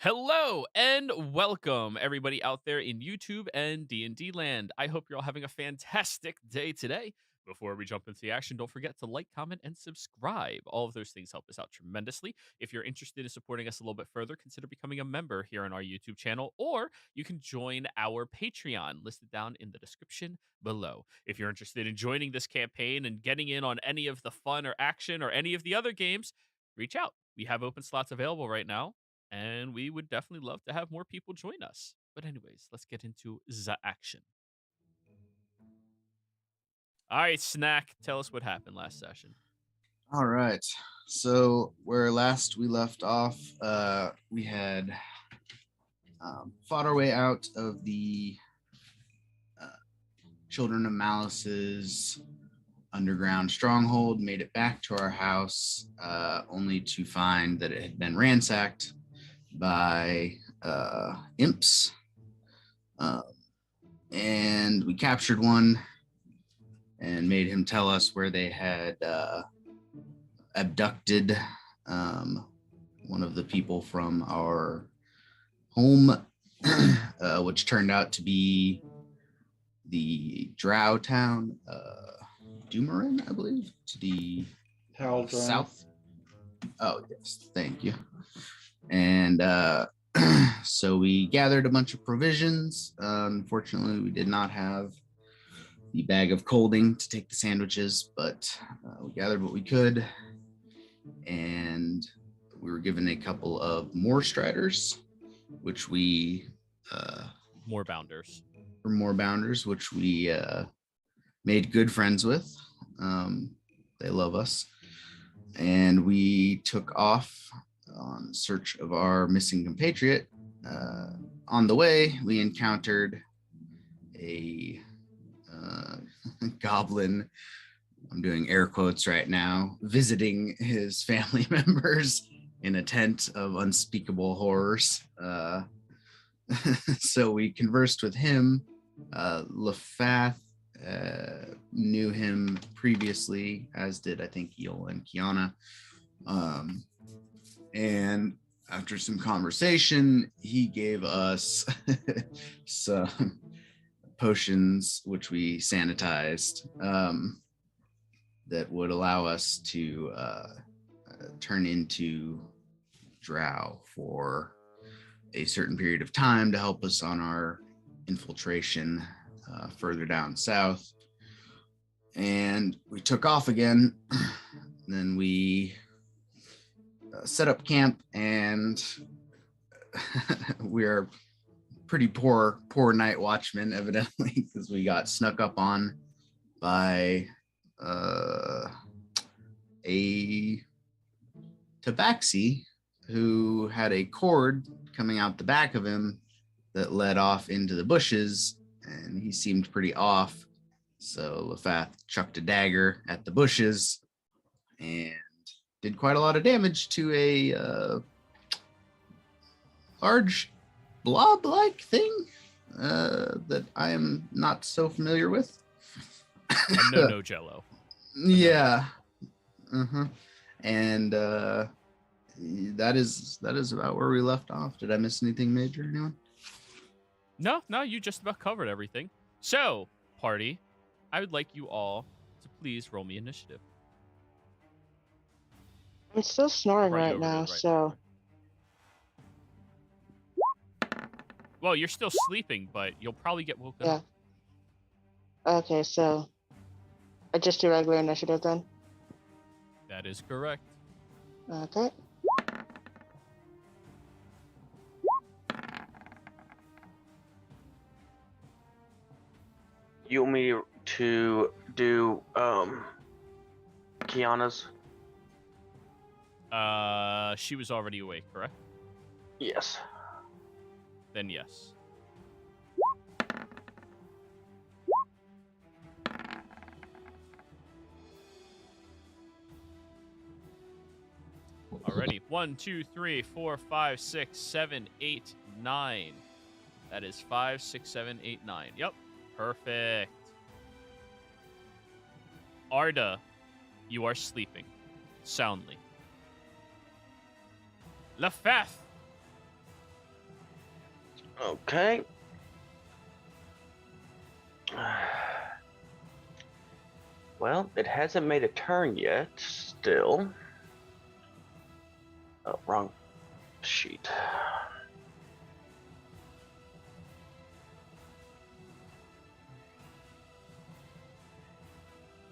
Hello and welcome everybody out there in YouTube and D&D land. I hope you're all having a fantastic day today. Before we jump into the action, don't forget to like, comment, and subscribe. All of those things help us out tremendously. If you're interested in supporting us a little bit further, consider becoming a member here on our YouTube channel, or you can join our Patreon listed down in the description below. If you're interested in joining this campaign and getting in on any of the fun or action or any of the other games, reach out. We have open slots available right now, and we would definitely love to have more people join us. But anyways, let's get into the action. All right, Snack, tell us what happened last session. All right. So where last we left off, we had fought our way out of the Children of Malice's underground stronghold, made it back to our house, only to find that it had been ransacked by imps. And we captured one and made him tell us where they had abducted one of the people from our home, which turned out to be the drow town, Dumorin, I believe, to the Tal'Dorei. south. Oh, yes, thank you. And so we gathered a bunch of provisions. Unfortunately, we did not have the bag of colding to take the sandwiches, but we gathered what we could. And we were given a couple of more striders, which we More bounders. which we made good friends with. They love us. And we took off on search of our missing compatriot. On the way, we encountered a goblin, I'm doing air quotes right now, visiting his family members in a tent of unspeakable horrors. So we conversed with him. Lefath knew him previously, as did, I think, Eel and Kiana. And after some conversation, he gave us some potions, which we sanitized, that would allow us to turn into drow for a certain period of time to help us on our infiltration further down south. And we took off again. Then we set up camp, and we are pretty poor night watchmen, evidently, because we got snuck up on by a tabaxi who had a cord coming out the back of him that led off into the bushes, and he seemed pretty off. So Lefath chucked a dagger at the bushes and did quite a lot of damage to a large blob-like thing that I am not so familiar with. No jello. Yeah. Uh-huh. And that is about where we left off. Did I miss anything major, anyone? No, you just about covered everything. So, party, I would like you all to please roll me initiative. I'm still snoring Brought you right over to now, the right so number. Well, you're still sleeping, but you'll probably get woken yeah. up. Okay, so I just do regular initiative then. That is correct. Okay. You want me to do Kiana's? She was already awake, correct? Yes. Then yes. Alrighty. 1, 2, 3, 4, 5, 6, 7, 8, 9. That is 5, 6, 7, 8, 9. Yep. Perfect. Arda, you are sleeping soundly. Lefath, Okay. Well, it hasn't made a turn yet. Still. Oh, wrong sheet.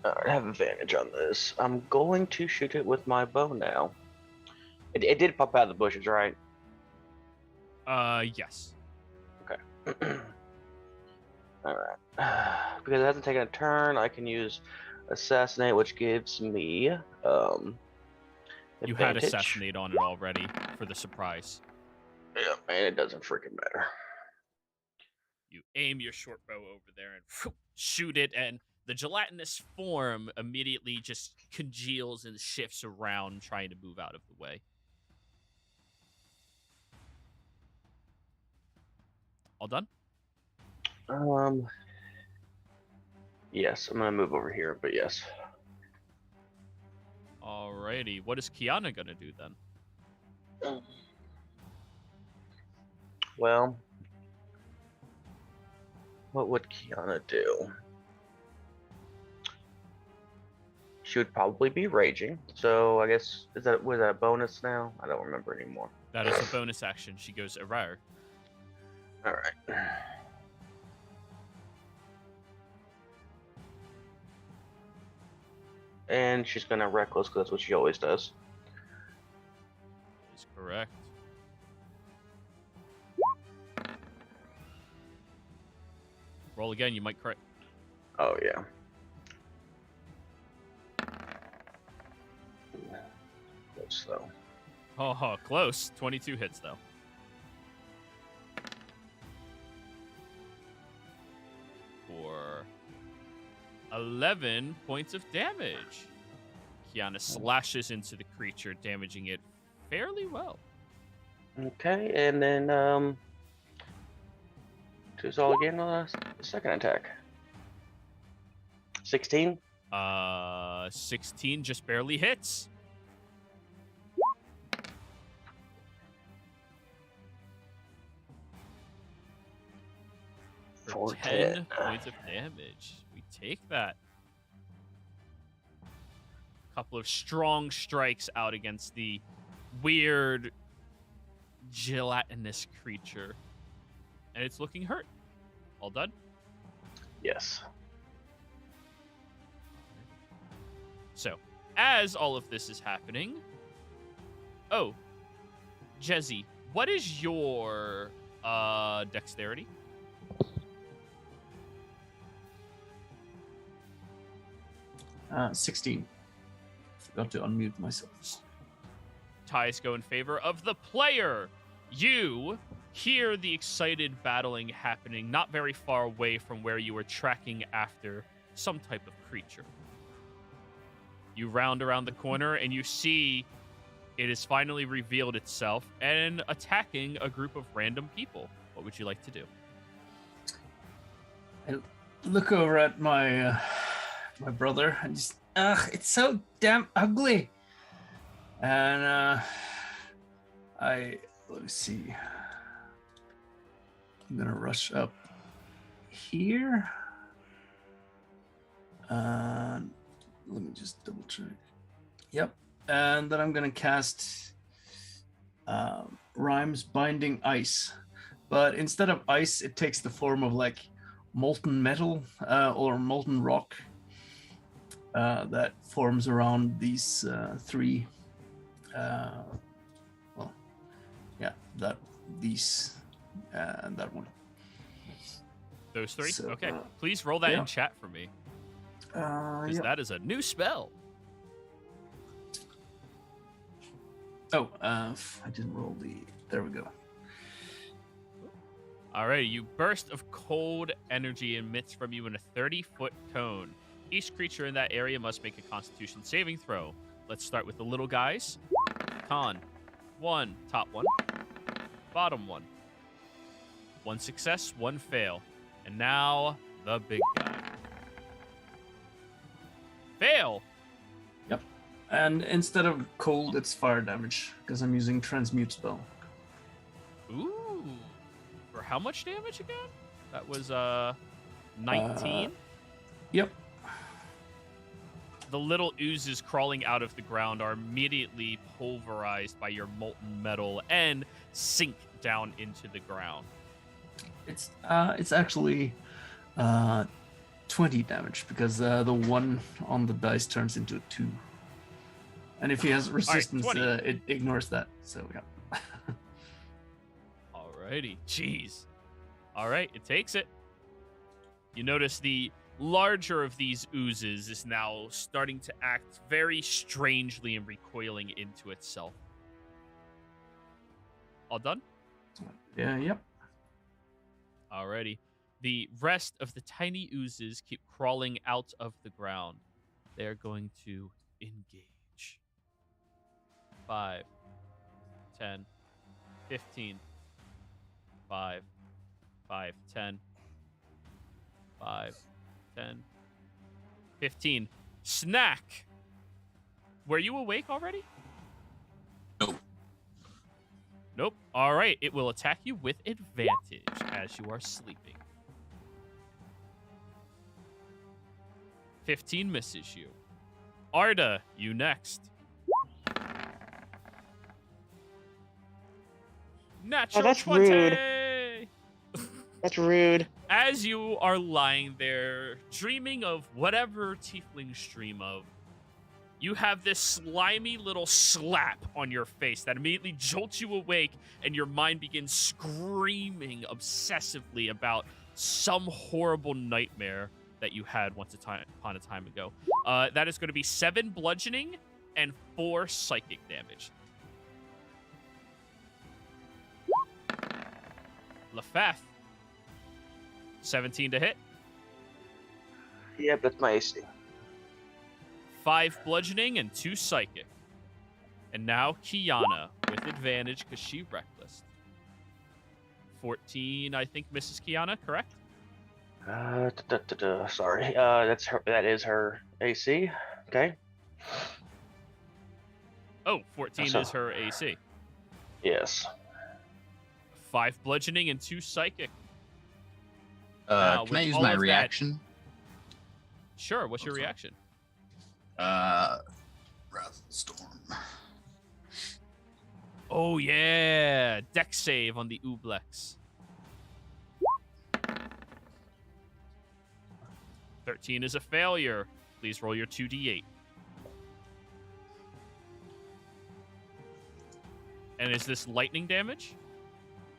Alright, I have advantage on this. I'm going to shoot it with my bow now. It did pop out of the bushes, right? Yes. Okay. Alright. Because it hasn't taken a turn, I can use Assassinate, which gives me You had advantage. Assassinate on it already for the surprise. Yeah, and it doesn't freaking matter. You aim your short bow over there and shoot it, and the gelatinous form immediately just congeals and shifts around, trying to move out of the way. All done? Yes, I'm gonna move over here, but yes. Alrighty. What is Kiana gonna do then? Well, what would Kiana do? She would probably be raging. So I guess was that a bonus now? I don't remember anymore. That is a bonus action. She goes Arar. All right. And she's gonna reckless because that's what she always does. Is correct. Roll again. You might crit. Oh yeah. Close though. Oh, close. 22 hits though. For 11 points of damage. Kiana slashes into the creature, damaging it fairly well. Okay, and then choose all again on the second attack. 16. 16 just barely hits. For 10 points of damage. We take that. Couple of strong strikes out against the weird gelatinous creature. And it's looking hurt. All done? Yes. So, as all of this is happening... Oh, Jezzy, what is your dexterity? Uh, 16. Forgot to unmute myself. Ties go in favor of the player. You hear the excited battling happening not very far away from where you were tracking after some type of creature. You round around the corner and you see it has finally revealed itself and attacking a group of random people. What would you like to do? I look over at my my brother and just, it's so damn ugly. And let me see. I'm gonna rush up here. Let me just double check. Yep. And then I'm gonna cast Rhymes Binding Ice. But instead of ice, it takes the form of like molten metal or molten rock that forms around these three. And that one. Those three? So, okay. Please roll that yeah. in chat for me. Because Yeah. that is a new spell. Oh, I didn't roll the. There we go. Alrighty, you burst of cold energy emits from you in a 30-foot cone. Each creature in that area must make a Constitution saving throw. Let's start with the little guys. Con. 1. Top 1. Bottom 1. 1 success, 1 fail. And now, the big guy. Fail! Yep. And instead of cold, it's fire damage because I'm using transmute spell. Ooh. For how much damage again? That was 19. Yep. The little oozes crawling out of the ground are immediately pulverized by your molten metal and sink down into the ground. It's actually 20 damage because the 1 on the dice turns into a 2. And if he has resistance, 20. It ignores that. So yeah. Alrighty. Jeez. Alright, it takes it. You notice the larger of these oozes is now starting to act very strangely and recoiling into itself. All done? Yeah, yep. Alrighty. The rest of the tiny oozes keep crawling out of the ground. They're going to engage. 5, 10, 15, 5, 5, 10, 5, 10, 15. Snack! Were you awake already? Nope. Nope. All right. It will attack you with advantage as you are sleeping. 15 misses you. Arda, you next. Natural that's 20! rude. That's rude. As you are lying there, dreaming of whatever tieflings dream of, you have this slimy little slap on your face that immediately jolts you awake, and your mind begins screaming obsessively about some horrible nightmare that you had once upon a time ago. That is going to be 7 bludgeoning and 4 psychic damage. Lefef. 17 to hit. Yep, that's my AC. 5 bludgeoning and 2 psychic. And now Kiana with advantage because she reckless. 14, I think, misses Kiana, correct? Sorry. That's her. That is her AC. Okay. Oh, 14 So- is her AC. Yes. 5 bludgeoning and 2 psychic. Now, Can I with use all my of that- reaction? Sure, what's your reaction? Wrath Storm. Oh, yeah. Dex save on the Ublex. 13 is a failure. Please roll your 2d8. And is this lightning damage?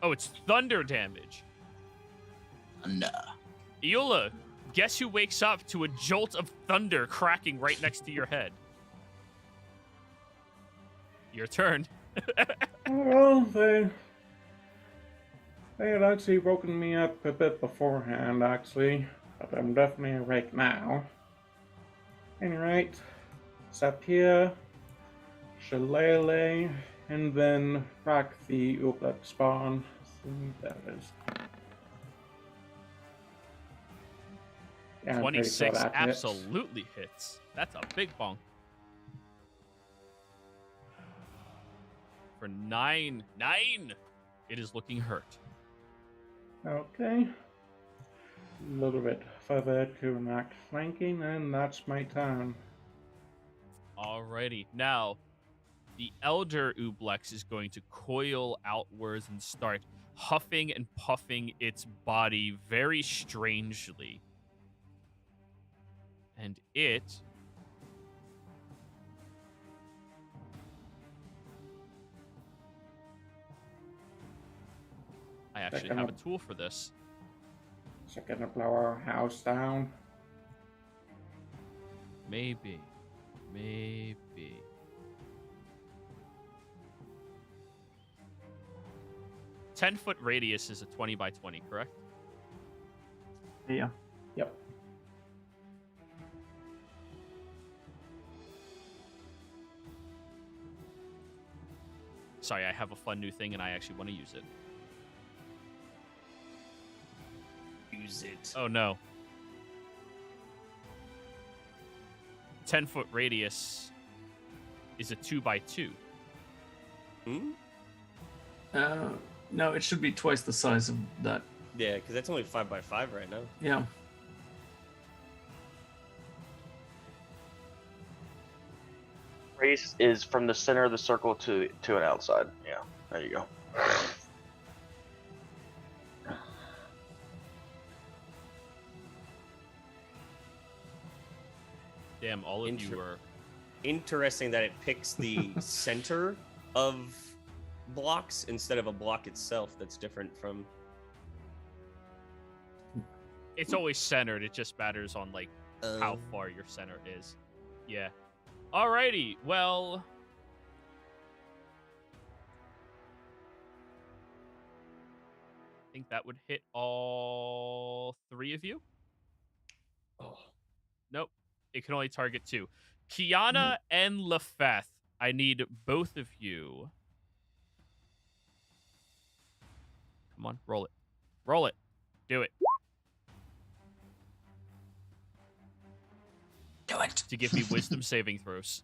Oh, it's thunder damage. Nah. Eola, guess who wakes up to a jolt of thunder cracking right next to your head? Your turn. Well, they had actually woken me up a bit beforehand, actually, but I'm definitely awake now. Alright, Sapia, Shillelagh, and then rack the Ublex spawn. So that is. Yeah, I'm pretty sure 26 that hits. absolutely hits. That's a big bonk. For 9. 9! It is looking hurt. Okay. A little bit further to enact flanking, and that's my turn. Alrighty. Now, the Elder Ublex is going to coil outwards and start huffing and puffing its body very strangely. And it... I actually have a tool for this. Is it gonna blow our house down? Maybe. Maybe. "10-foot radius is a 20 by 20, correct? Yeah. Yep. Sorry, I have a fun new thing and I actually want to use it. Use it. Oh no. 10-foot radius is a 2 by 2. Uh, No, it should be twice the size of that. Yeah, because that's only 5x5 right now. Yeah. Race is from the center of the circle to an outside. Yeah, there you go. Damn, all of you are. Interesting that it picks the center of blocks instead of a block itself. That's different from. It's always centered. It just matters on like how far your center is. Yeah. Alrighty. Well. I think that would hit all 3 of you. Oh. Nope. It can only target 2. Kiana and Lefeth, I need both of you. Come on, roll it. Roll it. Do it. Do it. To give me wisdom saving throws.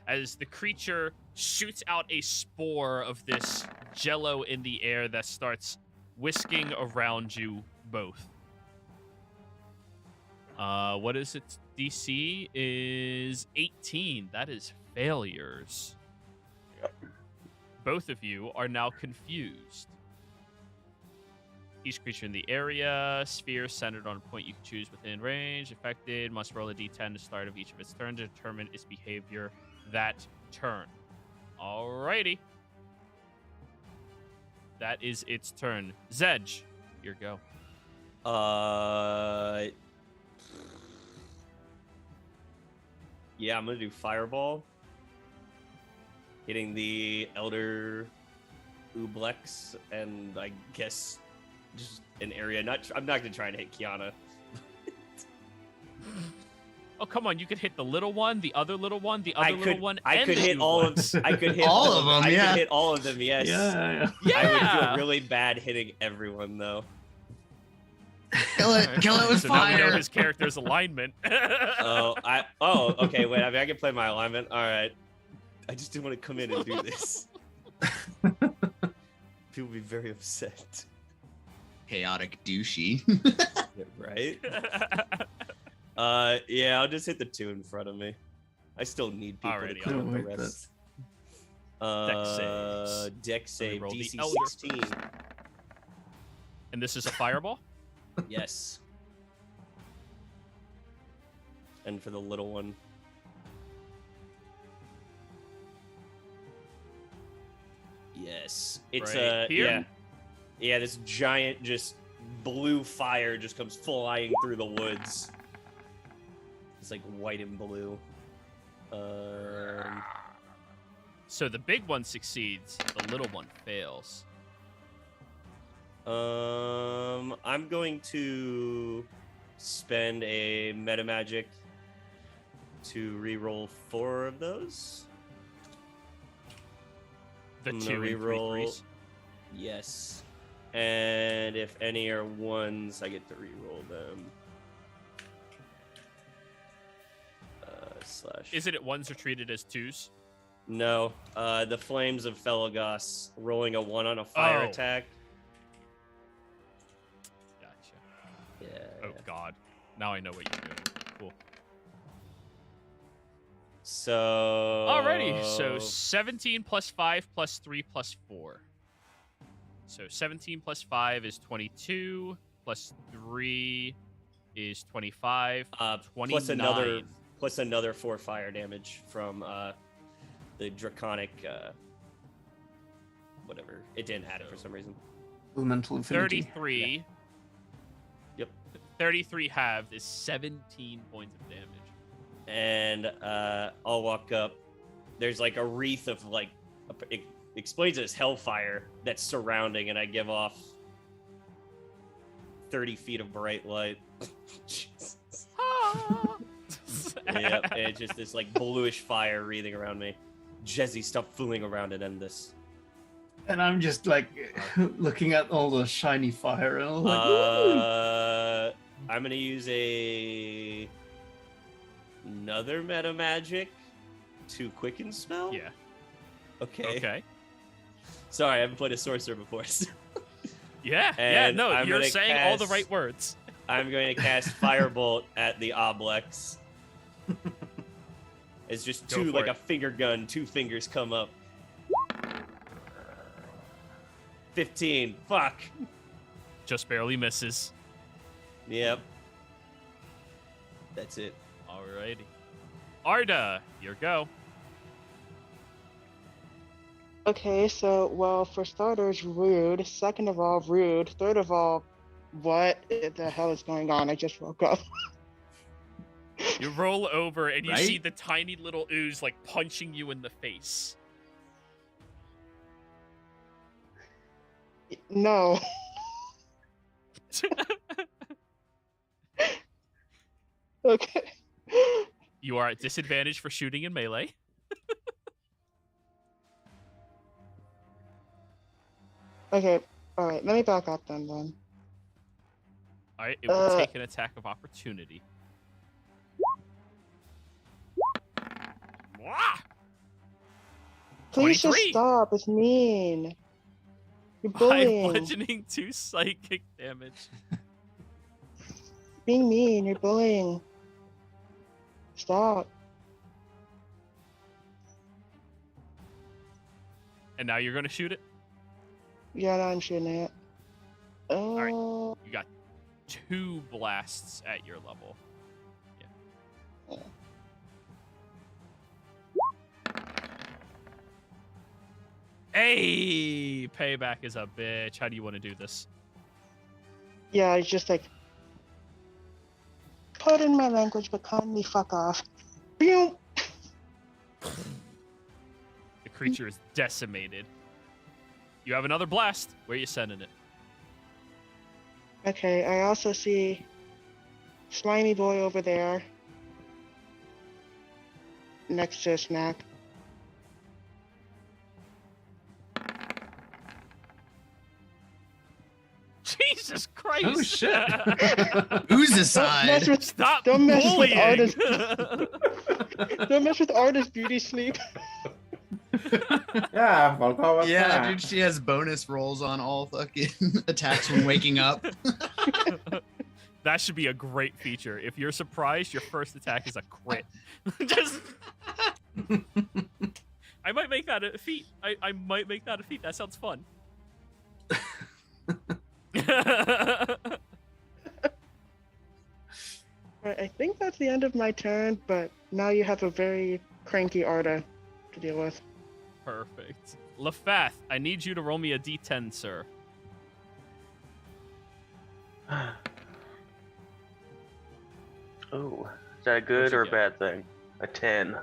As the creature shoots out a spore of this jello in the air that starts whisking around you both. What is it? DC is 18. That is failures. Yep. Both of you are now confused. Each creature in the area, sphere centered on a point you can choose within range, affected, must roll a d10 at the start of each of its turns to determine its behavior that turn. Alrighty. That is its turn. Zedge, your go. Yeah, I'm gonna do Fireball. Hitting the Elder Ublex, and I guess just an area. I'm not gonna try and hit Kiana. Oh, come on. You could hit the little one, the other little one, the other little one, I and could the hit all of Ublex. I could hit All of them, I yeah. could hit all of them, yes. Yeah. I would Yeah. feel really bad hitting everyone though. Kill it. Kill it with So now we know fire. his character's alignment. Okay, wait, I mean I can play my alignment. Alright. I just didn't want to come in and do this. People would be very upset. Chaotic douchey. Right? Yeah, I'll just hit the 2 in front of me. I still need people Alrighty, to clean up the I'll- rest. saves. Dex save, roll the DC Elder 16. And this is a fireball? Yes. And for the little one. Yes. It's Right here? Yeah, this giant just blue fire just comes flying through the woods. It's like white and blue. So the big one succeeds, the little one fails. I'm going to spend a meta magic to re-roll 4 of those. The I'm 2 gonna and 3 re-roll. threes. Yes. And if any are 1s, I get to re-roll them. Slash. Is it at 1s are treated as 2s? No. The Flames of Felagos rolling a 1 on a fire Oh. attack. Gotcha. Yeah. Oh, God. Now I know what you're doing. Cool. So. Alrighty, so 17 plus 5 plus 3 plus 4. So 17 plus 5 is 22, plus 3 is 25, 29. Plus another 4 fire damage from the draconic whatever. It didn't add it for some reason. Elemental Infinity. 33. Yeah. Yep. 33 halved is 17 points of damage. And I'll walk up. There's like a wreath of like it explains it as hellfire that's surrounding, and I give off 30 feet of bright light. Jesus. Yep, and it's just this like bluish fire wreathing around me. Jezzy, stop fooling around and end this. And I'm just like looking at all the shiny fire, and I'm like, "Woo!" I'm gonna use another meta magic to quicken spell. Yeah. Okay. Okay. Sorry, I haven't played a sorcerer before. Yeah, And no, I'm you're gonna saying all the cast- right words. I'm going to cast Firebolt at the Oblex. It's just Go two, for like it. a finger gun, 2 fingers come up. 15. Fuck. Just barely misses. Yep. That's it. Alrighty. Arda, your go. Okay, so, well, for starters, rude. Second of all, rude. Third of all, what the hell is going on? I just woke up. You roll over and you Right? see the tiny little ooze like punching you in the face. No. Okay. You are at disadvantage for shooting in melee. Okay, alright, let me back up then. Alright, it will take an attack of opportunity. Wah! Please just 23. stop, it's mean. You're I'm bullying. bludgeoning 2 psychic damage. Being mean, you're bullying. Stop. And now you're going to shoot it? Yeah, no, I'm shooting it. right. You got 2 blasts at your level. Yeah. Hey! Payback is a bitch. How do you want to do this? Yeah, it's just like, pardon my language, but kindly fuck off. Pew! The creature is decimated. You have another blast. Where are you sending it? Okay, I also see Slimy Boy over there. Next to a snack. Jesus Christ! Oh shit! Who's Don't mess aside? with, Stop Don't mess with bullying! artists. don't mess with artist beauty sleep. Yeah, we'll go with Yeah, that. dude, she has bonus rolls on all fucking attacks when waking up. That should be a great feature. If you're surprised, your first attack is a crit. Just. I might make that a feat. I might make that a feat. That sounds fun. Right, I think that's the end of my turn, but now you have a very cranky Arda to deal with. Perfect. Lefath, I need you to roll me a d10, sir. Oh, is that a good you or a get? bad thing? A 10.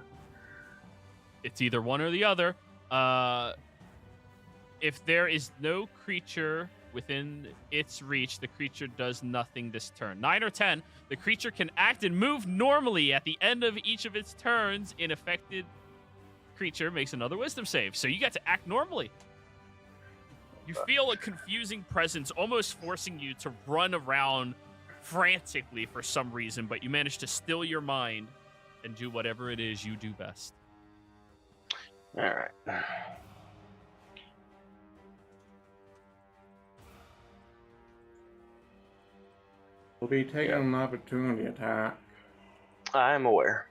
It's either one or the other. If there is no creature within its reach, the creature does nothing this turn. 9 or 10, the creature can act and move normally at the end of each of its turns. An affected creature makes another wisdom save. So you get to act normally. You feel a confusing presence almost forcing you to run around frantically for some reason, but you manage to still your mind and do whatever it is you do best. All right. We'll be taking an opportunity attack. I'm aware.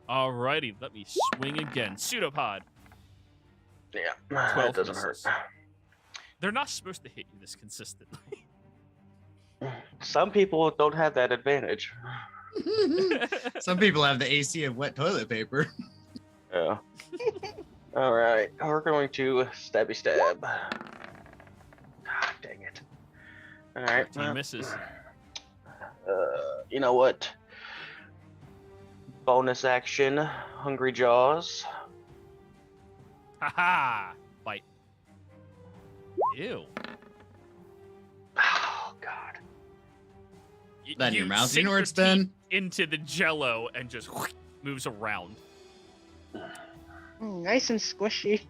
Alrighty, let me swing again. Pseudopod. Yeah, 12 that doesn't hurt. misses. They're not supposed to hit you this consistently. Some people don't have that advantage. Some people have the AC of wet toilet paper. Yeah. All right, we're going to stabby stab. Ah, dang it. All right. 13 misses. You know what? Bonus action, Hungry Jaws. Haha! Bite. Ew. Oh God. That in your mouth. You sink know where your it's been? teeth into the jello and just moves around. Nice and squishy.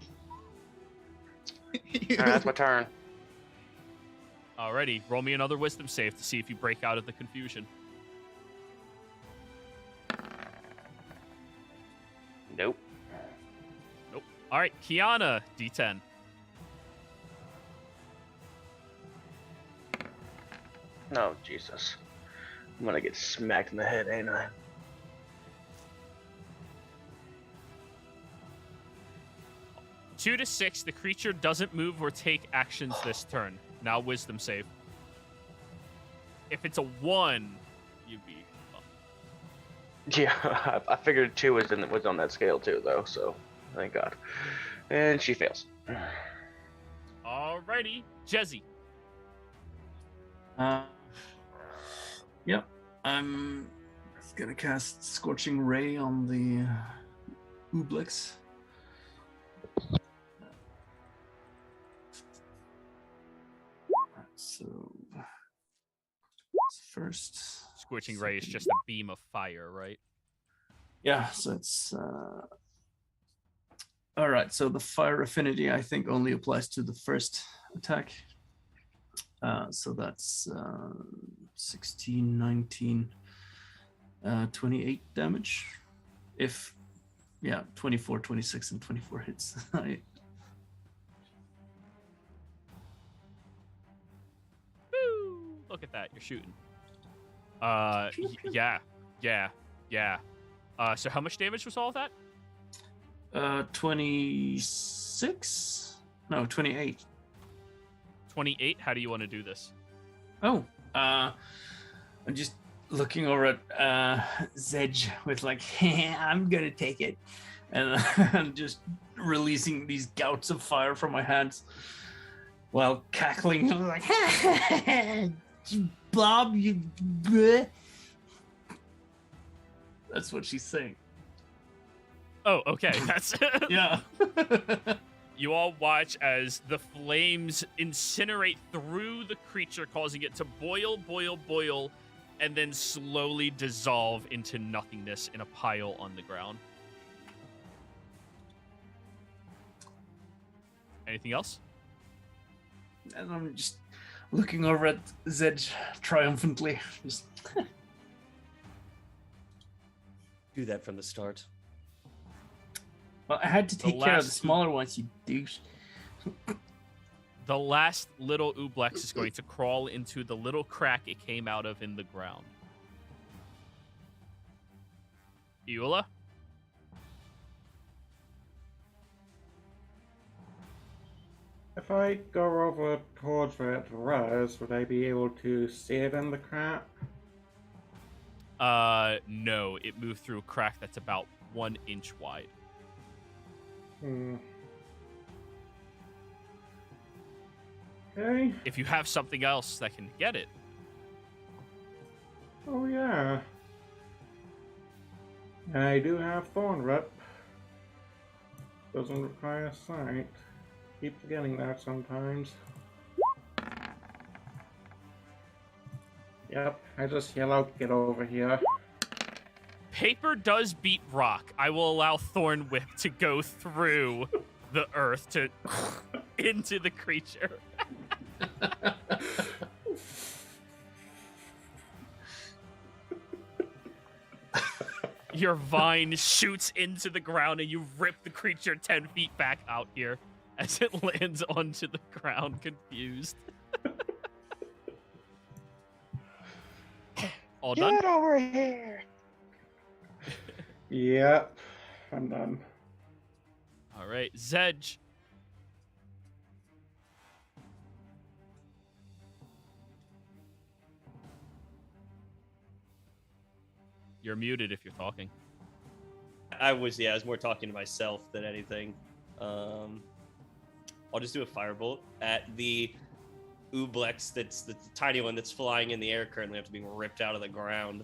All right, that's my turn. Alrighty, roll me another wisdom save to see if you break out of the confusion. Nope. Alright, Kiana, D10. No, Jesus. I'm gonna get smacked in the head, ain't I? Two to 6, the creature doesn't move or take actions this turn. Now wisdom save. If it's a 1, you'd be fucked. Yeah, I figured 2 was on that scale too, though. So thank God. And she fails. Alrighty, Jezzy. Yep. I'm gonna cast Scorching Ray on the Ublex. So first, Scorching Ray is just a beam of fire, right? yeah. So it's all right. So the fire affinity, I think, only applies to the first attack. So that's 16, 19, 28 damage. If, yeah, 24, 26, and 24 hits. Woo! Look at that, you're shooting. Yeah. So how much damage was all of that? 26? No, 28. 28. How do you want to do this? Oh, I'm just looking over at Zedge with like, I'm gonna take it, and I'm just releasing these gouts of fire from my hands while cackling. I'm like, Bob, you. Bleh. That's what she's saying. Oh, okay. That's Yeah. You all watch as the flames incinerate through the creature, causing it to boil, and then slowly dissolve into nothingness in a pile on the ground. Anything else? And I'm just looking over at Zedge triumphantly. Just Do that from the start. well, I had to take care of the last- smaller ones, you douche. The last little Ublex is going to crawl into the little crack it came out of in the ground. Eula? If I go over towards where it was, would I be able to see it in the crack? No. It moved through a crack that's about 1 inch wide. Okay. If you have something else that can get it. Oh yeah. And I do have Thorn Rip. Doesn't require sight. Keep forgetting that sometimes. Yep, I just yell out, get over here. Paper does beat rock. I will allow Thorn Whip to go through the earth to into the creature. Your vine shoots into the ground and you rip the creature 10 feet back out here as it lands onto the ground, confused. All done? Get over here! Yep, I'm done. All right, Zedge. You're muted if you're talking. I was more talking to myself than anything. I'll just do a firebolt at the Ublex that's the tiny one that's flying in the air currently after being ripped out of the ground.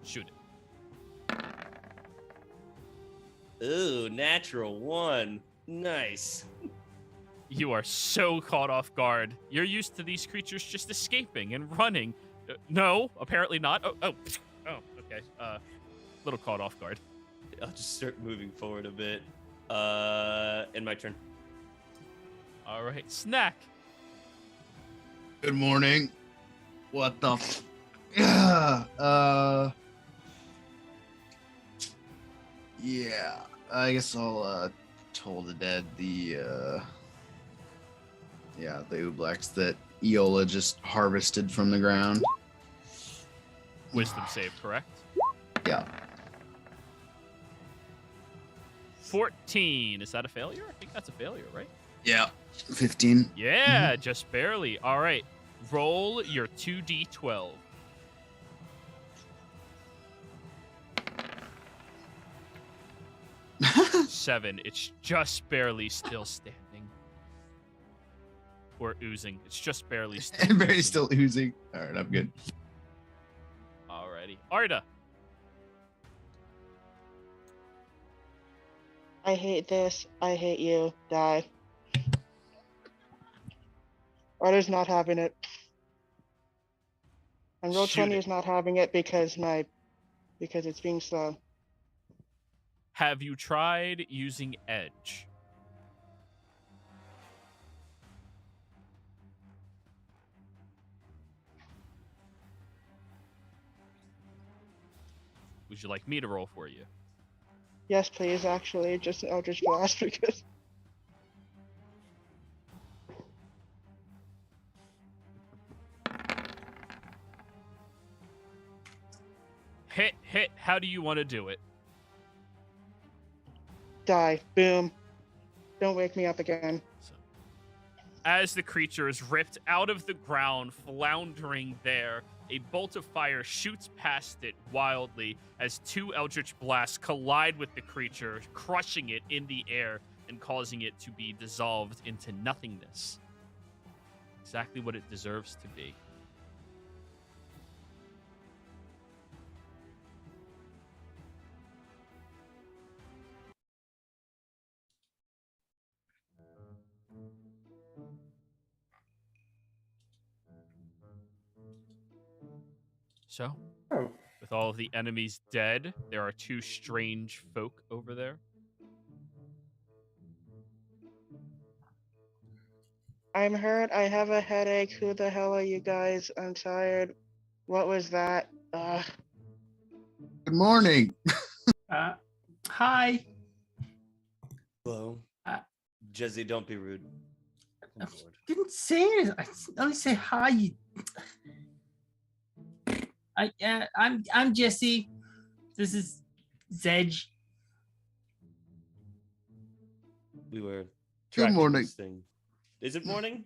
Shoot it. Ooh, natural 1. Nice. You are so caught off guard. You're used to these creatures just escaping and running. No, apparently not. Oh, okay. Little caught off guard. I'll just start moving forward a bit. And my turn. All right, Snack. Good morning. What the? Yeah. Yeah. I guess I'll toll the dead the Ublex that Eola just harvested from the ground. Wisdom save, correct? Yeah. 14. Is that a failure? I think that's a failure, right? Yeah. 15. Yeah, just barely. All right. Roll your 2d12. Seven. It's just barely still standing. Or oozing. It's just barely still And very oozing. still oozing. All right, I'm good. Alrighty. Arda. I hate this. I hate you. Die. Arda's not having it. And roll Shoot 20 it. is not having it because it's being slow. Have you tried using Edge? Would you like me to roll for you? Yes, please. Actually, I'll just blast because Hit. How do you want to do it? die. Boom. Don't wake me up again. So, as the creature is ripped out of the ground, floundering there, a bolt of fire shoots past it wildly as two eldritch blasts collide with the creature, crushing it in the air and causing it to be dissolved into nothingness. Exactly what it deserves to be. So, Oh, with all of the enemies dead, there are two strange folk over there. I'm hurt. I have a headache. Who the hell are you guys? I'm tired. What was that? Good morning. Hi. Hello. Uh, Jesse, don't be rude. I Come forward. didn't say it. I only say hi. I'm Jesse. This is Zedge. We were Good tracking morning. this thing. Is it morning?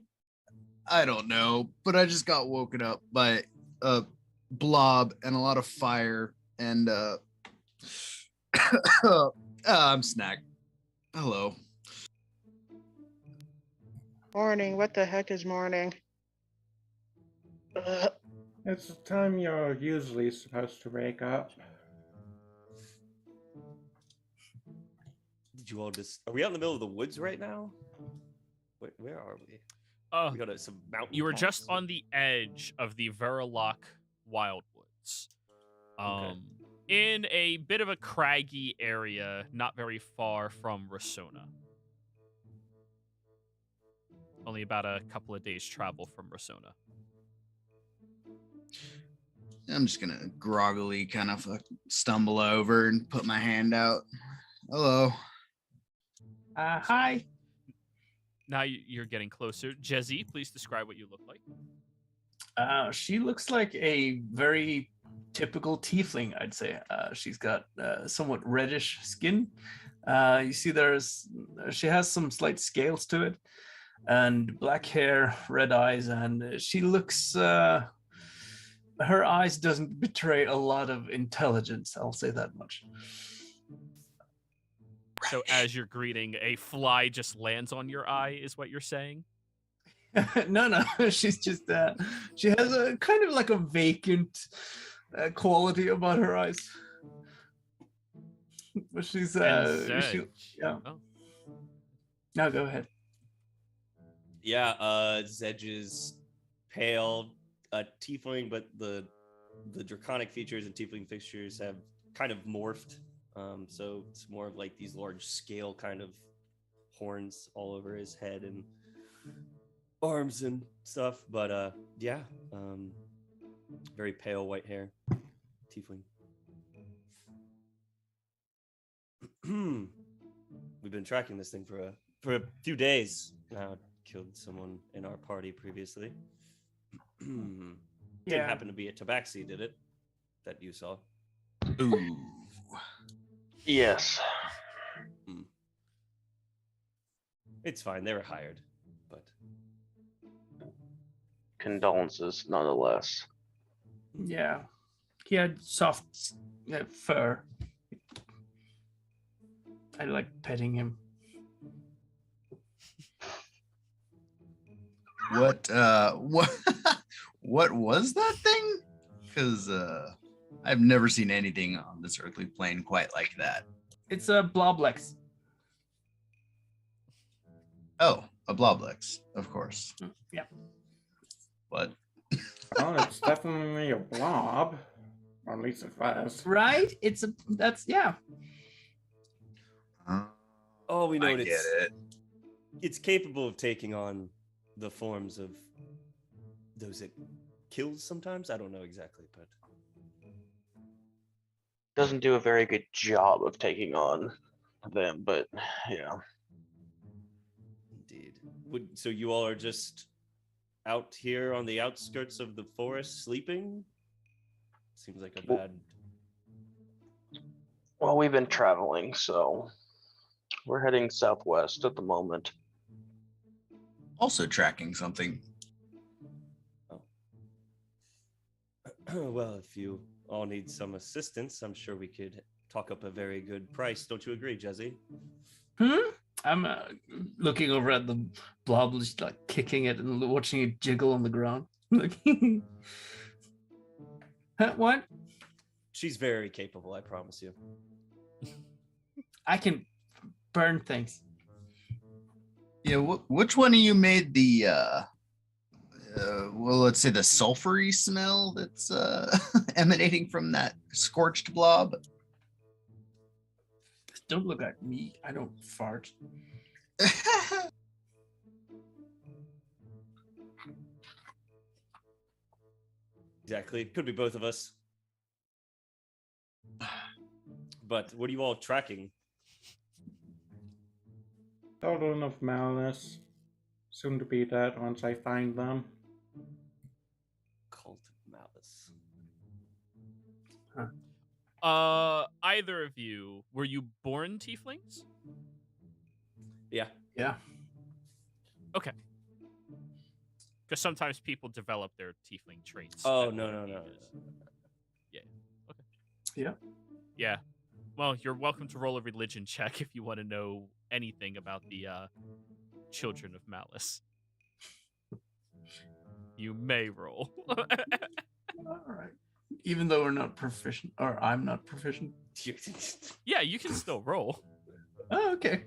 I don't know, but I just got woken up by a blob and a lot of fire and I'm snack. Hello. Morning. What the heck is morning? it's the time you're usually supposed to wake up. Did you all just? Are we out in the middle of the woods right now? Where are we? We got some mountain. You were just pass? on the edge of the Verilok Wildwoods. Okay. In a bit of a craggy area, not very far from Rasona. Only about a couple of days' travel from Rasona. I'm just gonna groggily kind of stumble over and put my hand out. Hello. Hi. Now you're getting closer. Jezzy, please describe what you look like. She looks like a very typical tiefling, I'd say. She's got somewhat reddish skin. You see, she has some slight scales to it, and black hair, red eyes, and she looks. Her eyes doesn't betray a lot of intelligence. I'll say that much. So as you're greeting, a fly just lands on your eye, is what you're saying? No, she's just she has a kind of like a vacant quality about her eyes. But she's yeah. Oh. No, go ahead. Yeah, Zedge is pale, tiefling, but the draconic features and tiefling fixtures have kind of morphed. So it's more of like these large scale kind of horns all over his head and arms and stuff. But yeah, very pale white hair, tiefling. We've been tracking this thing for a few days now. Killed someone in our party previously. Didn't Yeah. happen to be a tabaxi, did it? That you saw? Ooh. Yes. It's fine. They were hired, but Condolences, nonetheless. Yeah. He had soft fur. I like petting him. What what was that thing? Because I've never seen anything on this earthly plane quite like that. It's a Bloblex. Oh, a Bloblex, of course. Yeah. What? Well, it's definitely a blob. Or at least it was. Right? Yeah. all we know I is get it. it's capable of taking on the forms of those it kills sometimes. I don't know exactly, but Doesn't do a very good job of taking on them, but yeah. indeed. So you all are just out here on the outskirts of the forest sleeping? Seems like a bad. Well, we've been traveling, so we're heading southwest at the moment. Also tracking something. Well, if you all need some assistance, I'm sure we could talk up a very good price. Don't you agree, Jesse? I'm looking over at the blob, just like kicking it and watching it jiggle on the ground. What? She's very capable, I promise you. I can burn things. Yeah, which one of you made the well, let's say the sulfury smell that's emanating from that scorched blob? Don't look at me. I don't fart. Exactly. Could be both of us. But what are you all tracking? Children of Malice. Soon to be dead once I find them. Cult of Malice. Either of you, were you born tieflings? Yeah. Yeah. Okay. Because sometimes people develop their tiefling traits. Oh, at no, later no, no. ages. Yeah. Okay. Yeah. Yeah. Well, you're welcome to roll a religion check if you want to know anything about the children of malice. You may roll. All right. Even though we're not proficient, or I'm not proficient. Yeah, you can still roll. Oh, okay.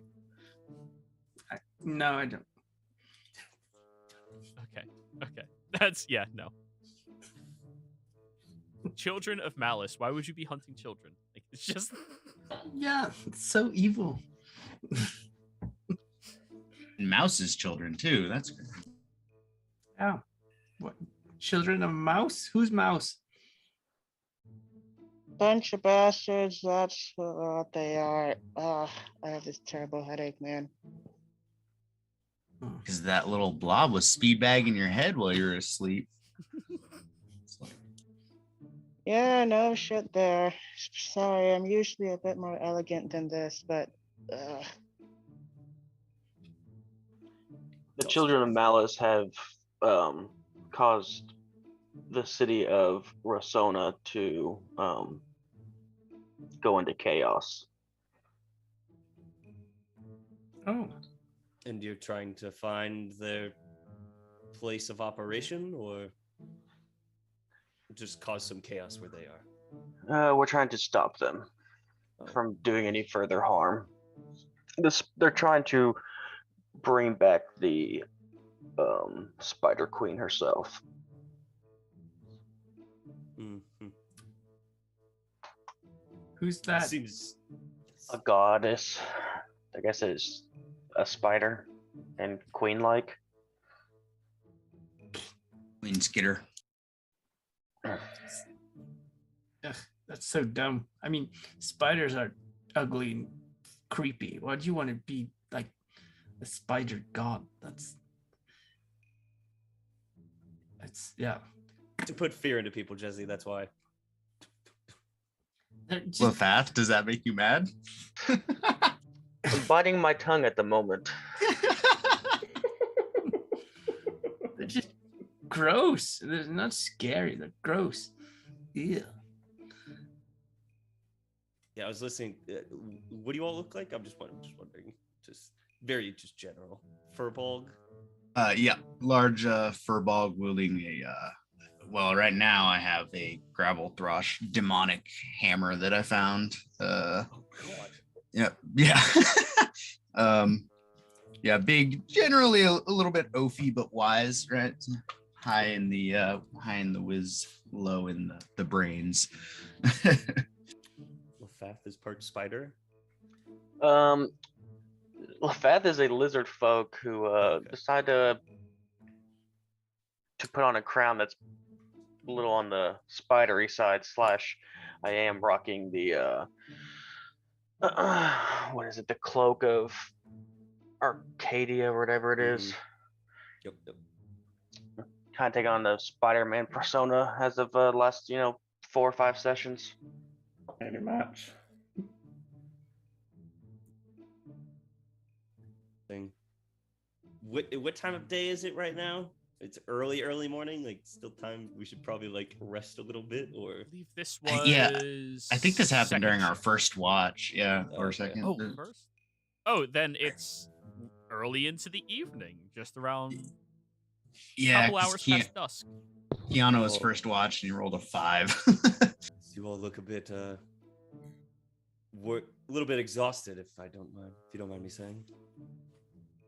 No, I don't. Okay. That's, yeah, no. Children of malice. Why would you be hunting children? Like, it's just... Yeah, it's so evil. And Mouse's children too. That's good. Yeah. What? Children of Mouse? Who's Mouse? Bunch of bastards. That's what they are. I have this terrible headache, man. Because that little blob was speed bagging your head while you were asleep. Yeah, no shit there. Sorry, I'm usually a bit more elegant than this, but The children of Malice have caused the city of Rasona to go into chaos. Oh. And you're trying to find their place of operation, or just cause some chaos where they are? We're trying to stop them from doing any further harm. They're trying to bring back the Spider Queen herself. Mm-hmm. Who's that? Seems A goddess. I guess it is a spider and queen-like. Queen Skitter. Ugh, that's so dumb. I mean, spiders are ugly and creepy. Why do you want to be like a spider god? That's It's yeah. To put fear into people, Jesse. That's why. They're just, Lafath, does that make you mad? I'm biting my tongue at the moment. they're just gross. They're not scary. They're gross. Yeah. Yeah, I was listening. What do you all look like? I'm just wondering. Just very general. Furbolg. Yeah, large furball wielding a. Well, right now I have a gravel thrush demonic hammer that I found. God. Yeah. Yeah, big, generally a little bit oafy but wise, right? High in the whiz, low in the brains. Lafath is part spider. Lafath is a lizard folk who decided to put on a crown that's a little on the spidery side. / I am rocking the what is it? The cloak of Arcadia or whatever it is. Yep. Kind of take on the Spider-Man persona as of last 4 or 5 sessions. Pretty much. Thing. What time of day is it right now? It's early morning. Like still time. We should probably like rest a little bit, or I believe this was. Yeah, I think this happened during our shift. first watch. Yeah, or Okay. second. Oh, first. Oh, then it's early into the evening, just around Yeah, couple hours past dusk. Keanu was first watch and he rolled a 5. you all look a bit a little bit exhausted, if you don't mind me saying.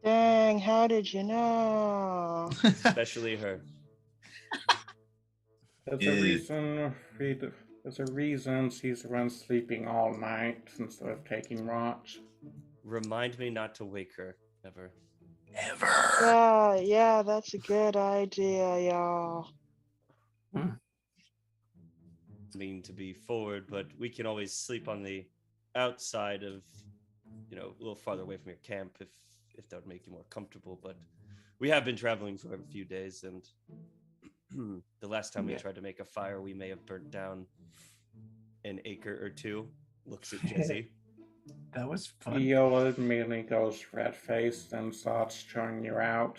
Dang, how did you know? Especially her. There's Yeah. a reason. There's a reason she's been sleeping all night instead of taking watch. Remind me not to wake her ever. Ever. Yeah, that's a good idea, y'all. Mean to be forward, but we can always sleep on the outside of, a little farther away from your camp if that would make you more comfortable. But we have been traveling for a few days, and the last time we tried to make a fire, we may have burnt down an acre or two. Looks at Jesse. That was fun. Eo immediately goes red-faced and starts chewing you out.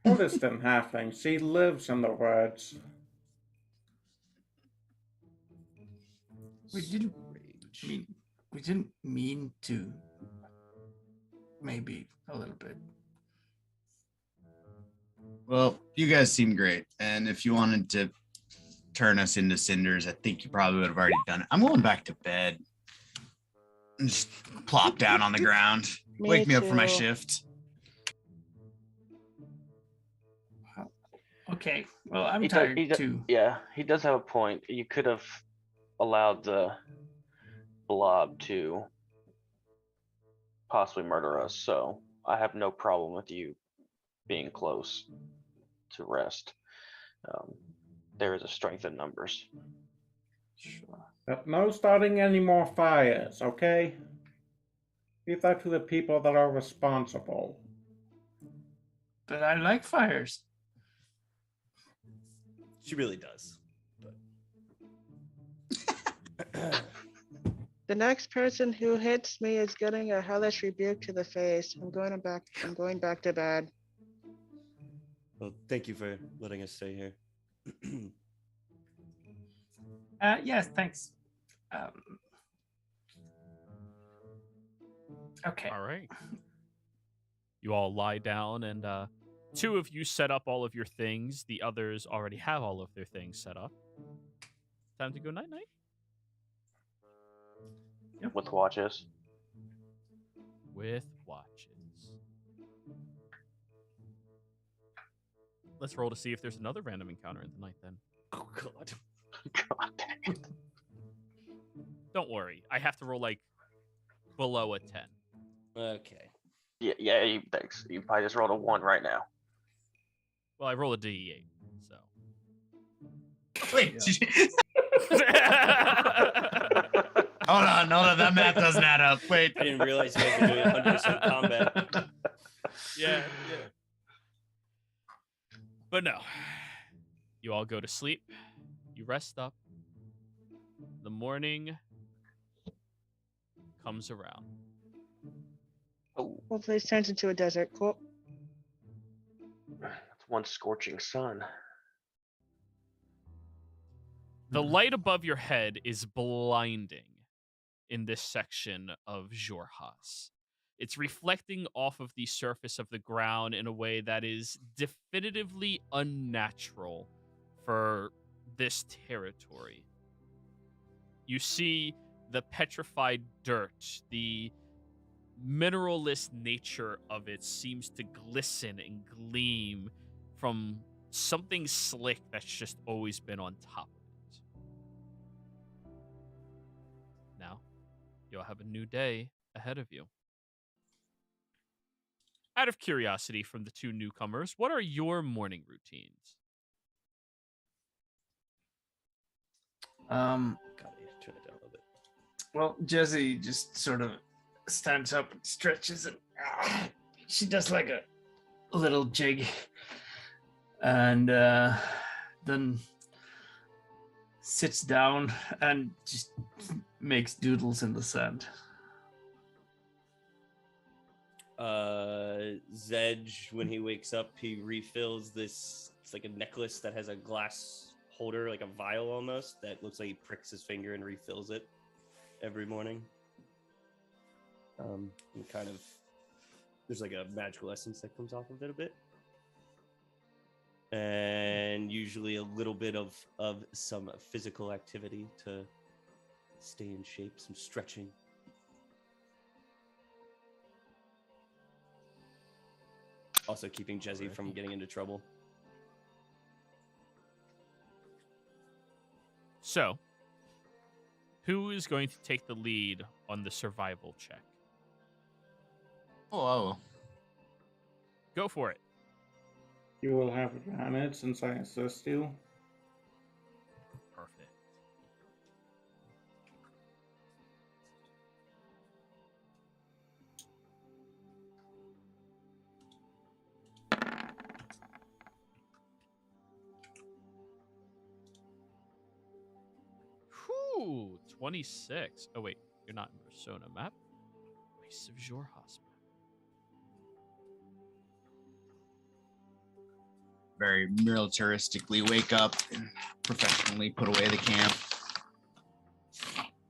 Oldest in halfling, she lives in the woods. We didn't mean to. Maybe a little bit. Well, you guys seem great. And if you wanted to turn us into cinders, I think you probably would have already done it. I'm going back to bed. And just plop down on the ground. Wake me up for my too. shift. Okay. Well, I'm He tired does- too. Yeah, he does have a point. You could have allowed the blob to possibly murder us, so I have no problem with you being close to rest. There is a strength in numbers. Sure. But no starting any more fires, okay? Leave that to the people that are responsible. But I like fires. She really does. But The next person who hits me is getting a hellish rebuke to the face. I'm going back to bed. well, thank you for letting us stay here. Yes, thanks. Okay. All right. You all lie down, and 2 of you set up all of your things. The others already have all of their things set up. Time to go night-night. With watches. With watches. Let's roll to see if there's another random encounter in the night then. Oh God. God dang it. Don't worry. I have to roll like below a 10. Okay. Yeah, thanks. You probably just rolled a 1 right now. Well, I roll a D8, so. Wait. Hold on. That math doesn't add up. Wait. I didn't realize you guys were doing 100% combat. Yeah. But no. You all go to sleep. You rest up. The morning comes around. Oh, Well, place turns into a desert. Cool. that's one scorching sun. The light above your head is blinding in this section of Jorhas. It's reflecting off of the surface of the ground in a way that is definitively unnatural for this territory. You see the petrified dirt, the mineralless nature of it seems to glisten and gleam from something slick that's just always been on top of it. Now, you'll have a new day ahead of you. Out of curiosity from the two newcomers, what are your morning routines? Um, God, I need to turn it down a little bit. well, Jesse just sort of stands up and stretches and she does like a little jig and then sits down and just makes doodles in the sand. Zedge, when he wakes up, he refills this. It's like a necklace that has a glass holder, like a vial almost, that looks like he pricks his finger and refills it every morning. And kind of, there's like a magical essence that comes off of it a bit. And usually a little bit of some physical activity to stay in shape, some stretching. Also keeping Jesse from getting into trouble. So, who is going to take the lead on the survival check? Oh, Go for it. You will have advantage since I assist you. Perfect. Whew, 26. Oh, wait. You're not in Persona map. Waste of Jorhas. very militaristically wake up and professionally put away the camp.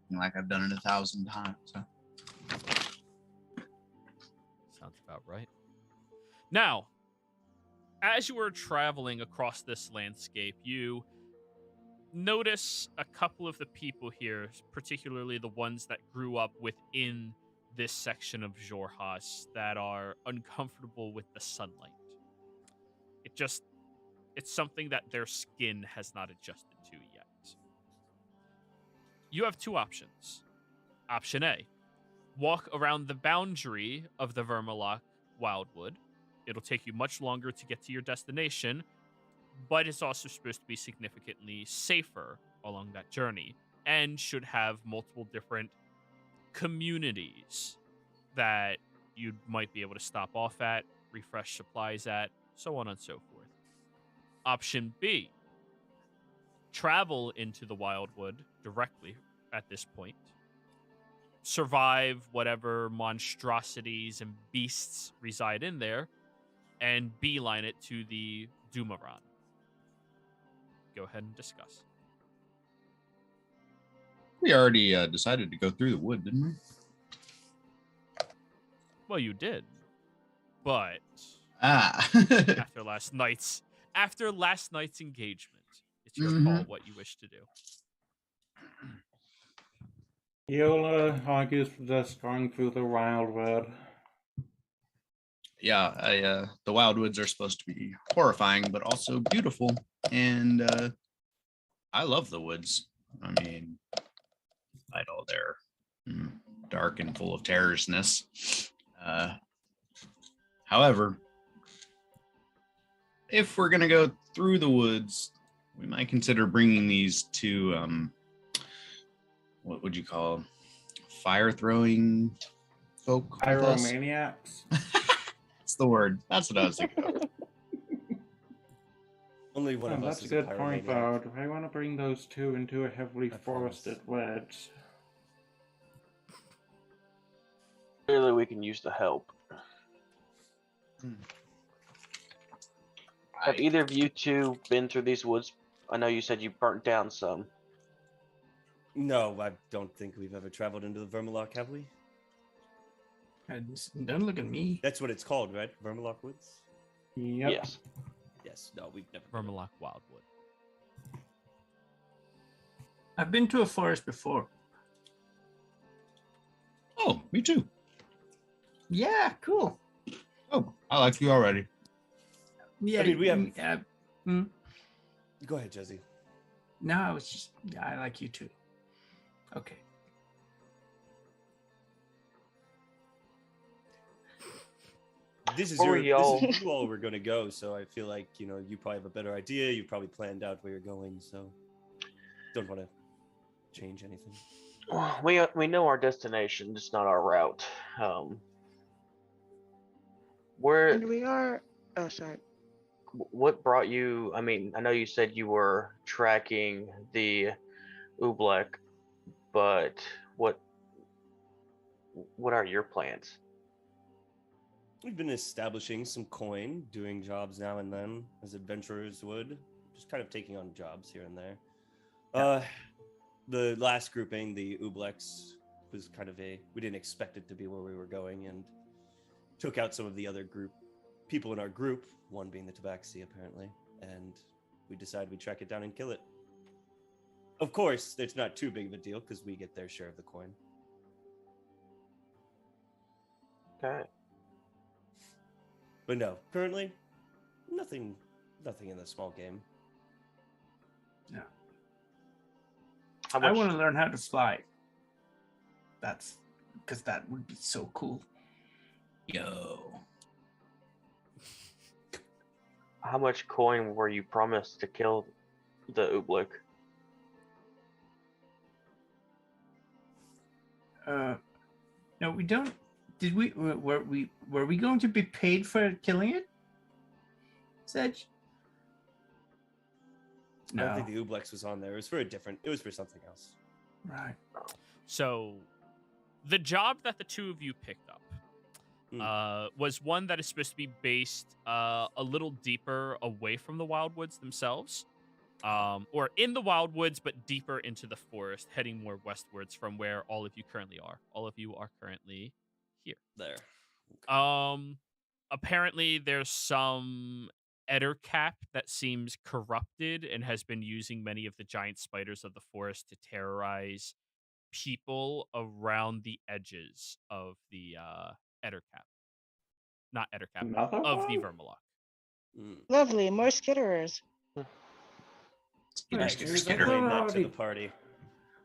Like I've done it 1,000 times. So. Sounds about right. Now, as you are traveling across this landscape, you notice a couple of the people here, particularly the ones that grew up within this section of Jorhas, that are uncomfortable with the sunlight. It's something that their skin has not adjusted to yet. You have two options. Option A, walk around the boundary of the Vermalock Wildwood. It'll take you much longer to get to your destination, but it's also supposed to be significantly safer along that journey and should have multiple different communities that you might be able to stop off at, refresh supplies at, so on and so forth. Option B, travel into the Wildwood directly at this point. Survive whatever monstrosities and beasts reside in there, and beeline it to the Dumaran. Go ahead and discuss. We already decided to go through the wood, didn't we? Well, you did, but Ah. after last night's engagement, it's your call what you wish to do. Yola argues for just going through the wildwood. Yeah, the wildwoods are supposed to be horrifying, but also beautiful. And I love the woods. I mean, I know they're dark and full of terrorousness. However, if we're going to go through the woods, we might consider bringing these two, what would you call fire-throwing folk? with us? Pyromaniacs. That's the word. That's what I was thinking of. Only one of us That's a is good point, pyromaniac. though. Do I want to bring those two into a heavily I forested wedge? Clearly, we can use the help. Have either of you two been through these woods? I know you said you burnt down some. No, I don't think we've ever traveled into the Vermalock, have we? Don't look at me. That's what it's called, right? Vermalock Woods? Yep. Yes. Yes. No, we've never. Vermalock Wildwood. I've been to a forest before. Oh, me too. Yeah, cool. Oh, I like you already. Yeah, mean, we have- Go ahead, Jesse. No, it's just I like you too. Okay. This is Or your. y'all- This is you all were going to go, so I feel like you probably have a better idea. You probably planned out where you're going, so don't want to change anything. We know our destination, just not our route. Where? And we are. Oh, sorry. What brought you? I mean, I know you said you were tracking the Oobleck, but what are your plans? We've been establishing some coin, doing jobs now and then, as adventurers would, just kind of taking on jobs here and there. The last grouping, the Ooblex, was kind of we didn't expect it to be where we were going, and took out some of the other people in our group, one being the Tabaxi apparently, and we decided we'd track it down and kill it. Of course, it's not too big of a deal because we get their share of the coin. Okay. But no, currently, nothing in the small game. Yeah. How I much? want to learn how to fly. That's because that would be so cool. Yo. How much coin were you promised to kill the Oobleck? No, we don't. Did we? Were we going to be paid for killing it? Sedge? I don't No. think the Ooblex was on there. It was for it was for something else. Right. So, the job that the two of you picked up was one that is supposed to be based a little deeper away from the Wildwoods themselves, or in the Wildwoods, but deeper into the forest, heading more westwards from where all of you currently are. All of you are currently here. There. Apparently, there's some ettercap that seems corrupted and has been using many of the giant spiders of the forest to terrorize people around the edges of the ettercap. Not ettercap, Another of the one? Vermalock. Lovely, more skitterers. Right, Skitter, here's the bring thing. that to the party.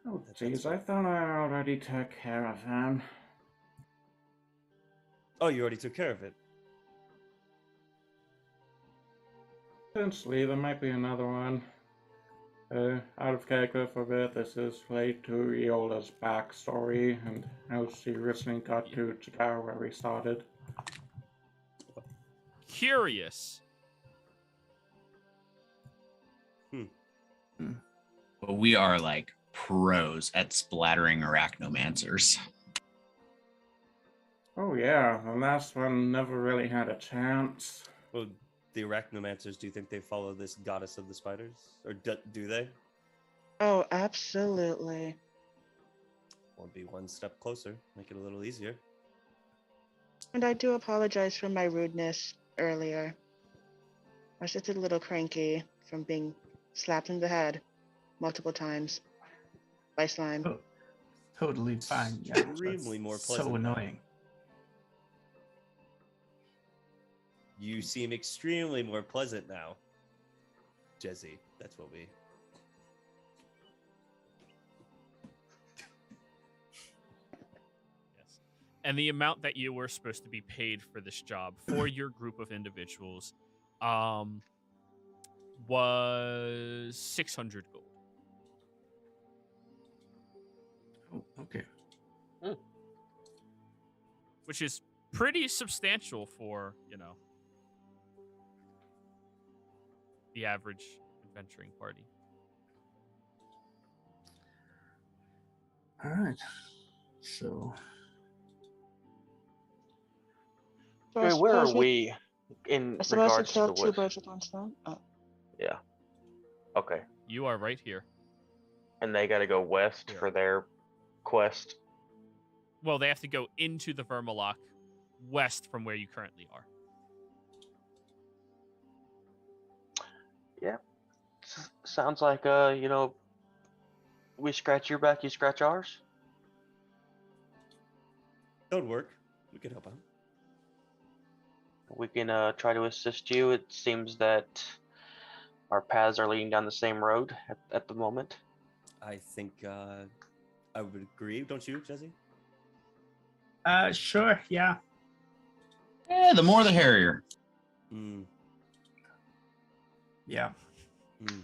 Oh, jeez, I thought I already took care of him. Oh, you already took care of it. Potentially, there might be another one. Out of character for a bit, this is related to Iola's backstory and how she recently got to Chikara where we started. Curious. But we are like pros at splattering arachnomancers. Oh yeah, the last one never really had a chance. Well, the arachnomancers, do you think they follow this goddess of the spiders? Or do they? Oh, absolutely. Won't be one step closer. Make it a little easier. And I do apologize for my rudeness earlier. I was just a little cranky from being slapped in the head multiple times by slime. Oh, totally fine. Yeah, Extremely that's more pleasant. so annoying. You seem extremely more pleasant now, Jesse. That's what we... Yes. And the amount that you were supposed to be paid for this job for your group of individuals was 600 gold. Oh, okay. Which is pretty substantial for, the average adventuring party. All right. So So Okay, where are suppose we in I suppose we regards to the killed two woods? birds with one stone. Oh. Yeah. Okay. You are right here. And they got to go west Here. for their quest. Well, they have to go into the Vermalock west from where you currently are. Yeah. Sounds like we scratch your back, you scratch ours. That would work. We could help out. We can try to assist you. It seems that our paths are leading down the same road at the moment. I think I would agree. Don't you, Jesse? sure, yeah. Yeah, the more the harrier. Mm. Yeah. Mm.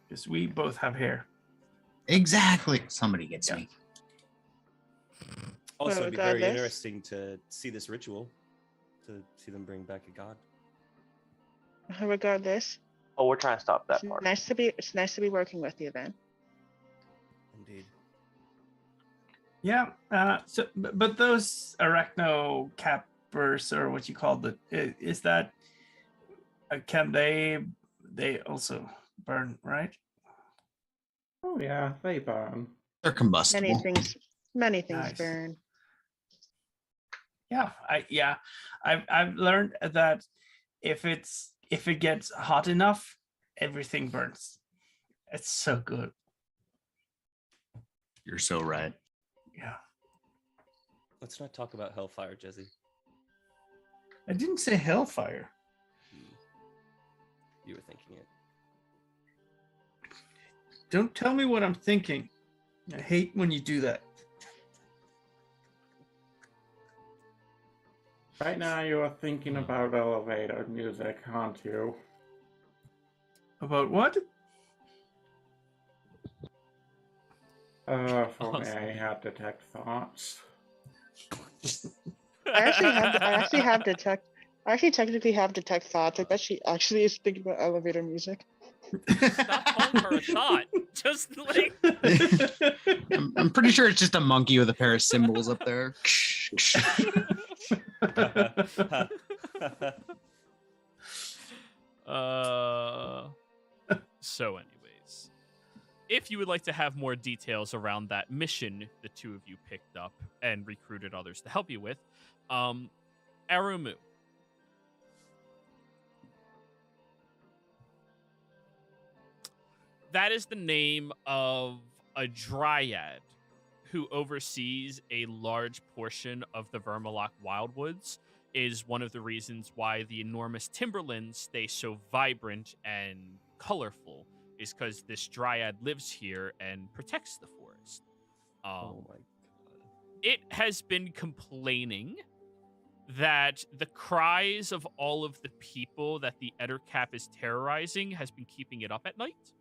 Because we both have hair. Exactly. Somebody gets Yeah. me. Also, Well, it'd be very regardless- interesting to see this ritual, to see them bring back a god. Regardless, Oh, we're trying to stop that it's part. nice to be working with you then. Indeed. Yeah. But those arachno cappers, or what you call is that can they also burn, right? Oh yeah, they burn. They're combustible. Many things Nice. burn. Yeah. I've learned that if it gets hot enough, everything burns. It's so good. You're so right. Yeah. Let's not talk about hellfire, Jesse. I didn't say hellfire. You were thinking it. Don't tell me what I'm thinking. I hate when you do that. Right now you are thinking about elevator music, aren't you? About what? For me, I have detect thoughts. I actually technically have detect thoughts. I bet she actually is thinking about elevator music. Stop calling her a thought. Just like I'm pretty sure it's just a monkey with a pair of cymbals up there. So anyways, if you would like to have more details around that mission the two of you picked up and recruited others to help you with, Arumu. That is the name of a dryad who oversees a large portion of the Vermalock Wildwoods, is one of the reasons why the enormous timberlands stay so vibrant and colorful, is because this dryad lives here and protects the forest. Oh my god. It has been complaining that the cries of all of the people that the Ettercap is terrorizing has been keeping it up at night.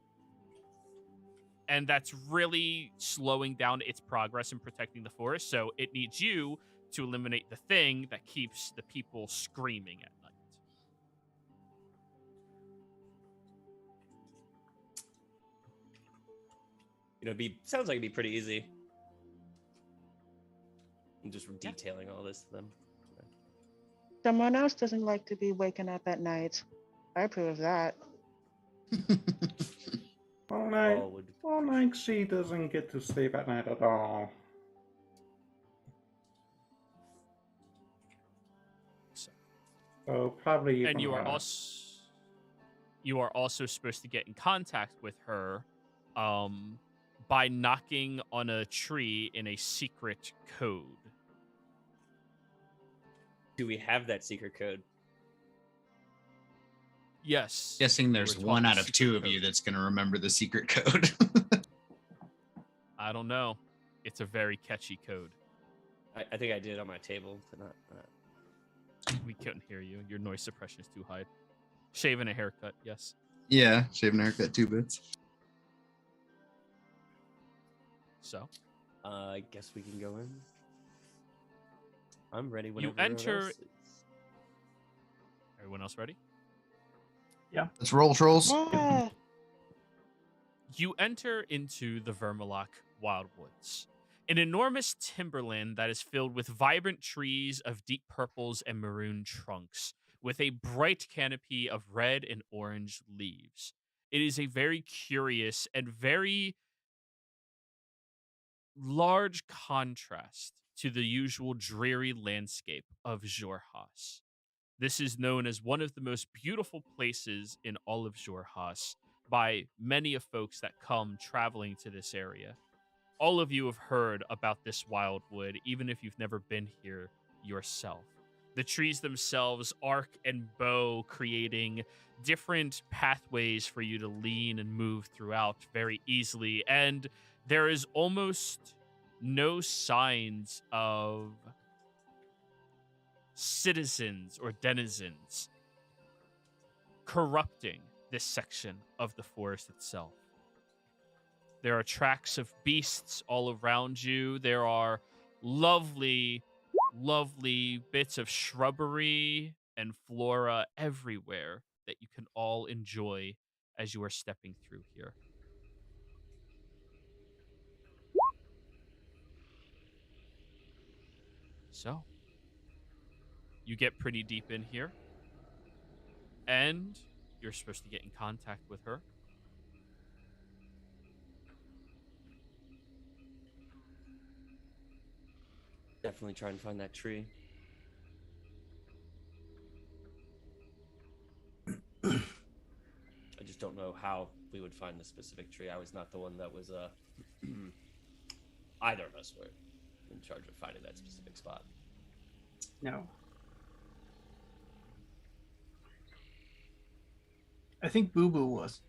And that's really slowing down its progress in protecting the forest. So it needs you to eliminate the thing that keeps the people screaming at night. You know, sounds like it'd be pretty easy. I'm just detailing all this to them. Someone else doesn't like to be waken up at night. I approve of that. All would. Well, like she doesn't get to sleep at night at all. So probably. And even you are also supposed to get in contact with her by knocking on a tree in a secret code. Do we have that secret code? Yes. Guessing You there's were taught one the out of secret two of code. you that's going to remember the secret code. I don't know. It's a very catchy code. I think I did it on my table, but not. We couldn't hear you. Your noise suppression is too high. Shave and a haircut, yes. Yeah, shaving a haircut 2 bits. So I guess we can go in. I'm ready you whenever everyone enter. else is. Everyone else ready? Let's roll, trolls. Ah, You enter into the Vermaloc Wildwoods, an enormous timberland that is filled with vibrant trees of deep purples and maroon trunks, with a bright canopy of red and orange leaves. It is a very curious and very large contrast to the usual dreary landscape of Xhorhas. This is known as one of the most beautiful places in all of Xhorhas by many of folks that come traveling to this area. All of you have heard about this wildwood, even if you've never been here yourself. The trees themselves arc and bow, creating different pathways for you to lean and move throughout very easily. And there is almost no signs of citizens or denizens corrupting this section of the forest itself. There are tracks of beasts all around you. There are lovely, lovely bits of shrubbery and flora everywhere that you can all enjoy as you are stepping through here. So, you get pretty deep in here, and you're supposed to get in contact with her. Definitely try and find that tree. I just don't know how we would find the specific tree. I was not the one that was either of us were in charge of finding that specific spot. No. I think Boo Boo was.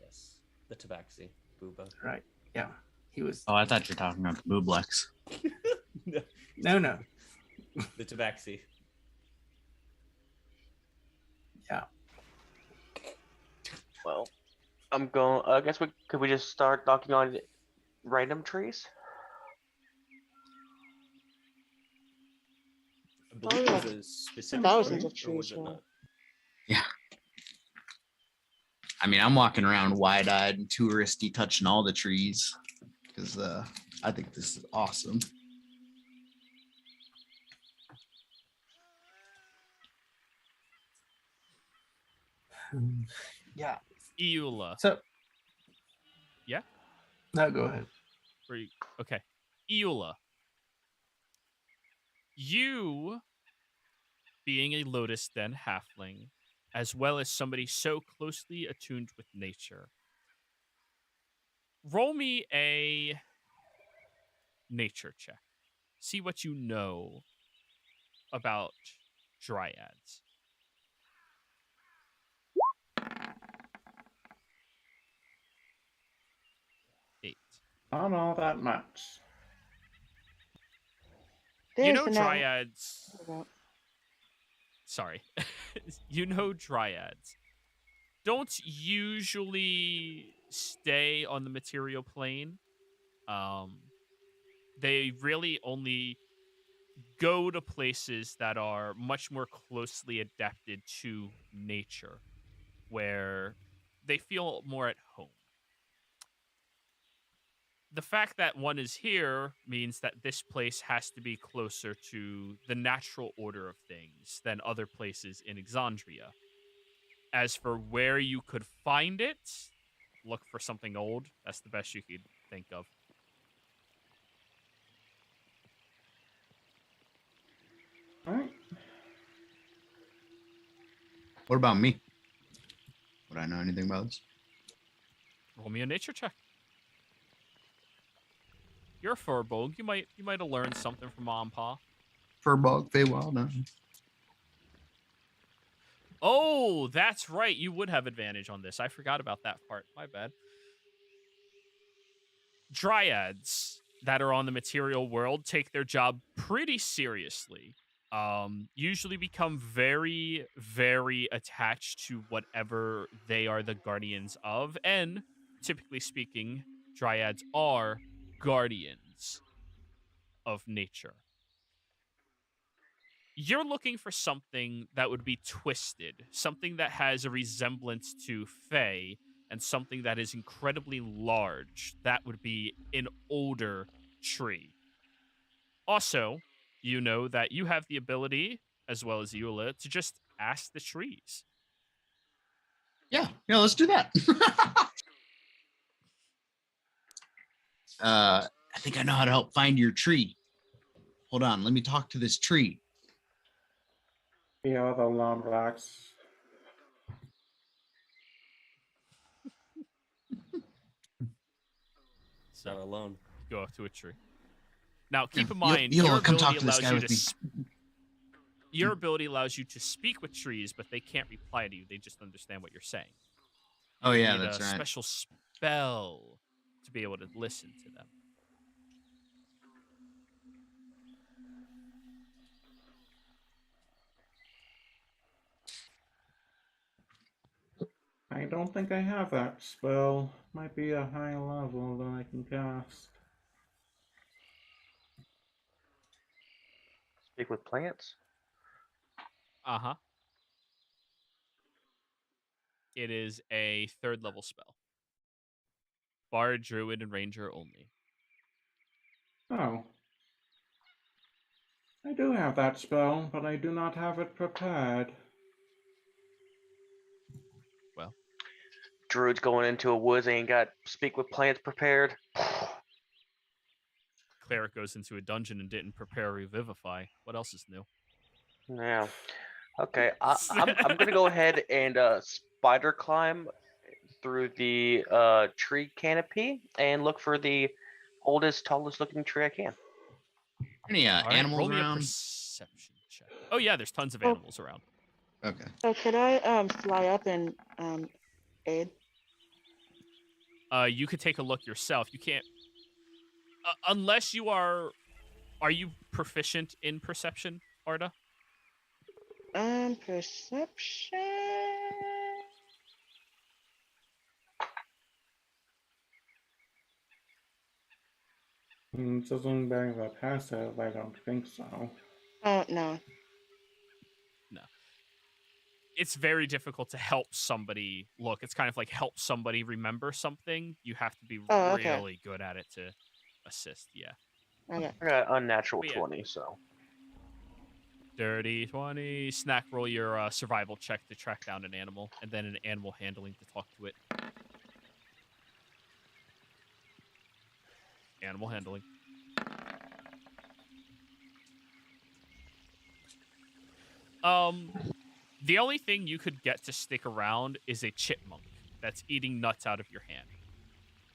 Yes, the tabaxi, Booba. Right. Yeah. He was. Oh, I thought you were talking about the Booblex. No. The tabaxi. Yeah. Well, I'm going. I guess could we just start knocking on random trees? I believe yeah. there's a specific Thousands tree, of or was trees, it yeah. not? Yeah. I mean, I'm walking around wide-eyed and touristy, touching all the trees because I think this is awesome. Yeah. Eula. So. Yeah? No, go ahead. Okay. Eula. You, being a Lotus Den halfling, as well as somebody so closely attuned with nature, roll me a nature check. See what you know about dryads. 8. Not all that much. You there's know the dryads. net. Sorry. You know dryads don't usually stay on the material plane. They really only go to places that are much more closely adapted to nature, where they feel more at home. The fact that one is here means that this place has to be closer to the natural order of things than other places in Exandria. As for where you could find it, look for something old. That's the best you could think of. Alright. What about me? Would I know anything about this? Roll me a nature check. You're a Furbolg. You might have learned something from Mom and Pa. Furbog, Feywild, no. Oh, that's right. You would have advantage on this. I forgot about that part. My bad. Dryads that are on the material world take their job pretty seriously. Usually become very, very attached to whatever they are the guardians of. And typically speaking, dryads are guardians of nature. You're looking for something that would be twisted, something that has a resemblance to Fey, and something that is incredibly large. That would be an older tree. Also, you know that you have the ability, as well as Eula, to just ask the trees. Yeah, let's do that. I think I know how to help find your tree. Hold on, let me talk to this tree. The other lumberjacks. So Not alone. go up to a tree. Now, keep in Yeah, mind, Eula, your come ability talk to this allows guy you with to me. your ability allows you to speak with trees, but they can't reply to you. They just understand what you're saying. Oh You yeah, need that's a right. special spell to be able to listen to them. I don't think I have that spell. Might be a high level that I can cast. Speak with plants. Uh-huh. It is a 3rd level spell. Bard, Druid, and Ranger only. Oh. I do have that spell, but I do not have it prepared. Well, Druid's going into a woods, ain't got speak with plants prepared. Cleric goes into a dungeon and didn't prepare Revivify. What else is new? Yeah. Okay. I'm gonna go ahead and spider climb through the tree canopy and look for the oldest, tallest looking tree I can. Any All right, animals roll me a around? perception check. Oh yeah, there's tons of Oh. animals around. Okay. So could I fly up and aid? You could take a look yourself. You can't unless you are. Are you proficient in perception, Arda? Perception. Doesn't bear the passive, I don't think so. Oh no. No. It's very difficult to help somebody look. It's kind of like help somebody remember something. You have to be Oh, okay. really good at it to assist. Yeah. Okay. I got unnatural But yeah. 20, so. Dirty 20. Snack, roll your survival check to track down an animal, and then an animal handling to talk to it. Animal handling. The only thing you could get to stick around is a chipmunk that's eating nuts out of your hand.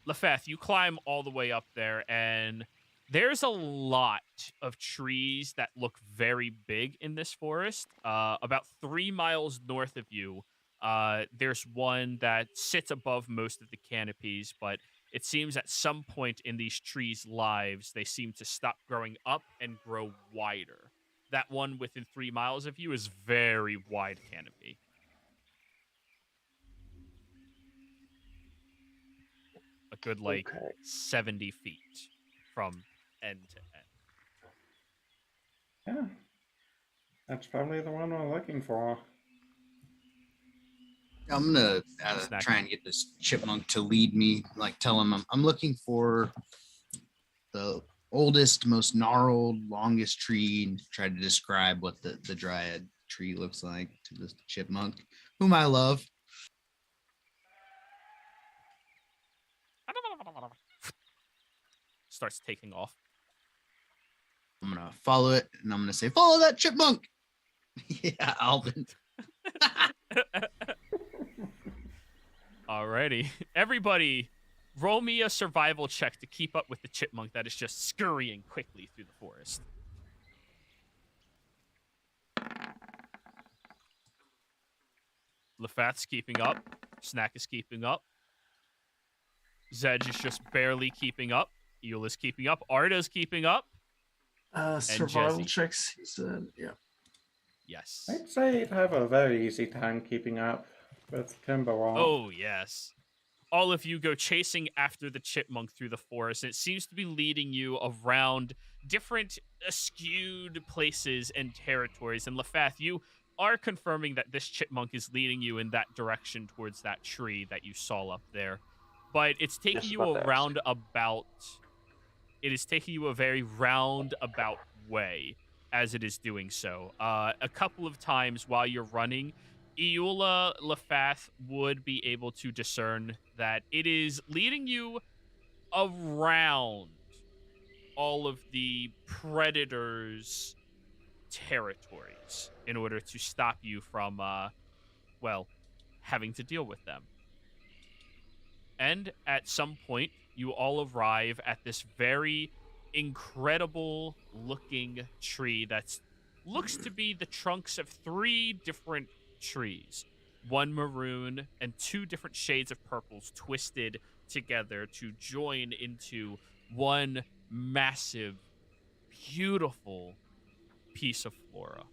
Lefeth, you climb all the way up there, and there's a lot of trees that look very big in this forest. About 3 miles north of you, there's one that sits above most of the canopies, but it seems at some point in these trees' lives, they seem to stop growing up and grow wider. That one within 3 miles of you is very wide canopy. A good, like, Okay. 70 feet from end to end. Yeah. That's probably the one we're looking for. I'm gonna Snack. try and get this chipmunk to lead me. Like, tell him I'm looking for the oldest, most gnarled, longest tree, and try to describe what the dryad tree looks like to the chipmunk, whom I love. Starts taking off. I'm gonna follow it, and I'm gonna say, "Follow that chipmunk." Yeah, Alvin. Alrighty. Everybody, roll me a survival check to keep up with the chipmunk that is just scurrying quickly through the forest. Lefat's keeping up. Snack is keeping up. Zedge is just barely keeping up. Eel is keeping up. Arda's keeping up. Survival Jesse. checks, he said. Yeah. Yes. I'd say you'd have a very easy time keeping up with Timberwolf. Oh, yes. All of you go chasing after the chipmunk through the forest. It seems to be leading you around different skewed places and territories. And Lefath, you are confirming that this chipmunk is leading you in that direction towards that tree that you saw up there. But it's taking Just you about a to ask. roundabout. It is taking you a very roundabout way as it is doing so. A couple of times while you're running, Eula Lefath would be able to discern that it is leading you around all of the predators' territories in order to stop you from, well, having to deal with them. And at some point, you all arrive at this very incredible looking tree that looks to be the trunks of 3 different trees. One maroon and 2 different shades of purples twisted together to join into one massive, beautiful piece of flora.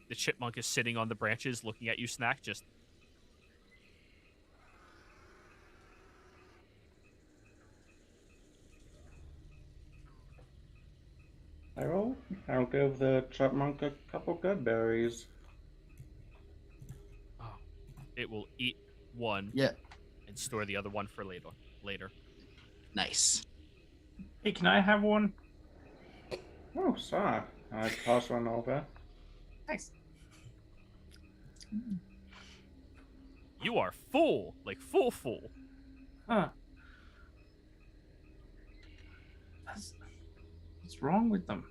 The chipmunk is sitting on the branches looking at you, Snack, just I'll give the chipmunk a couple good berries. oh, it will eat one Yeah. and store the other one for later. Nice. Hey, can I have one? Oh, sorry. I toss one over. Thanks. You are full, like full. Huh. What's wrong with them?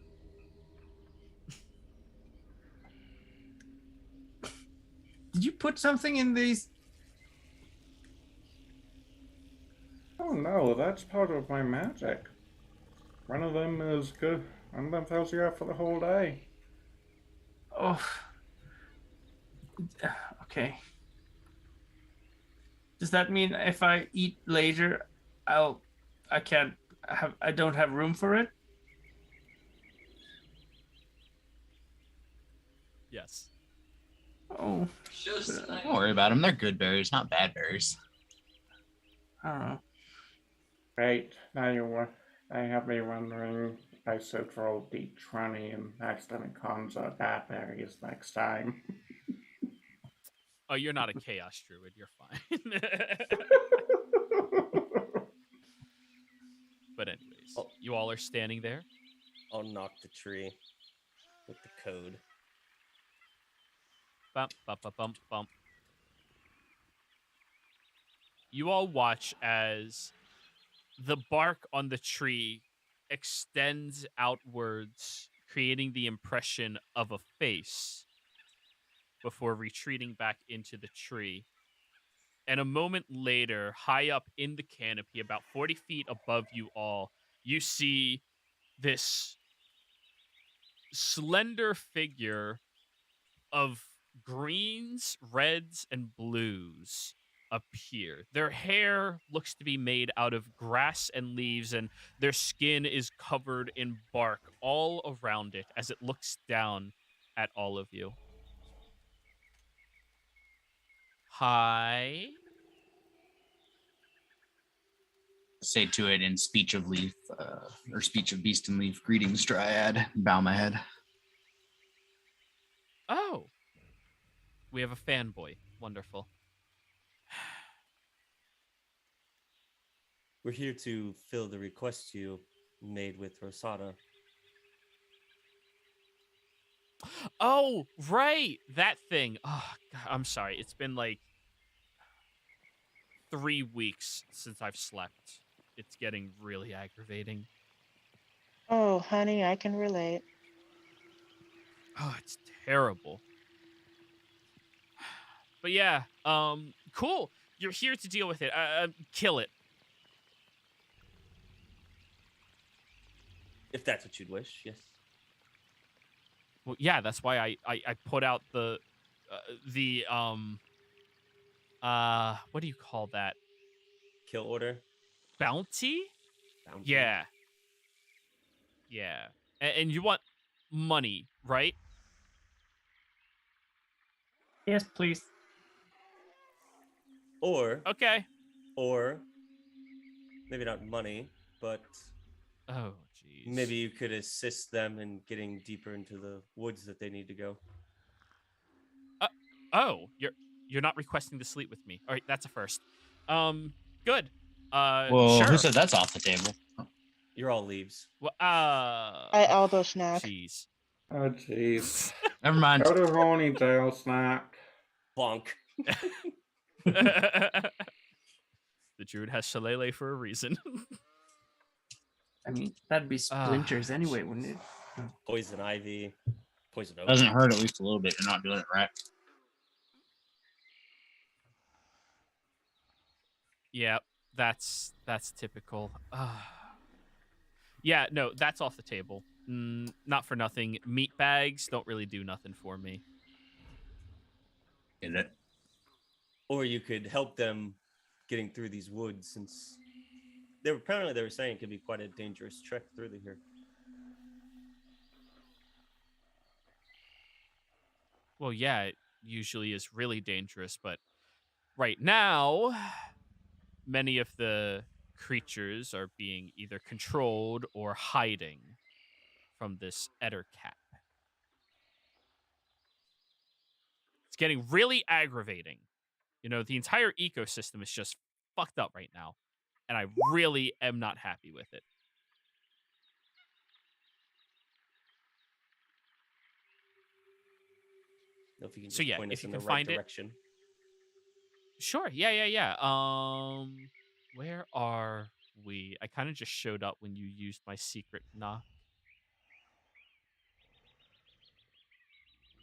Did you put something in these? Oh no, that's part of my magic. One of them is good. One of them fills you up for the whole day. Oh. Okay. Does that mean if I eat later, I don't have room for it? Yes. Oh, Don't worry about them. They're good berries, not bad berries. I don't know. Right, I have me wondering if I search for old D20 and accidentally conjure bad berries next time. Oh, you're not a chaos druid. You're fine. But anyways, Oh. you all are standing there. I'll knock the tree with the code. Bump, bump, bump, bump, bump. You all watch as the bark on the tree extends outwards, creating the impression of a face before retreating back into the tree. And a moment later, high up in the canopy, about 40 feet above you all, you see this slender figure of greens, reds, and blues appear. Their hair looks to be made out of grass and leaves, and their skin is covered in bark all around it as it looks down at all of you. Hi. Say to it in speech of leaf, or speech of beast and leaf. Greetings, Dryad. Bow my head. Oh. We have a fanboy. Wonderful. We're here to fill the request you made with Rosada. Oh, right. That thing. Oh, God, I'm sorry. It's been like 3 weeks since I've slept. It's getting really aggravating. Oh, honey, I can relate. Oh, it's terrible. But yeah, cool. You're here to deal with it. Kill it. If that's what you'd wish, yes. Well, yeah, that's why I put out the what do you call that? Kill order. Bounty? Bounty. Yeah. Yeah. And you want money, right? Yes, please. Or Okay. maybe not money, but Oh, jeez. Maybe you could assist them in getting deeper into the woods that they need to go. Oh, you're not requesting to sleep with me. All right, that's a first. Good. Well, Sure. who said that's off the table? You're all leaves. Well, I elbow snack. jeez. Oh, jeez. Never mind. Go to ponytail snack. Bonk. The druid has shillelagh for a reason. I mean, that'd be splinters anyway, wouldn't it? Poison ivy. Poison oak. Doesn't hurt at least a little bit. You're not doing it right. Yeah, that's typical. Yeah, no, that's off the table. Not for nothing. Meat bags don't really do nothing for me. Is it? Or you could help them getting through these woods, since they were saying it could be quite a dangerous trek through here. Well, yeah, it usually is really dangerous, but right now, many of the creatures are being either controlled or hiding from this Ettercap. It's getting really aggravating. You know, the entire ecosystem is just fucked up right now, and I really am not happy with it. If you can So just yeah, point if us you in the can right find it. direction. Sure. Yeah. Where are we? I kind of just showed up when you used my secret knock.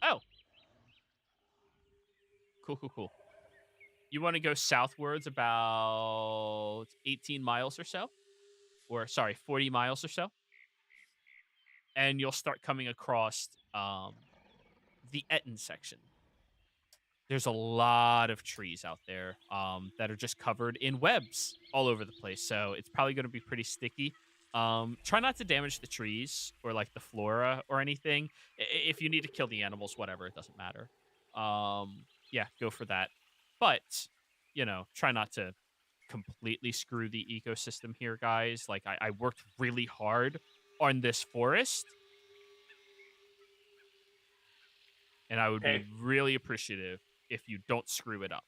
Oh. Cool. You want to go southwards about 18 miles or so? Or, sorry, 40 miles or so? And you'll start coming across the Etten section. There's a lot of trees out there that are just covered in webs all over the place. So it's probably going to be pretty sticky. Try not to damage the trees or like the flora or anything. If you need to kill the animals, whatever, it doesn't matter. Yeah, go for that. But, you know, try not to completely screw the ecosystem here, guys. Like, I worked really hard on this forest. And I would be really appreciative if you don't screw it up.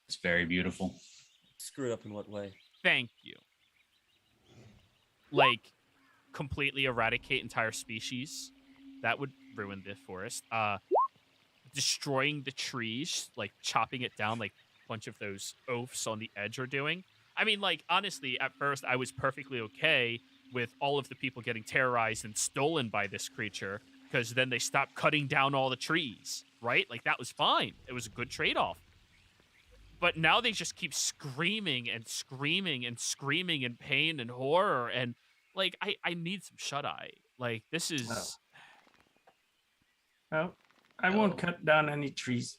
It's very beautiful. Screw it up in what way? Thank you. Like, completely eradicate entire species. That would ruin the forest. Destroying the trees, like chopping it down like a bunch of those oafs on the edge are doing. I mean, like, honestly, at first I was perfectly okay with all of the people getting terrorized and stolen by this creature, because then they stopped cutting down all the trees, right? Like, that was fine. It was a good trade-off. But now they just keep screaming and screaming and screaming in pain and horror, and, like, I need some shut-eye. Like, this is... Well, I won't cut down any trees.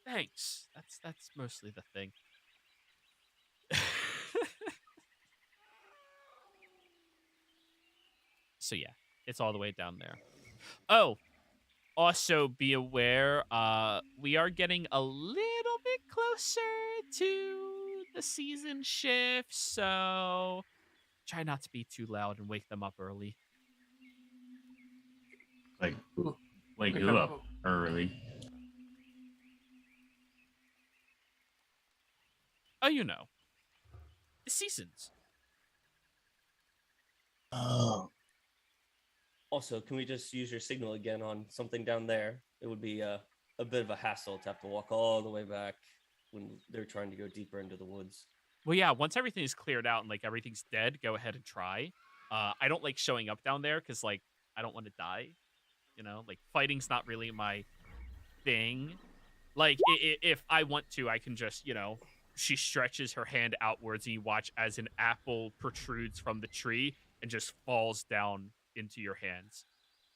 Thanks. That's mostly the thing. So yeah, it's all the way down there. Oh, also be aware, we are getting a little bit closer to the season shift, so try not to be too loud and wake them up early. Like who up early? Oh, you know, the seasons. Oh. Also, can we just use your signal again on something down there? It would be a bit of a hassle to have to walk all the way back when they're trying to go deeper into the woods. Well, yeah, once everything is cleared out and, like, everything's dead, go ahead and try. I don't like showing up down there because, like, I don't want to die. You know, like, fighting's not really my thing. Like, if I want to, I can just, you know, she stretches her hand outwards and you watch as an apple protrudes from the tree and just falls down into your hands.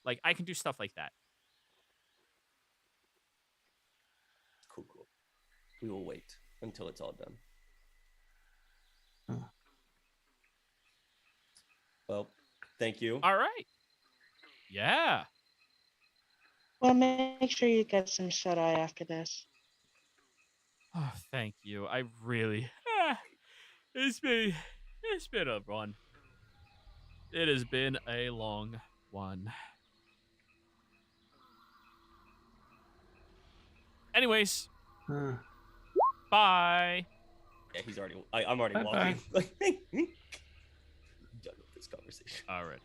Like, I can do stuff like that. Cool. We will wait until it's all done. Well, thank you. All right. Yeah. Well, make sure you get some shut-eye after this. Oh, thank you. I really... It's been It's been a run. It has been a long one. Anyways, Uh, bye. Yeah, he's already. I'm already Bye-bye. walking. Like, done with this conversation. Alrighty.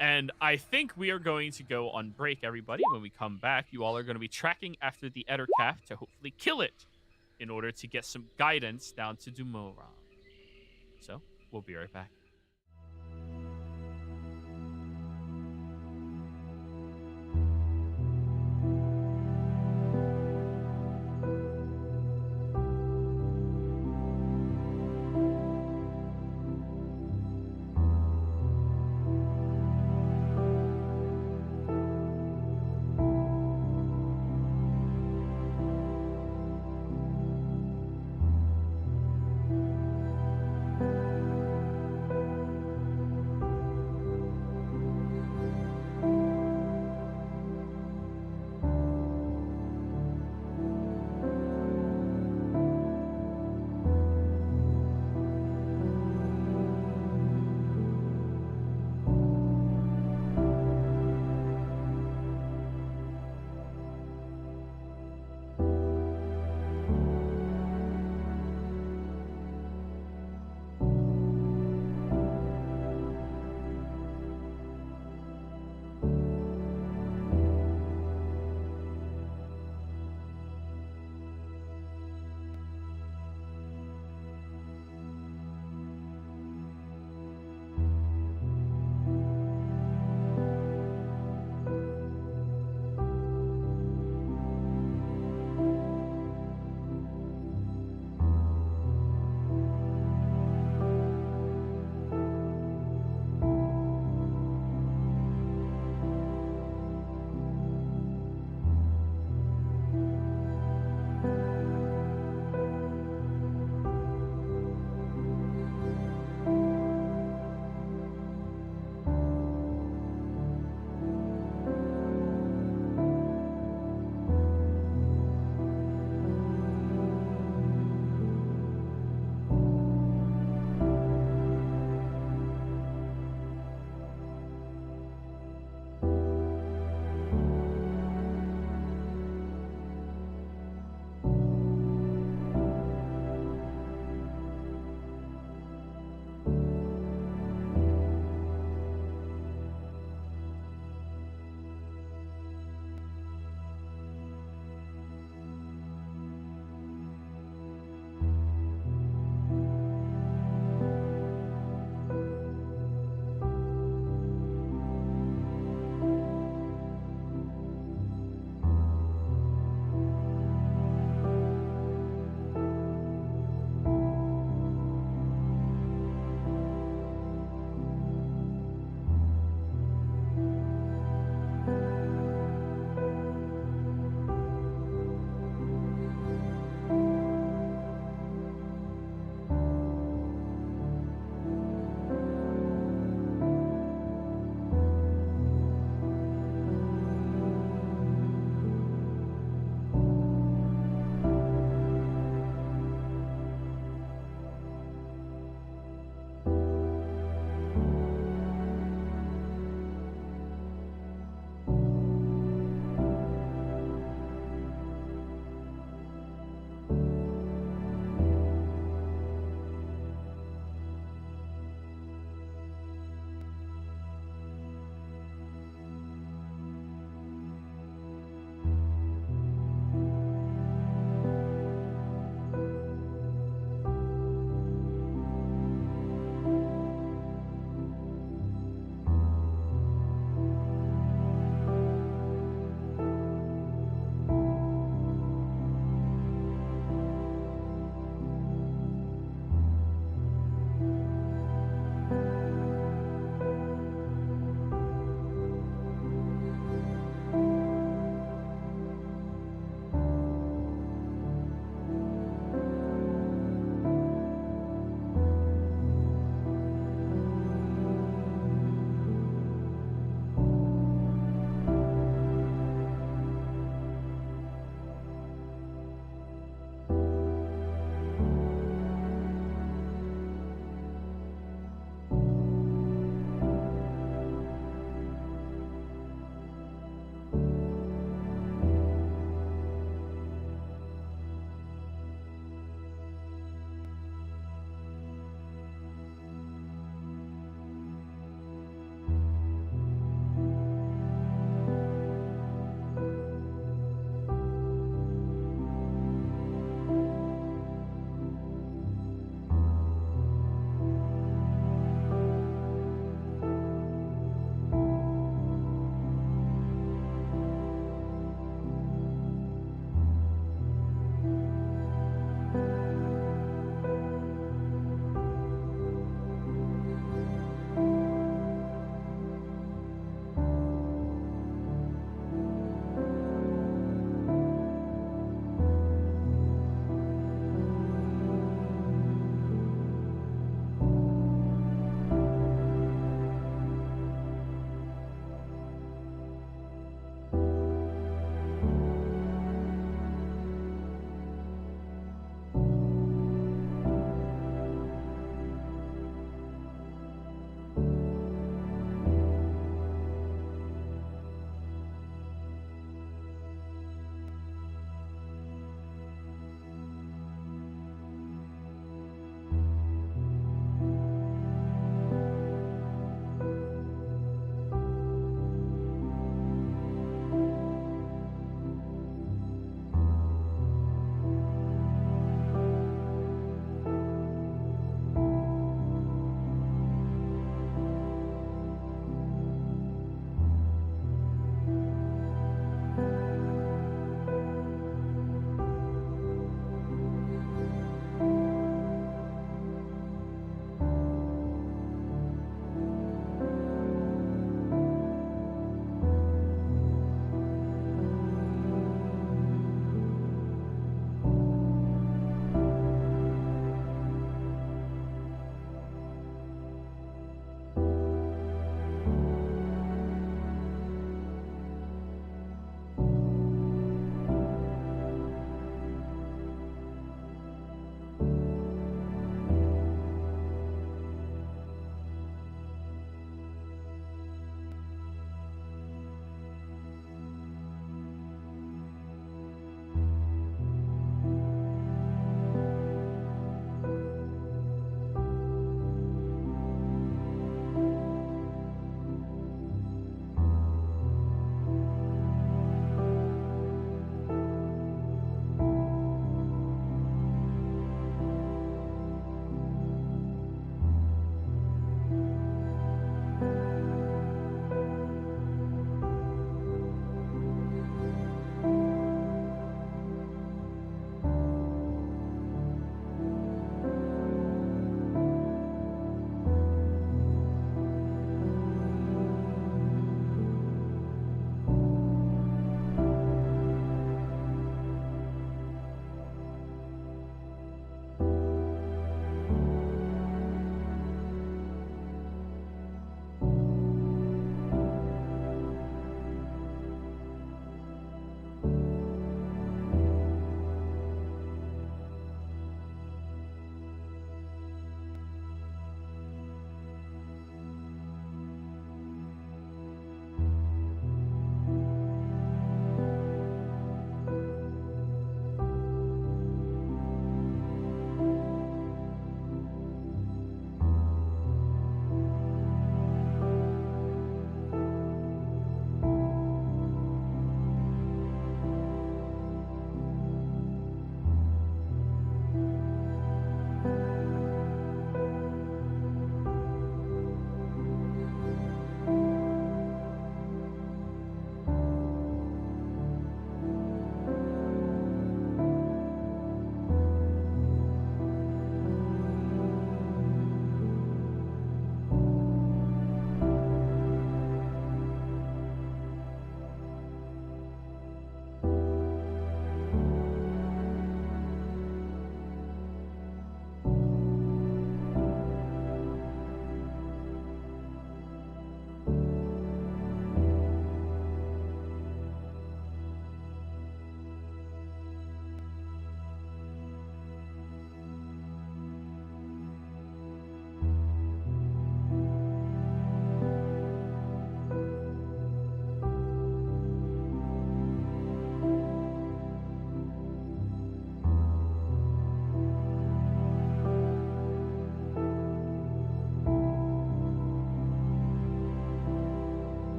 And I think we are going to go on break, everybody. When we come back, you all are going to be tracking after the Ettercap to hopefully kill it in order to get some guidance down to Dumoran. So, we'll be right back.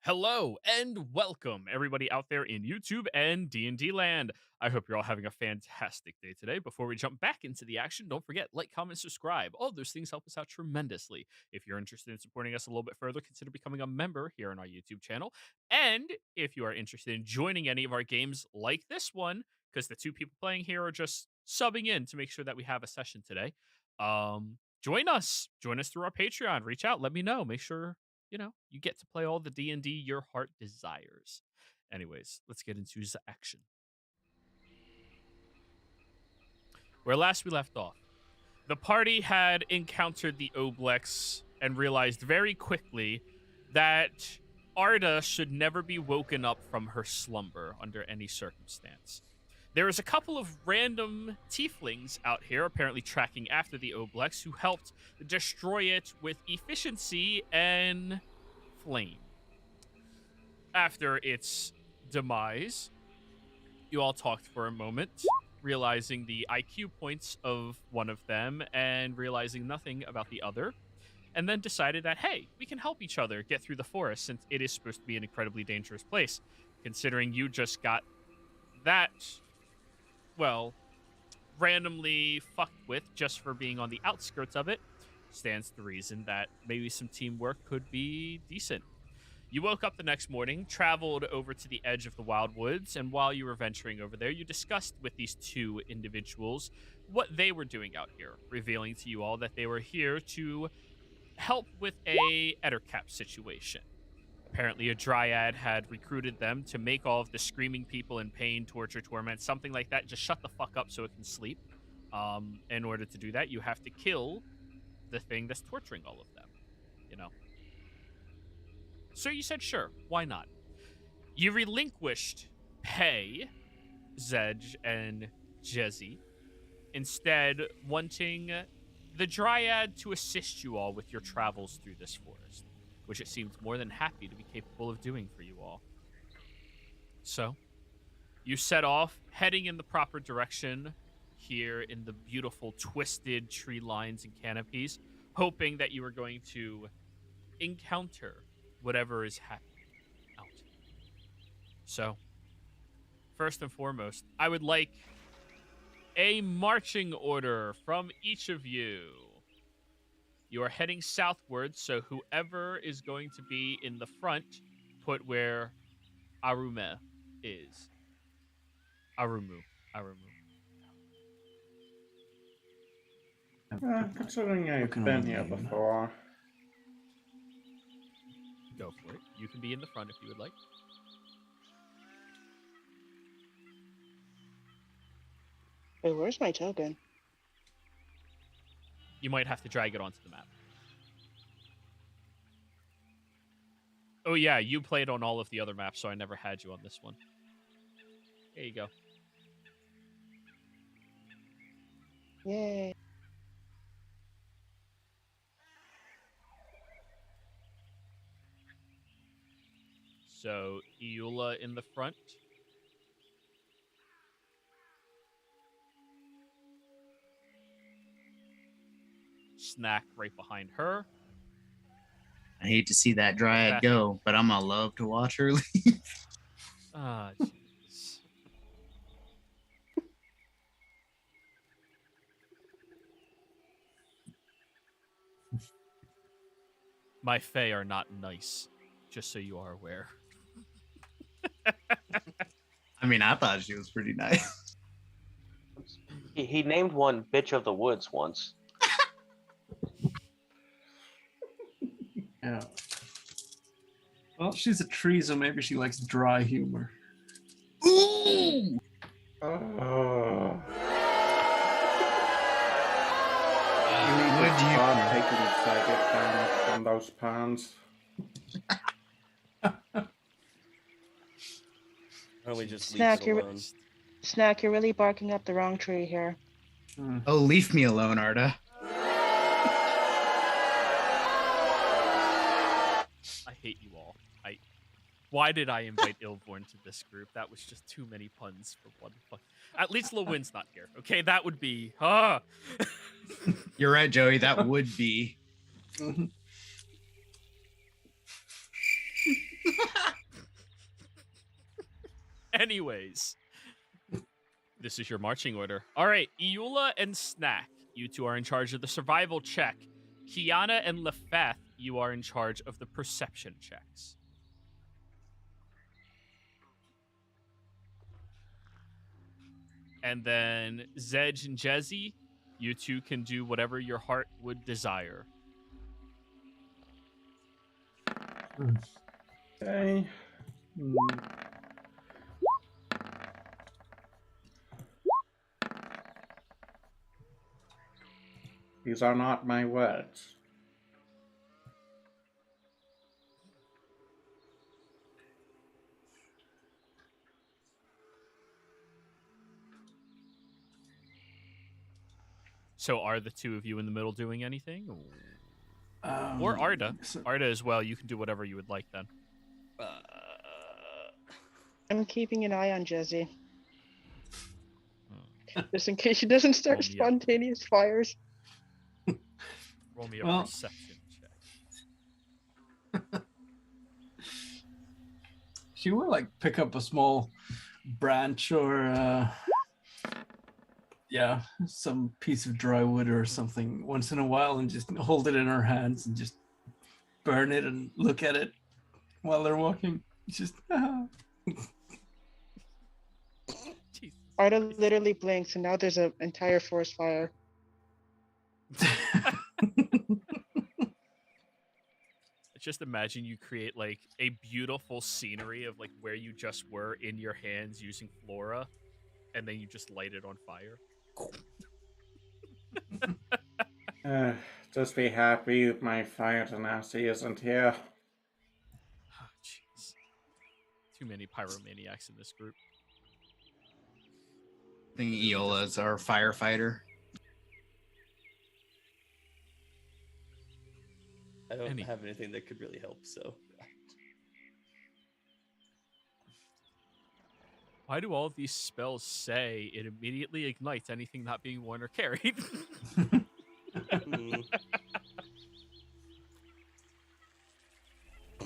Hello and welcome everybody out there in YouTube and D&D land. I hope you're all having a fantastic day today. Before we jump back into the action, don't forget, like, comment, subscribe. All of those things help us out tremendously. If you're interested in supporting us a little bit further, consider becoming a member here on our YouTube channel. And if you are interested in joining any of our games like this one, because the two people playing here are just subbing in to make sure that we have a session today, join us. Join us through our Patreon. Reach out. Let me know. Make sure you get to play all the D&D your heart desires. Anyways, let's get into the action. Where last we left off, the party had encountered the Oblex and realized very quickly that Arda should never be woken up from her slumber under any circumstance. There was a couple of random tieflings out here apparently tracking after the Oblex who helped destroy it with efficiency and flame. After its demise, you all talked for a moment, realizing the IQ points of one of them and realizing nothing about the other, and then decided that, hey, we can help each other get through the forest since it is supposed to be an incredibly dangerous place. Considering you just got that, well, randomly fucked with just for being on the outskirts of it, stands to reason that maybe some teamwork could be decent. You woke up the next morning, traveled over to the edge of the wild woods, and while you were venturing over there, you discussed with these two individuals what they were doing out here, revealing to you all that they were here to help with a Ettercap situation. Apparently, a dryad had recruited them to make all of the screaming people in pain, torture, torment, something like that. Just shut the fuck up so it can sleep. In order to do that, you have to kill the thing that's torturing all of them, So you said, sure, why not? You relinquished Pei, Zedge, and Jezzy, instead wanting the Dryad to assist you all with your travels through this forest, which it seems more than happy to be capable of doing for you all. So, you set off, heading in the proper direction here in the beautiful twisted tree lines and canopies, hoping that you are going to encounter whatever is happening out. So, first and foremost, I would like a marching order from each of you. You are heading southward, so whoever is going to be in the front, put where Arume is. Arumu. Considering I've Looking been on here the- before. Go for it. You can be in the front if you would like. Wait, where's my token? You might have to drag it onto the map. Oh yeah, you played on all of the other maps, so I never had you on this one. There you go. Yay. So, Iula in the front. Snack right behind her. I hate to see that dryad Exactly. go, but I'm gonna love to watch her leave. Ah, jeez. My Fae are not nice, just so you are aware. I mean, I thought she was pretty nice. He named one bitch of the woods once. Yeah. Well, she's a tree, so maybe she likes dry humor. Ooh! Oh. Would you? Start taking psychic damage from those pans. Why don't we just Snack, leave it you're- alone? Snack, you're really barking up the wrong tree here. Hmm. Oh, leave me alone, Arda. I hate you all. Why did I invite Ilborn to this group? That was just too many puns for one fuck. At least Lewin's not here. Okay, that would be You're right, Joey. That would be. Mhm. Anyways, this is your marching order. All right, Iula and Snack, you two are in charge of the survival check. Kiana and Lefeth, you are in charge of the perception checks. And then Zedge and Jezzy, you two can do whatever your heart would desire. Okay. These are not my words. So are the two of you in the middle doing anything? Um, Or Arda. so- Arda as well. You can do whatever you would like then. I'm keeping an eye on Jesse, Hmm. just in case she doesn't start Roll me up. spontaneous fires. Roll me a Well- perception check. She will like pick up a small branch or some piece of dry wood or something once in a while and just hold it in her hands and just burn it and look at it while they're walking. It's just Jesus. Arda literally blinks, and now there's an entire forest fire. Just imagine you create like a beautiful scenery of like where you just were in your hands using flora, and then you just light it on fire. Just be happy my fire tenacity isn't here. Oh, jeez. Too many pyromaniacs in this group. I think Iola's our firefighter. I don't Any- have anything that could really help, so. Why do all of these spells say it immediately ignites anything not being worn or carried? Hmm.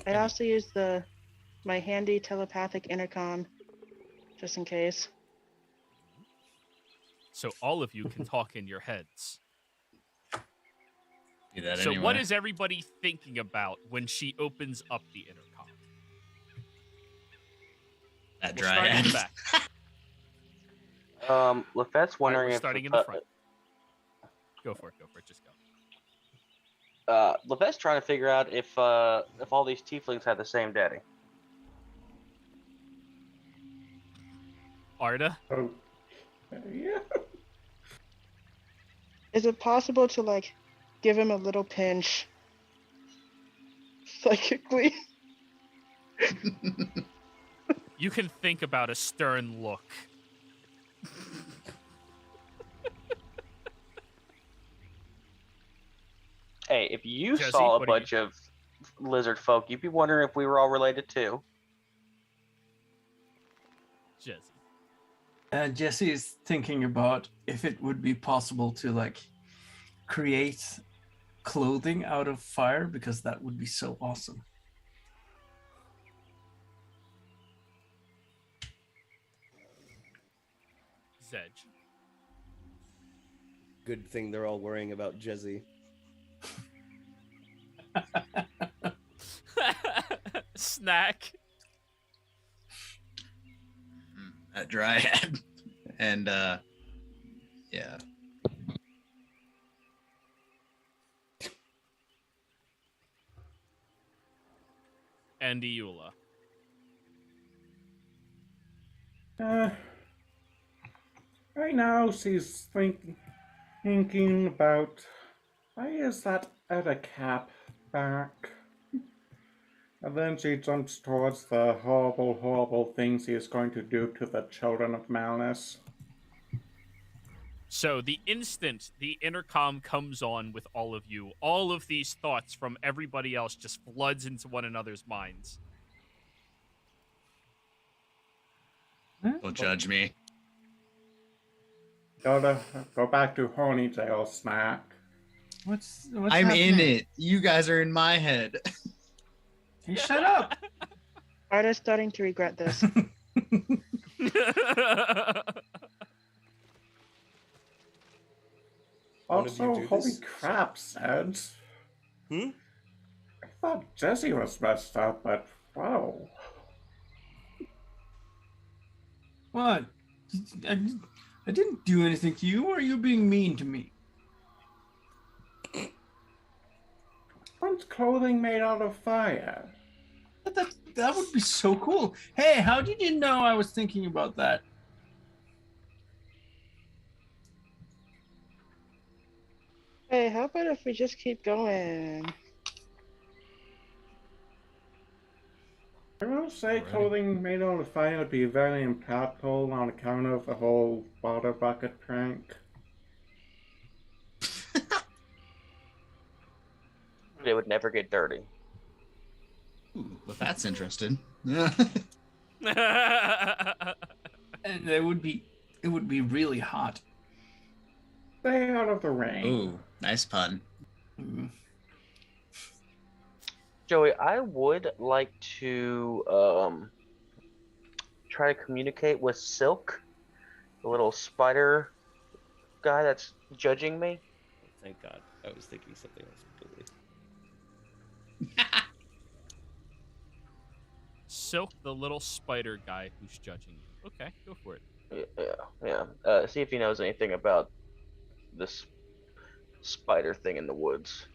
I also use my handy telepathic intercom, just in case. So all of you can talk in your heads. Do that So anyway. what is everybody thinking about when she opens up the intercom? that We'll start in dryad? the back. Lefette's All right, wondering we're if starting in the front. Go for it. Just go. Lefette's trying to figure out if all these tieflings have the same daddy. Arda? Oh, yeah. Is it possible to like give him a little pinch psychically? You can think about a stern look. Hey, if you Jesse, saw a what do you- bunch of lizard folk, you'd be wondering if we were all related too. Jesse. Jesse is thinking about if it would be possible to like create clothing out of fire because that would be so awesome. Zedge. Good thing they're all worrying about Jezzy. Snack. That dryad. And yeah. And Iula. Right now she's thinking about why is that other cap back? And then she jumps towards the horrible, horrible things he is going to do to the children of Malnus. So the instant the intercom comes on with all of you, all of these thoughts from everybody else just floods into one another's minds. Don't judge me. Gotta go back to Hornytail, Snack. What's I'm in happening? it. You guys are in my head. Hey, shut up. Arda's starting to regret this. One of you Also, do holy this? crap, Sads. Hmm? I thought Jesse was messed up, but wow. What? I, I didn't do anything to you. Or are you being mean to me? One's clothing made out of fire. That would be so cool. Hey, how did you know I was thinking about that? Hey, how about if we just keep going? I will say Alrighty. clothing made out of fire would be very impactful on account of the whole water bucket prank. It would never get dirty. Ooh, well, that's interesting. Yeah. And it would be really hot. Stay out of the rain. Ooh, nice pun. Mm. Joey, I would like to try to communicate with Silk, the little spider guy that's judging me. Thank God. I was thinking something else completely. Silk, the little spider guy who's judging you. Okay, go for it. Yeah. See if he knows anything about this spider thing in the woods.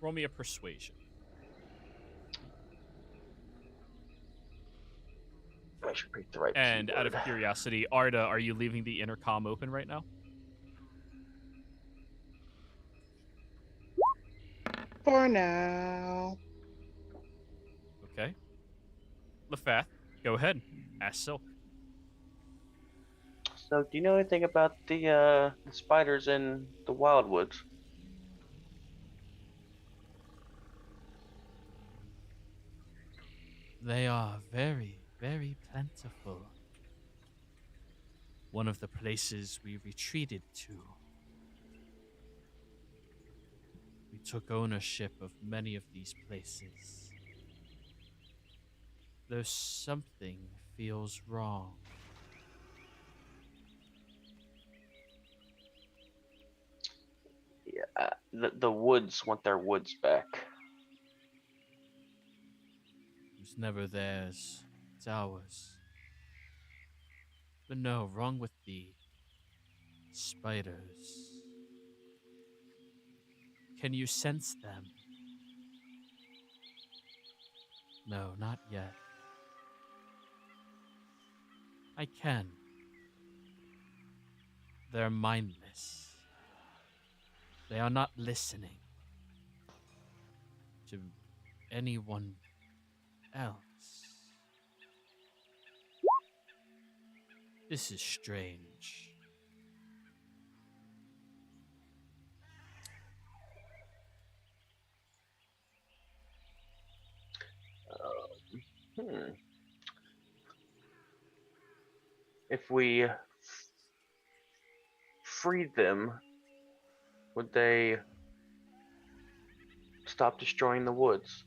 Roll me a persuasion. I should pick the right And out of keyword. curiosity, Arda, are you leaving the intercom open right now? For now. Okay. Lefath, go ahead. Ask Silk. So, do you know anything about the spiders in the wildwoods? They are very, very plentiful. One of the places we retreated to. We took ownership of many of these places. Though something feels wrong. Yeah, the woods want their woods back. It was never theirs. It's ours. But no, wrong with the spiders. Can you sense them? No, not yet. I can. They're mindless. They are not listening to anyone else. This is strange. If we freed them, would they stop destroying the woods?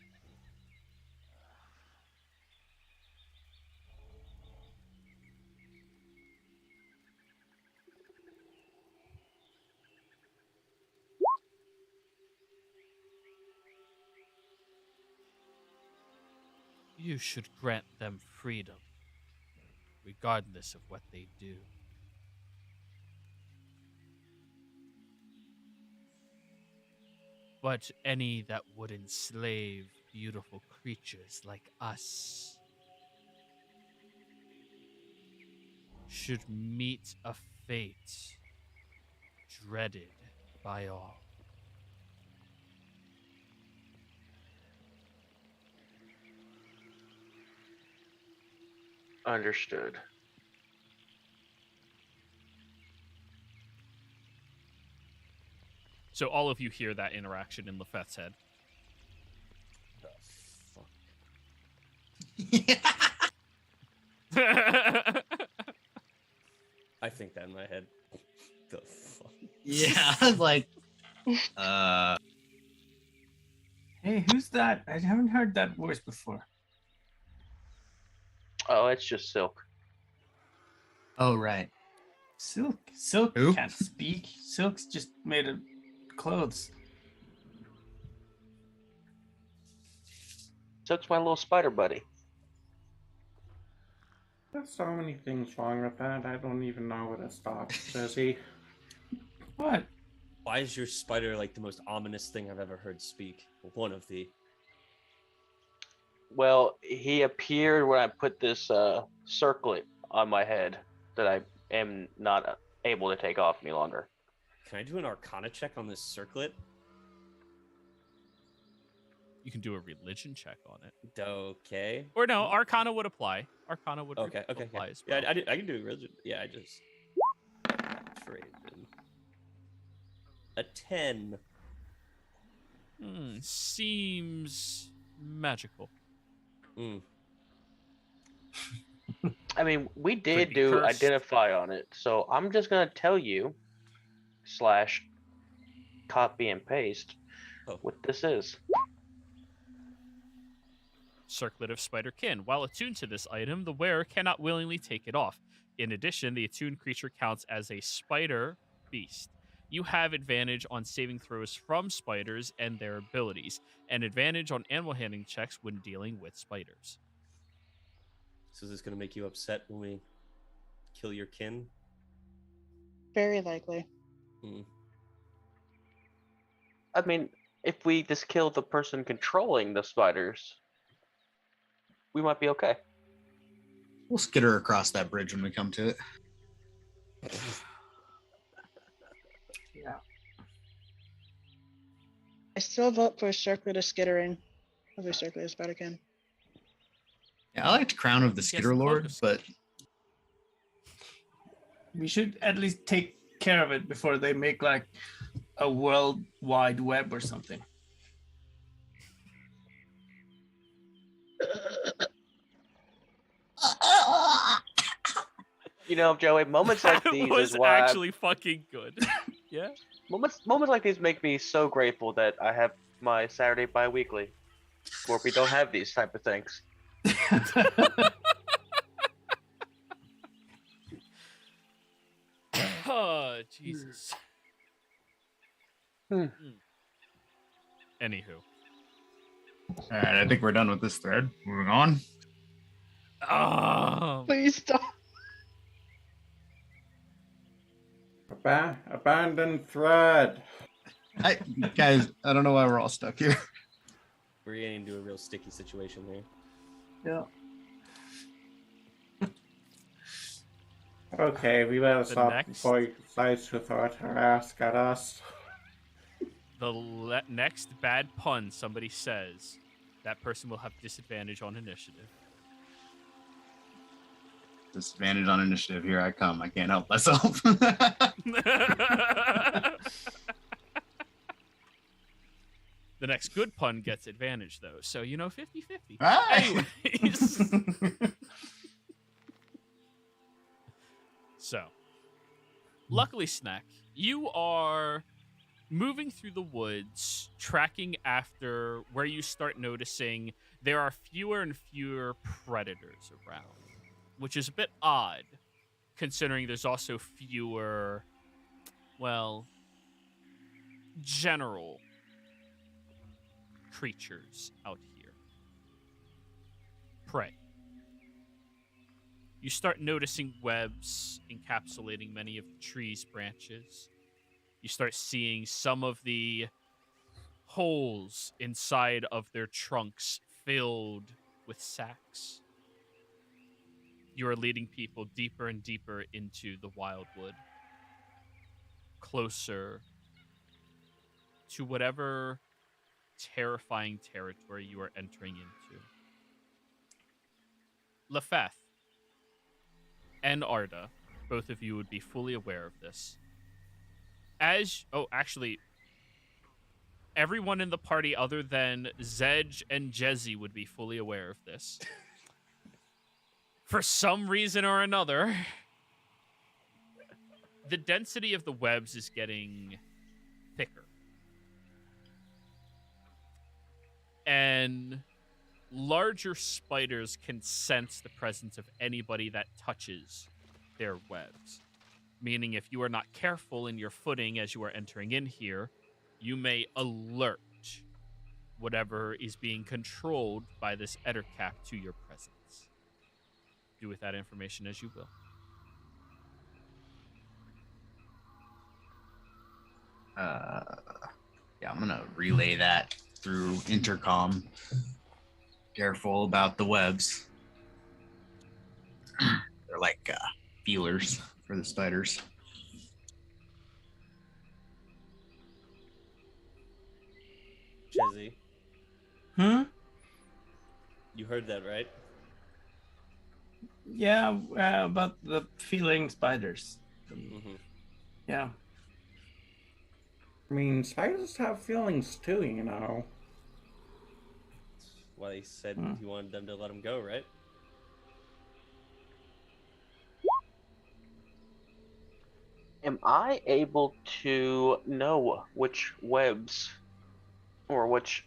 You should grant them freedom, regardless of what they do. But any that would enslave beautiful creatures like us should meet a fate dreaded by all. Understood. So all of you hear that interaction in Lefeth's head. The fuck? I think that in my head. The fuck? Yeah, I was like, Hey, who's that? I haven't heard that voice before. Oh, it's just silk. Oh, right. Silk Who? can't speak. Silk's just made of clothes. Silk's my little spider buddy. There's so many things wrong with that. I don't even know where to stop, Jesse. What? Why is your spider like the most ominous thing I've ever heard speak? One of the. Well, he appeared when I put this circlet on my head that I am not able to take off any longer. Can I do an Arcana check on this circlet? You can do a religion check on it. Okay. Or no, Arcana would apply. Arcana would Okay. apply as well. Yeah, I can do religion. Yeah, I just traded a 10. Seems magical. Mm. I mean, we Could did be do cursed. identify on it, so I'm just gonna tell you / copy and paste Oh. what this is. Circlet of Spiderkin. While attuned to this item, the wearer cannot willingly take it off. In addition, the attuned creature counts as a spider beast. You have advantage on saving throws from spiders and their abilities, and advantage on animal handling checks when dealing with spiders. So is this gonna make you upset when we kill your kin? Very likely. I mean, if we just kill the person controlling the spiders, we might be okay. We'll skitter across that bridge when we come to it. Yeah. I still vote for Circlet of Skittering over Circlet of Spiderkin. Yeah, I liked Crown of the Skitter Lord, close. but We should at least take care of it before they make like a world wide web or something. You know, Joey, moments like That these was is why actually fucking good. Yeah. moments like these make me so grateful that I have my Saturday bi-weekly where we don't have these type of things. Oh, Jesus. Hmm. Anywho. all right, I think we're done with this thread. Moving on. Please stop. Abandoned thread. Guys, I don't know why we're all stuck here. We're getting into a real sticky situation here. Yeah. Okay, we better The stop next- before you decide to throw her ask at us. The next bad pun somebody says, that person will have disadvantage on initiative. Disadvantage on initiative. Here I come. I can't help myself. The next good pun gets advantage, though. So, 50-50. Right. Anyways. So, luckily, Snack, you are moving through the woods, tracking after where you start noticing there are fewer and fewer predators around, which is a bit odd, considering there's also fewer, general creatures out here. Prey. You start noticing webs encapsulating many of the tree's branches. You start seeing some of the holes inside of their trunks filled with sacks. You are leading people deeper and deeper into the wildwood, closer to whatever terrifying territory you are entering into. Lefeth and Arda, both of you would be fully aware of this. Everyone in the party other than Zedge and Jezzy would be fully aware of this. For some reason or another, the density of the webs is getting thicker. And larger spiders can sense the presence of anybody that touches their webs. Meaning, if you are not careful in your footing as you are entering in here, you may alert whatever is being controlled by this Ettercap to your presence. Do with that information as you will. Yeah, I'm gonna relay that through intercom. Careful about the webs. They're like feelers for the spiders. Chezzy, Hmm? you heard that, right? Yeah, about the feeling spiders. Mm-hmm. Yeah. I mean, spiders have feelings too, you know. Well, he said Hmm. he wanted them to let him go, right? Am I able to know which webs or which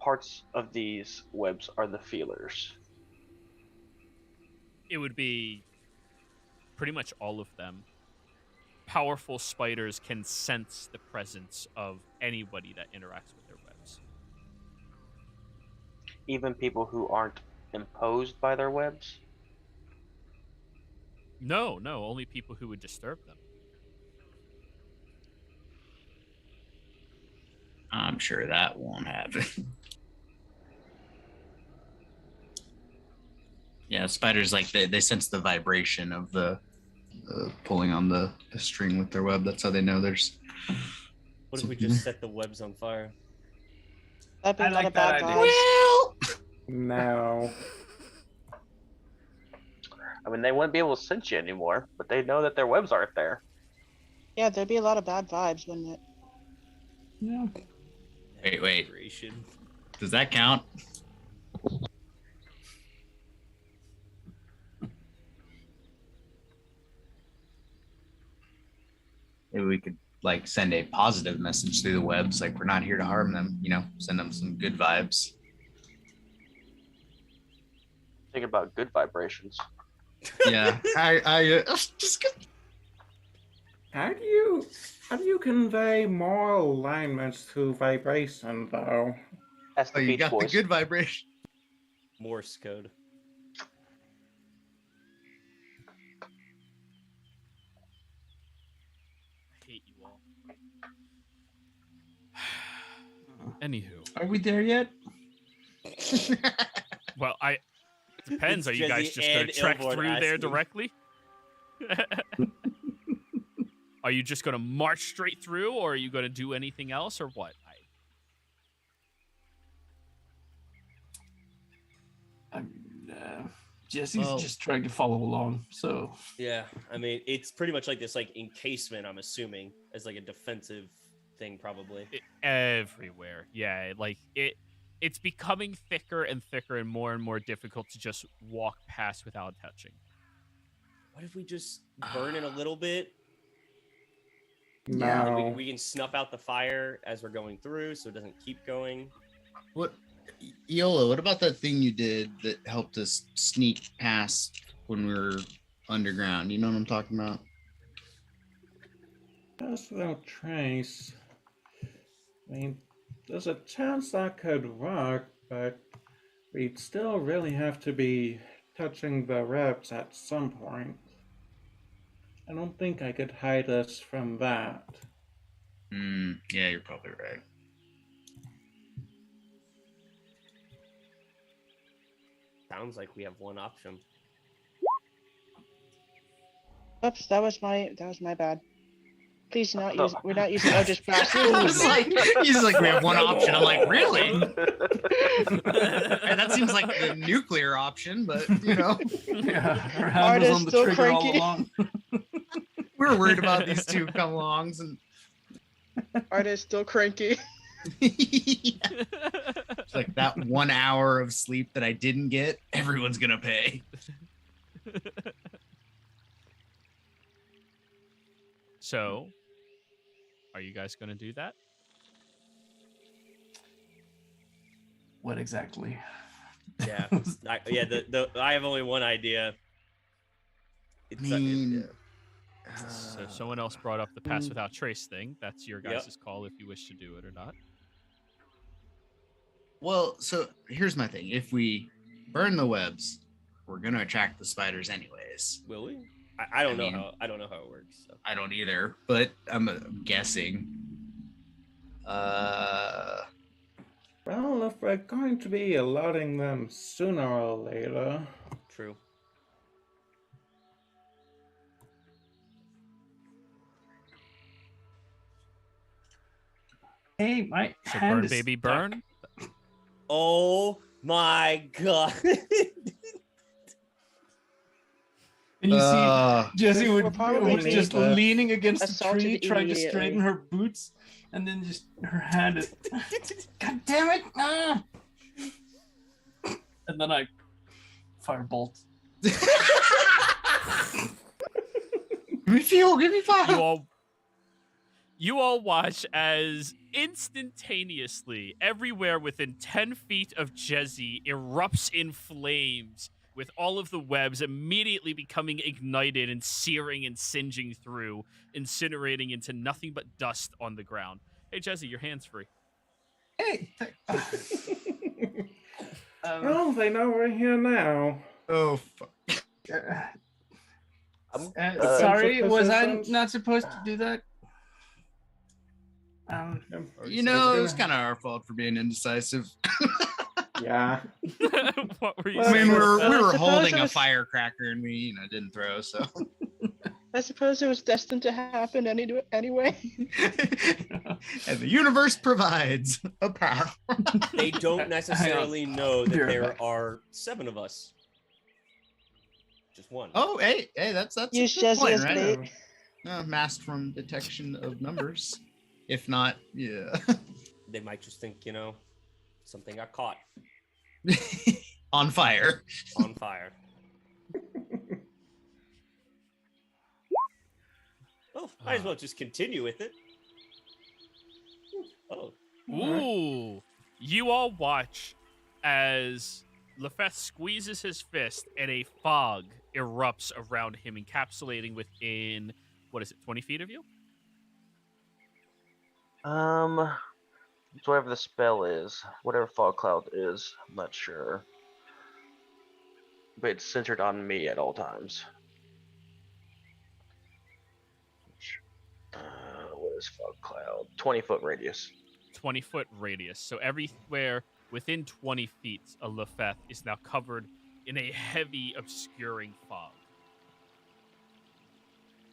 parts of these webs are the feelers? It would be pretty much all of them. Powerful spiders can sense the presence of anybody that interacts with their webs. Even people who aren't imposed by their webs? No, only people who would disturb them. I'm sure that won't happen. Yeah, spiders like they sense the vibration of the pulling on the string with their web. That's how they know there's. What if we something just there. set the webs on fire? That'd be I a lot like of bad that idea. vibes. No. I mean, they wouldn't be able to sense you anymore, but they know that their webs aren't there. Yeah, there'd be a lot of bad vibes, wouldn't it? Yeah. Wait. Vibration. Does that count? Maybe we could like send a positive message through the webs, like we're not here to harm them. Send them some good vibes. Thinking about good vibrations. Yeah, I just How do you convey moral alignments through vibration, though? That's the you Beach got Boys. the good vibration. Morse code. I hate you all. Anywho. Are we there yet? Well, depends. It's Are you guys Jezzy just going and to trek Ilborn through there asking. directly? Are you just going to march straight through, or are you going to do anything else, or what? Jesse's Well- just trying to follow along. So Yeah, I mean, it's pretty much like this, like encasement. I'm assuming as like a defensive thing, probably. Everywhere. Yeah, like it's becoming thicker and thicker and more difficult to just walk past without touching. What if we just burn it a little bit? Yeah, No. We can snuff out the fire as we're going through, so it doesn't keep going. What, Yola? What about that thing you did that helped us sneak past when we were underground? You know what I'm talking about? Just without trace. I mean, there's a chance that could work, but we'd still really have to be touching the reps at some point. I don't think I could hide us from that. Yeah, you're probably right. Sounds like we have one option. Oops, that was my bad. Please do not use. We're not using Eldritch Blast. He's like, we have one option. I'm like, really? And that seems like the nuclear option, but yeah, her hand was Artist on the still trigger all cranky. along. we were worried about these two come-alongs, and Artist still cranky. It's like that 1 hour of sleep that I didn't get. Everyone's gonna pay. So, are you guys going to do that? what exactly. Yeah, I have only one idea. I mean, So someone else brought up the pass without trace thing. That's your guys' call if you wish to do it or not. well, so here's my thing. If we burn the webs, we're gonna attract the spiders anyways. Will we? I don't know mean, how. I don't know how it works. So. I don't either, but I'm guessing. Well, if we're going to be alerting them sooner or later, True. Hey, my So hand burn, is baby, stuck. burn. Oh my god. And you see Jessie We're would probably was just need, leaning against the assaulted tree, trying to immediately. straighten her boots, and then just her hand is. God damn it! Ah! And then I firebolt. Give me fuel, give me fire. You all watch as instantaneously everywhere within 10 feet of Jezzy erupts in flames, with all of the webs immediately becoming ignited and searing and singeing through, incinerating into nothing but dust on the ground. Hey, Jezzy, your hand's free. Hey. well, they know we're here now. Oh fuck. Sorry, was I positions? not supposed to do that? You know, it was kind of our fault for being indecisive. Yeah. What were you Well, I saying? mean, we I were suppose holding it a was- firecracker and we, didn't throw. So, I suppose it was destined to happen anyway. and the universe provides a path. They don't necessarily know that Be right there back. are 7 of us. Just one. Oh, hey, that's a Use good Jezzy point, as right? bait. Masked from detection of numbers. If not, yeah. They might just think, something got caught On fire. on fire. Oh, might as well just continue with it. Oh, Ooh. You all watch as Lefeth squeezes his fist and a fog erupts around him, encapsulating within, 20 feet of you? It's whatever the spell is, whatever fog cloud is. I'm not sure, but it's centered on me at all times. What is fog cloud? 20-foot radius. 20-foot radius. So everywhere within 20 feet of Lefeth is now covered in a heavy, obscuring fog.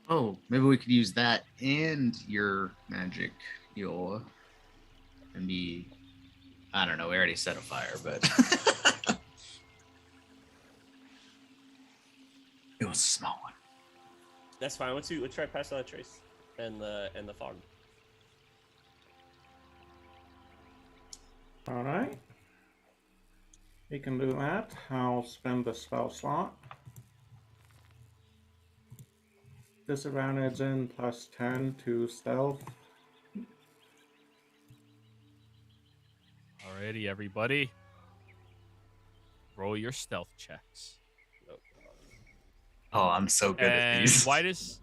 Oh, maybe we could use that and your magic, Yola, and be. I don't know. We already set a fire, but it was a small one. that's fine. Let's try pass on that trace and the fog. Alright. We can do that. I'll spend the spell slot. Disadvantage in +10 to stealth. Alrighty, everybody. Roll your stealth checks. Oh, I'm so good at And these. why does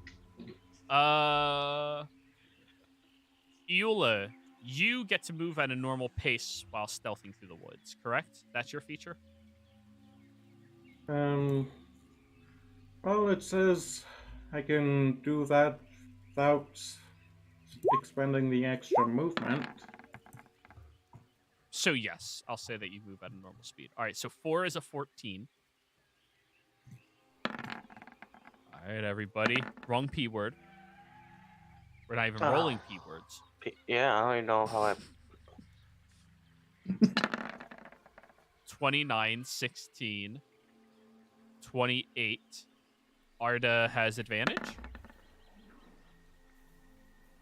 Eula, you get to move at a normal pace while stealthing through the woods, correct? That's your feature? Well, it says I can do that without expending the extra movement. So yes, I'll say that you move at a normal speed. All right, so 4 is a 14. All right, everybody. Wrong P word. We're not even rolling P words. Yeah, I don't even know how I. 29, 16, 28. Arda has advantage.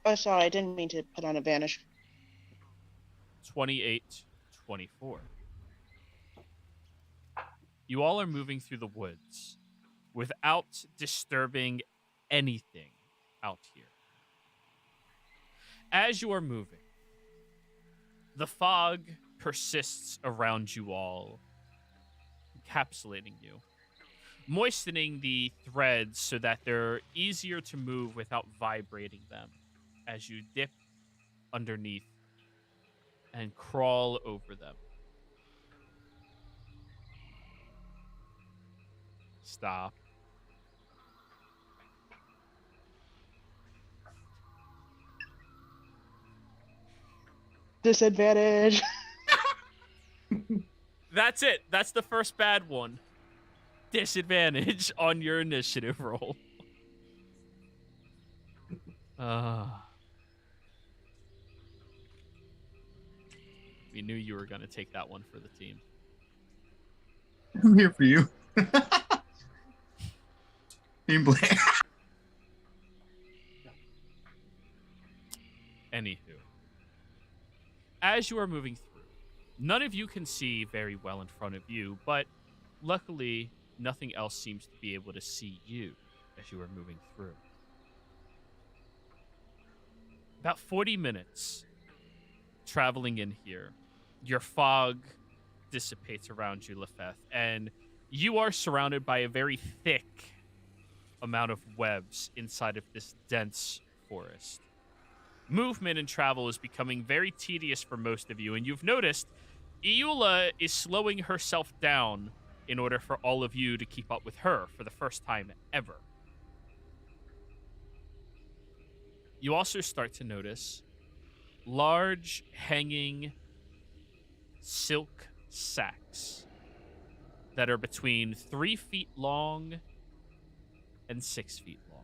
Oh, sorry, I didn't mean to put on advantage. 28, 24. You all are moving through the woods without disturbing anything out here. As you are moving, the fog persists around you all, encapsulating you, moistening the threads so that they're easier to move without vibrating them as you dip underneath and crawl over them. Stop. Disadvantage. That's it. That's the first bad one. Disadvantage on your initiative roll. We knew you were going to take that one for the team. I'm here for you. Team Blair. Anywho, as you are moving through, none of you can see very well in front of you, but luckily, nothing else seems to be able to see you as you are moving through. About 40 minutes traveling in here, your fog dissipates around you, Lefeth, and you are surrounded by a very thick amount of webs inside of this dense forest. Movement and travel is becoming very tedious for most of you, and you've noticed Iula is slowing herself down in order for all of you to keep up with her for the first time ever. You also start to notice large hanging silk sacks that are between 3 feet long and 6 feet long.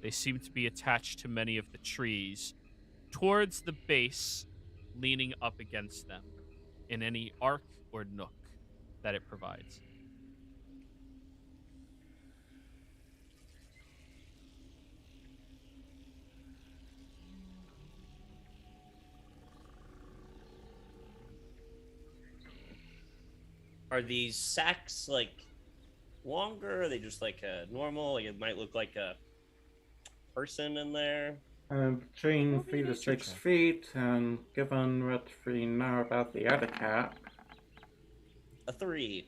They seem to be attached to many of the trees towards the base, leaning up against them in any arc or nook that it provides. Are these sacks like longer? Or are they just like a normal? Like it might look like a person in there. Between Roll me 3 to nature 6 check. feet, and given what we know about the other cat, A 3.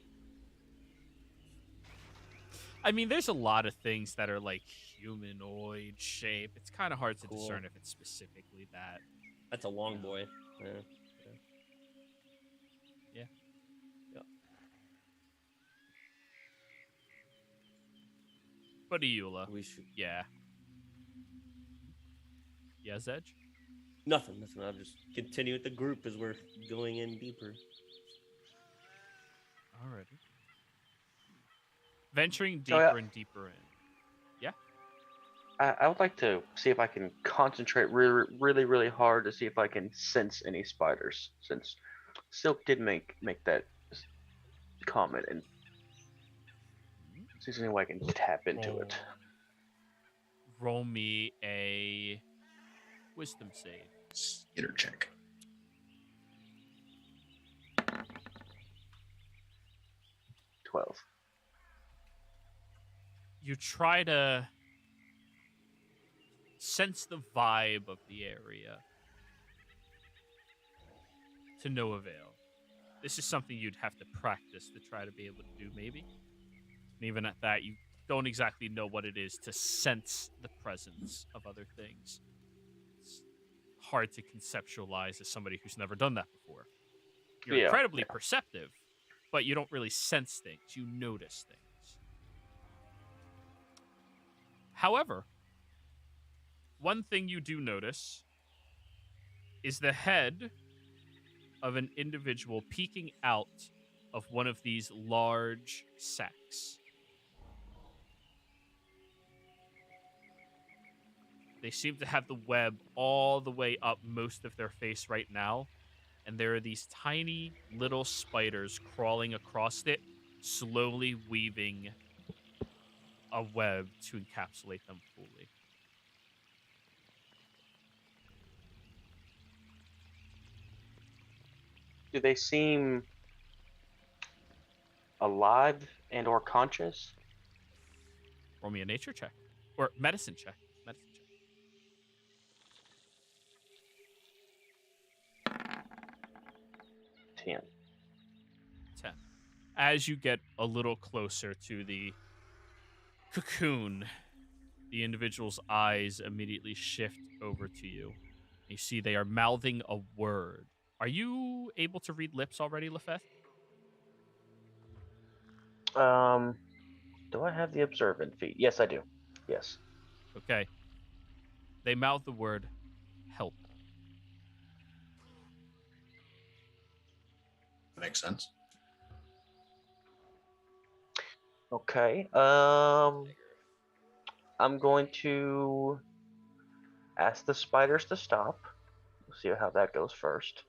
I mean, there's a lot of things that are like humanoid shape. It's kind of hard to Cool. discern if it's specifically that. That's a long boy. Yeah. But Iula, We should. yeah. Yeah, Zedge? Nothing. I'll just continue with the group as we're going in deeper. Alrighty. Venturing So, deeper and deeper in. I would like to see if I can concentrate really hard to see if I can sense any spiders, since Silk did make that comment, and see if there's any way I can tap into it. Roll me a wisdom save. Skitter check. 12. You try to sense the vibe of the area to no avail. This is something you'd have to practice to try to be able to do, maybe. And even at that, you don't exactly know what it is to sense the presence of other things. It's hard to conceptualize as somebody who's never done that before. You're Yeah, incredibly perceptive, but you don't really sense things. You notice things. However, one thing you do notice is the head of an individual peeking out of one of these large sacks. They seem to have the web all the way up most of their face right now, and there are these tiny little spiders crawling across it, slowly weaving a web to encapsulate them fully. Do they seem alive and or conscious? Roll me a nature check. Or medicine check. Medicine check. 10. 10. As you get a little closer to the cocoon, the individual's eyes immediately shift over to you. You see they are mouthing a word. Are you able to read lips already, Lefeth? Do I have the observant feat? Yes, I do. Yes. Okay. They mouth the word help. Makes sense. Okay. I'm going to ask the spiders to stop. We'll see how that goes first.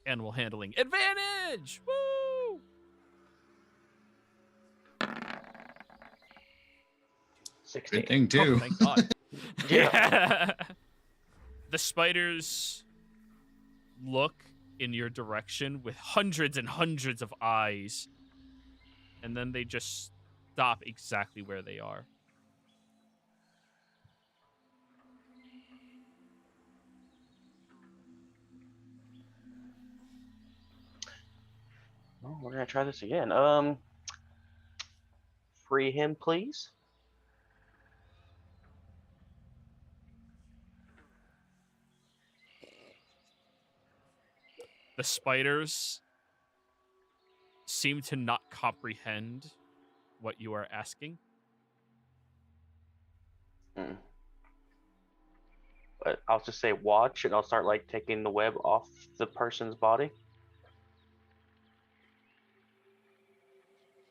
Animal handling advantage! Woo! 16. Good thing Oh, too. thank God. Yeah. The spiders look in your direction with hundreds and hundreds of eyes, and then they just stop exactly where they are. Well, we're gonna try this again. Free him, please. The spiders seem to not comprehend what you are asking. Mm. But I'll just say watch, and I'll start like taking the web off the person's body.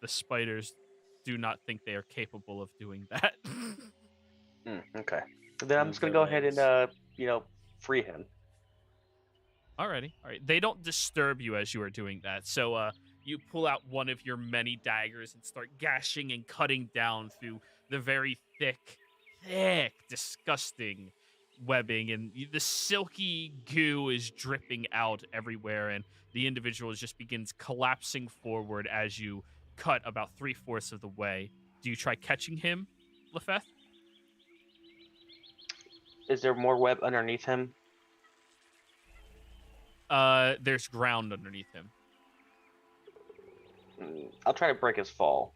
The spiders do not think they are capable of doing that. Okay. Then I'm Move just gonna their go ahead and legs. free him. Alrighty, all right. They don't disturb you as you are doing that. So you pull out one of your many daggers and start gashing and cutting down through the very thick, disgusting webbing, and the silky goo is dripping out everywhere, and the individual just begins collapsing forward as you cut about 3/4 of the way. Do you try catching him, Lefeth? Is there more web underneath him? There's ground underneath him. I'll try to break his fall.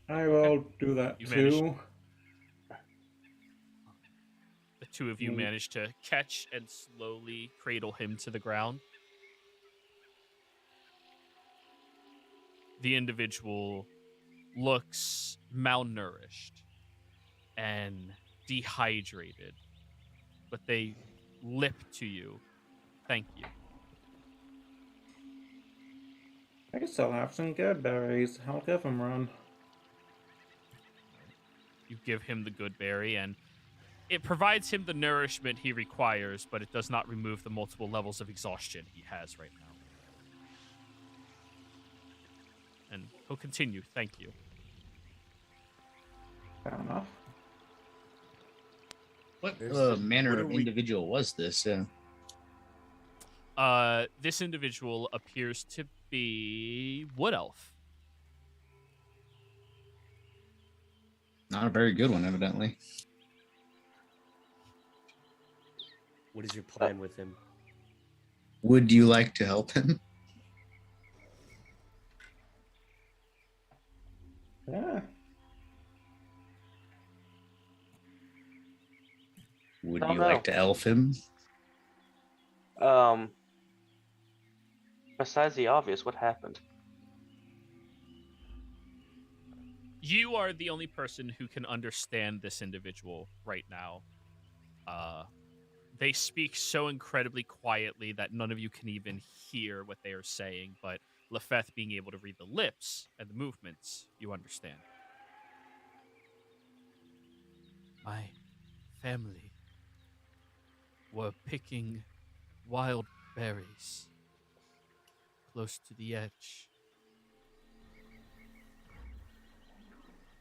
I will do that You too. managed- The two of you manage to catch and slowly cradle him to the ground. The individual looks malnourished and dehydrated, but they lip to you. Thank you. I still have some good berries. I'll give them one. You give him the good berry, and it provides him the nourishment he requires, but it does not remove the multiple levels of exhaustion he has right now. And he'll continue. Thank you. Fair enough. What There's manner what of are we- individual was this? This individual appears to be Wood Elf. Not a very good one, evidently. What is your plan with him? Would you like to help him? Yeah. Would Oh, you no. like to elf him? Besides the obvious, what happened? You are the only person who can understand this individual right now. They speak so incredibly quietly that none of you can even hear what they are saying, but Lefeth being able to read the lips and the movements, you understand. My family were picking wild berries close to the edge.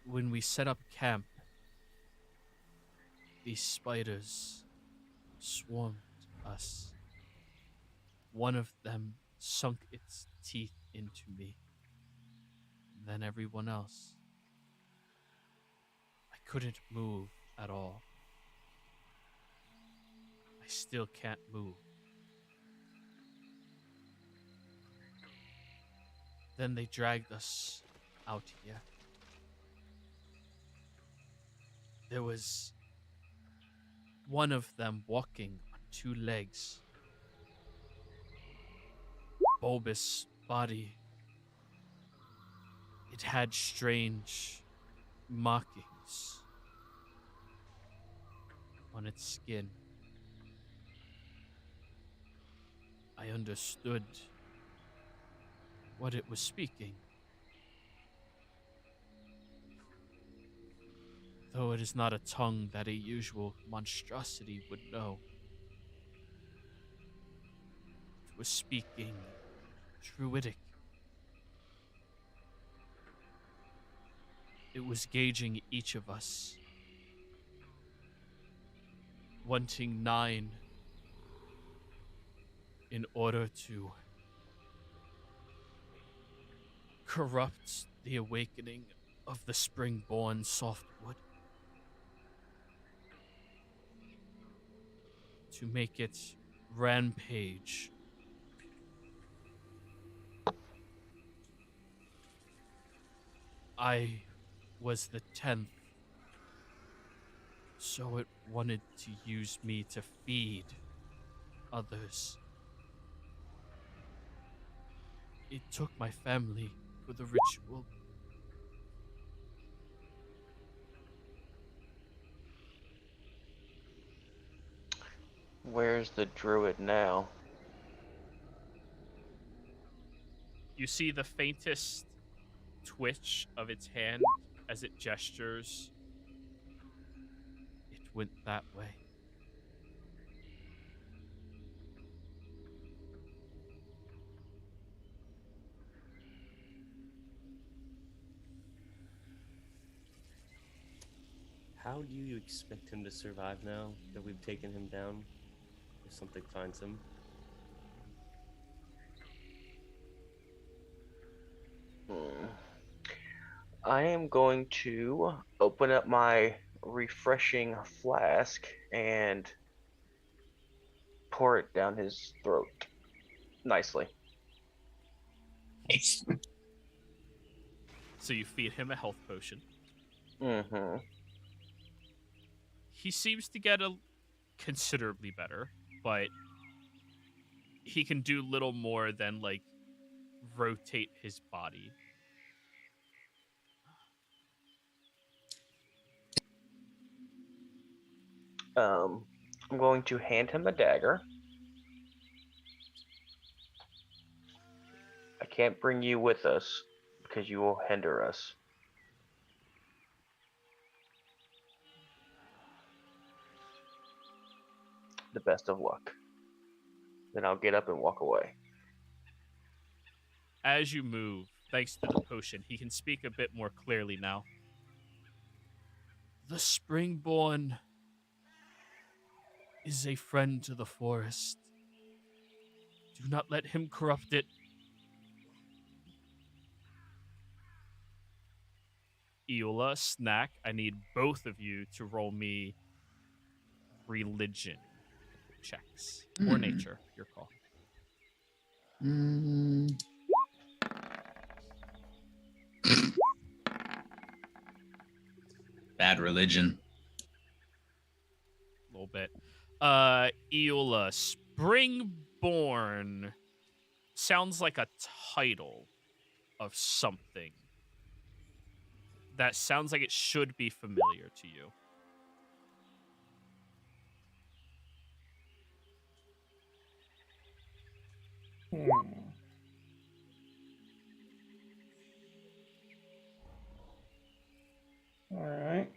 When we set up camp, these spiders swarmed us. One of them sunk its teeth into me, then everyone else. I couldn't move at all. I still can't move. Then they dragged us out here. There was one of them walking on two legs. Bulbous body. It had strange markings on its skin. I understood what it was speaking, though it is not a tongue that a usual monstrosity would know. It was speaking Druidic. It was gauging each of us, wanting 9 in order to corrupt the awakening of the spring-born softwood, to make it rampage. I was the 10th, so it wanted to use me to feed others. It took my family for the ritual. Where's the druid now? You see the faintest twitch of its hand as it gestures. It went that way. How do you expect him to survive now that we've taken him down? If something finds him. I am going to open up my refreshing flask and pour it down his throat nicely. So you feed him a health potion. Mm-hmm. He seems to get considerably better, but he can do little more than like rotate his body. I'm going to hand him a dagger. I can't bring you with us because you will hinder us. The best of luck. Then I'll get up and walk away. As you move, thanks to the potion, he can speak a bit more clearly now. The Springborn is a friend to the forest. Do not let him corrupt it. Eula, Snack, I need both of you to roll me religion checks. Or nature, your call. Bad religion. A little bit. Eula, Springborn sounds like a title of something. That sounds like it should be familiar to you. Alright.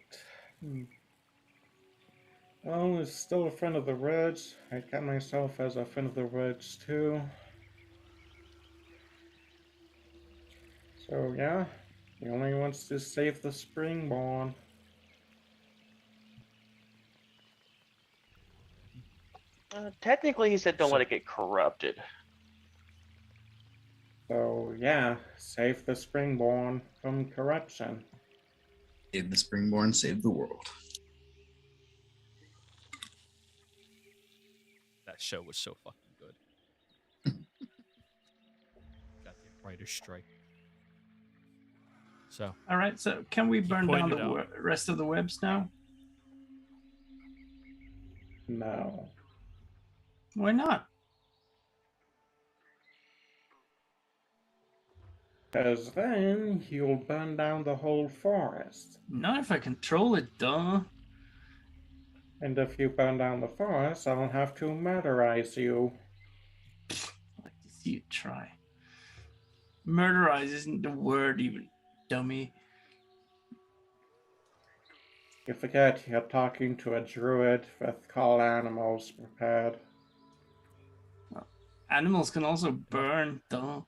Well, it's still a friend of the Reds. I got myself as a friend of the Reds too. So yeah, he only wants to save the Springborn. Technically, he said don't let it get corrupted. So yeah, save the Springborn from corruption. Save the Springborn, save the world. That show was so fucking good. Goddamn writer's strike. So All right, so can we burn down pointed the out. rest of the webs now? No. Why not? Because then you'll burn down the whole forest. Not if I control it, duh. And if you burn down the forest, I'll have to murderize you. I'd like to see you try. Murderize isn't the word, even, dummy. You forget you're talking to a druid with call animals prepared. Animals can also burn, duh.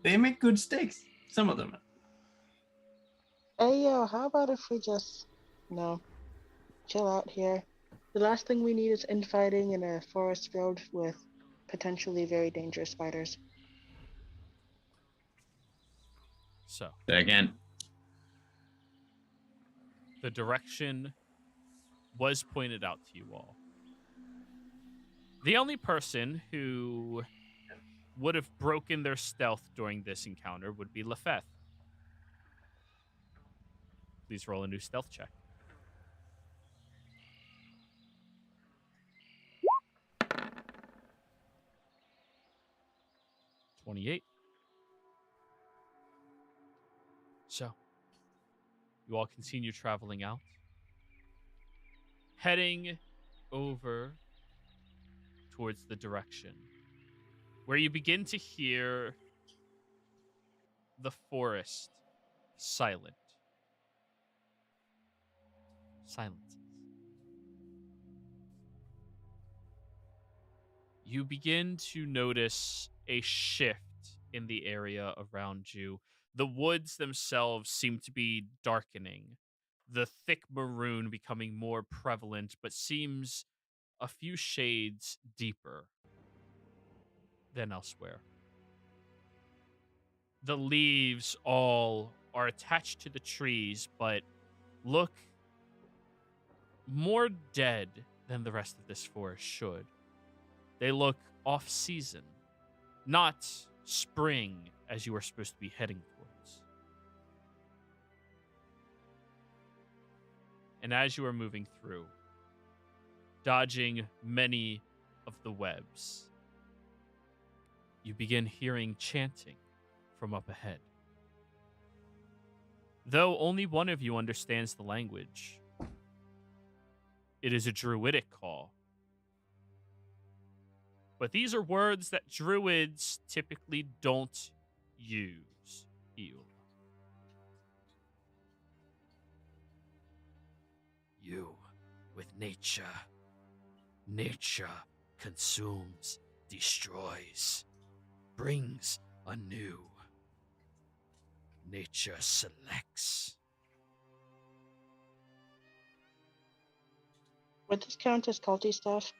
They make good steaks. Some of them. Hey, yo, how about if we just, chill out here? The last thing we need is infighting in a forest filled with potentially very dangerous spiders. So Again. the direction was pointed out to you all. The only person who would have broken their stealth during this encounter would be Lefeth. Please roll a new stealth check. $28. So, you all continue traveling out, heading over towards the direction where you begin to hear the forest silent. Silences. You begin to notice a shift in the area around you. The woods themselves seem to be darkening, the thick maroon becoming more prevalent, but seems a few shades deeper than elsewhere. The leaves all are attached to the trees, but look more dead than the rest of this forest should. They look off-season, not spring as you are supposed to be heading towards. And as you are moving through, dodging many of the webs, you begin hearing chanting from up ahead. Though only one of you understands the language, it is a druidic call. But these are words that druids typically don't use. You with nature. Nature consumes, destroys, brings anew. Nature selects. Would this count as culty stuff?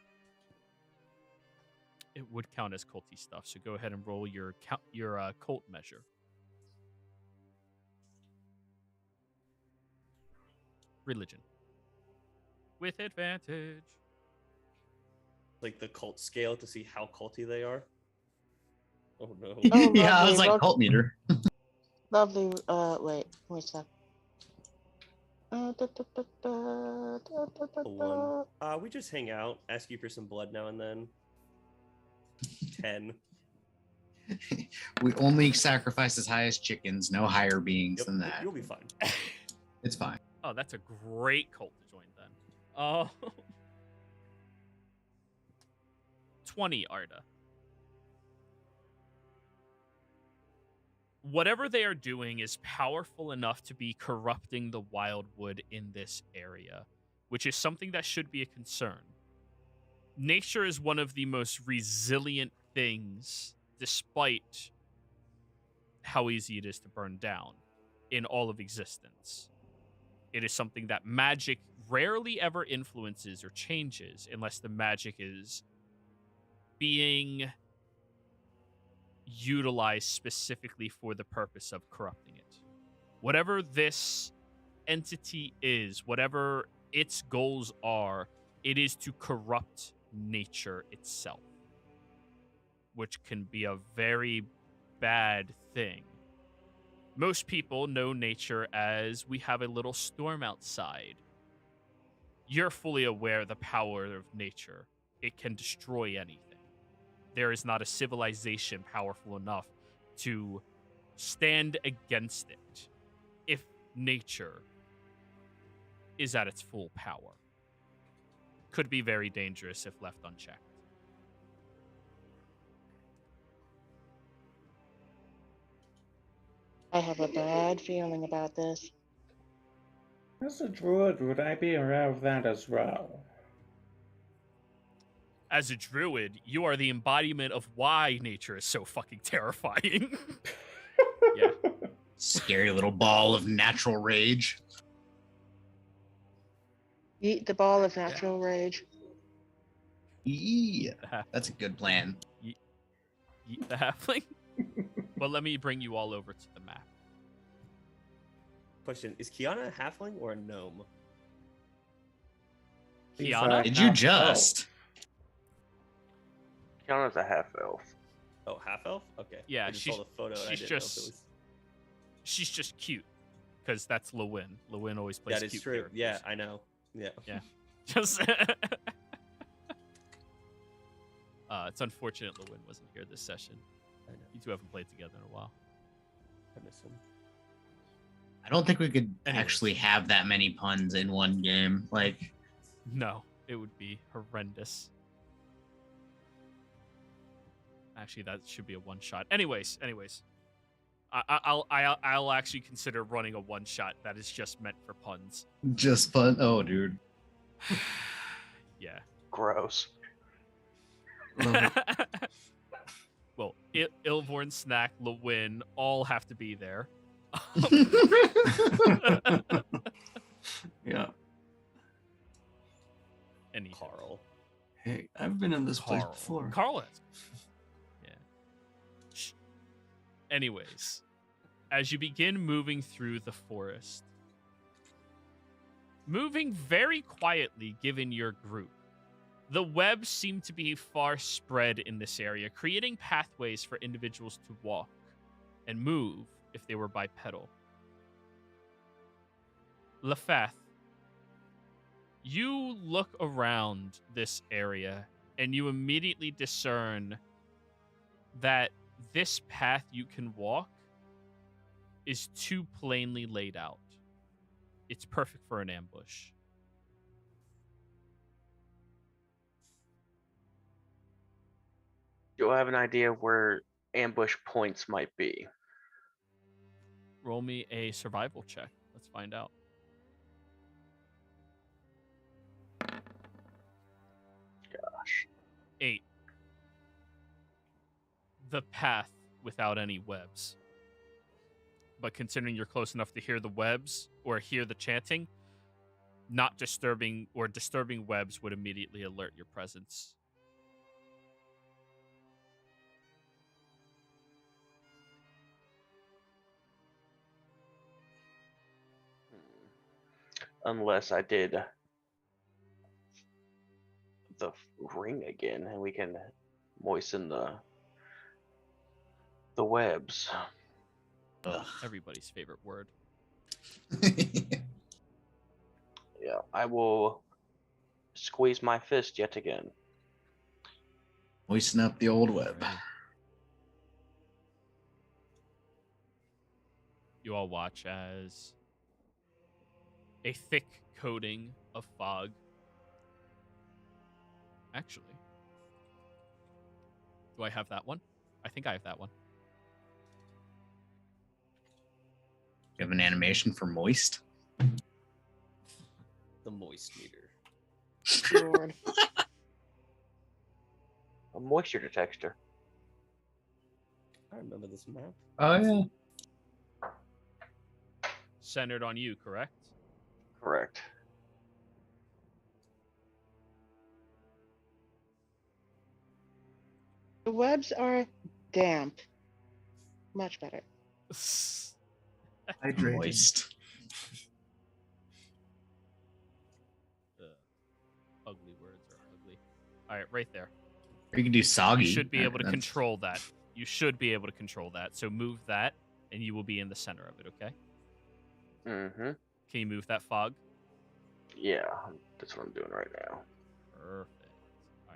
It would count as culty stuff, so go ahead and roll your cult measure. Religion. With advantage. Like the cult scale to see how culty they are. Oh no. Oh, Yeah, I was lovely, like cult meter. Lovely, wait a sec. Da, da, da, da, da, da, A da. 1. We just hang out, ask you for some blood now and then. 10. We only sacrifice as high as chickens, no higher beings than that. You'll be fine. It's fine. Oh, that's a great cult to join then. Oh. 20, Arda. Whatever they are doing is powerful enough to be corrupting the wildwood in this area, which is something that should be a concern. Nature is one of the most resilient things, despite how easy it is to burn down in all of existence. It is something that magic rarely ever influences or changes unless the magic is being utilized specifically for the purpose of corrupting it. Whatever this entity is, whatever its goals are, it is to corrupt nature itself, which can be a very bad thing. Most people know nature as we have a little storm outside. You're fully aware of the power of nature. It can destroy anything. There is not a civilization powerful enough to stand against it if nature is at its full power. Could be very dangerous if left unchecked. I have a bad feeling about this. As a druid, would I be aware of that as well? As a druid, you are the embodiment of why nature is so fucking terrifying. Yeah. Scary little ball of natural rage. Eat the ball of natural rage. Yeah, that's a good plan. Yeet the halfling. But let me bring you all over to the map. Question: is Kiana a halfling or a gnome? Kiana? Did you just? Kiana's a half elf. Oh, half elf. Okay. Yeah, I just saw the photo. And I she's didn't know if just- it was... She's just cute. Because that's Lewin. Lewin always plays That is cute true. characters. Yeah, I know. Yeah. Yeah. Just it's unfortunate Lewin wasn't here this session. I know. You two haven't played together in a while. I miss him. I don't think we could Anyways. actually have that many puns in one game. Like, No, it would be horrendous. Actually, that should be a one shot. Anyways, I'll actually consider running a one shot that is just meant for puns. just fun. Oh, dude. Yeah. Gross. Well, Ilvorn, Snack, Lewin all have to be there. Yeah. Any Carl. Hey, I've been in this place before. Carl has. Yeah. Shh. Anyways, as you begin moving through the forest, moving very quietly given your group, the webs seem to be far spread in this area, creating pathways for individuals to walk and move if they were bipedal. Lefeth, you look around this area and you immediately discern that this path you can walk is too plainly laid out. It's perfect for an ambush. Do I have an idea of where ambush points might be? Roll me a survival check. Let's find out. Gosh. 8. The path without any webs. But considering you're close enough to hear the webs or hear the chanting, not disturbing webs would immediately alert your presence. Unless I did the ring again, and we can moisten the webs. Ugh. Everybody's favorite word. Yeah, I will squeeze my fist yet again. Moisten up the old web. You all watch as a thick coating of fog. Actually, do I have that one? I think I have that one. You have an animation for moist? The moist meter. Lord. A moisture detector. I remember this map. Oh, yeah. Centered on you, correct? Correct. The webs are damp. Much better. Hydrated. Moist. Ugly words are ugly. All right, right there. Or you can do soggy. You should be able to That's- control that. You should be able to control that. So move that, and you will be in the center of it, okay? Mm-hmm. Can you move that fog? Yeah, that's what I'm doing right now. Perfect. All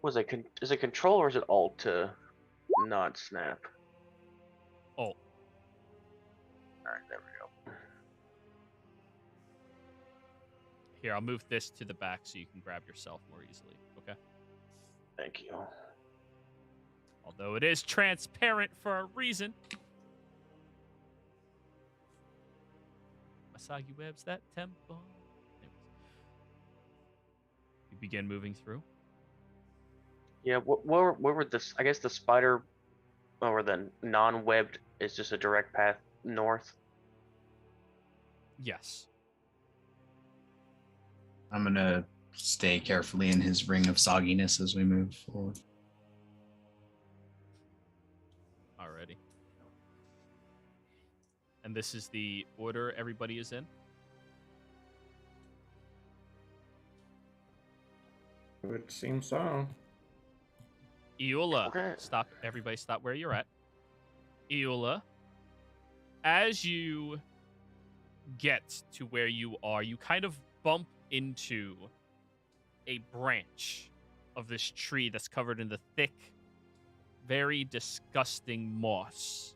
right. Is it control or is it alt to not snap? Alt. Alright, there we go. Here, I'll move this to the back so you can grab yourself more easily, okay? Thank you. Although it is transparent for a reason. Masagi webs that temple. Anyways. You begin moving through. Yeah, where would this? I guess the spider, or the non-webbed, is just a direct path north. Yes. I'm gonna stay carefully in his ring of sogginess as we move forward. Alrighty. And this is the order everybody is in? It would seem so. Eula, Okay. stop. Everybody stop where you're at. Eula, as you get to where you are, you kind of bump into a branch of this tree that's covered in the thick, very disgusting moss.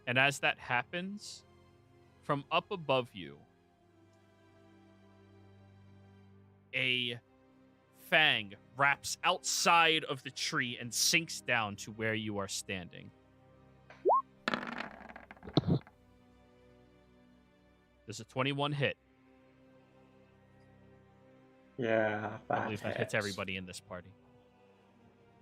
And as that happens, from up above you, a fang wraps outside of the tree and sinks down to where you are standing. There's a 21 hit. Yeah, I believe that hits everybody in this party.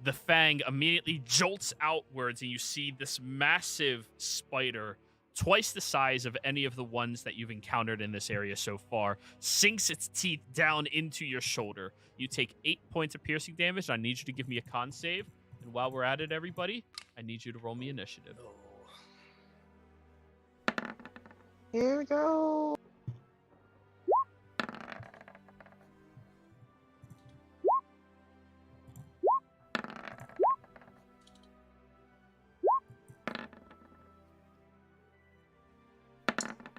The fang immediately jolts outwards, and you see this massive spider, twice the size of any of the ones that you've encountered in this area so far, sinks its teeth down into your shoulder. You take 8 points of piercing damage, and I need you to give me a con save. And while we're at it, everybody, I need you to roll me initiative. Here we go.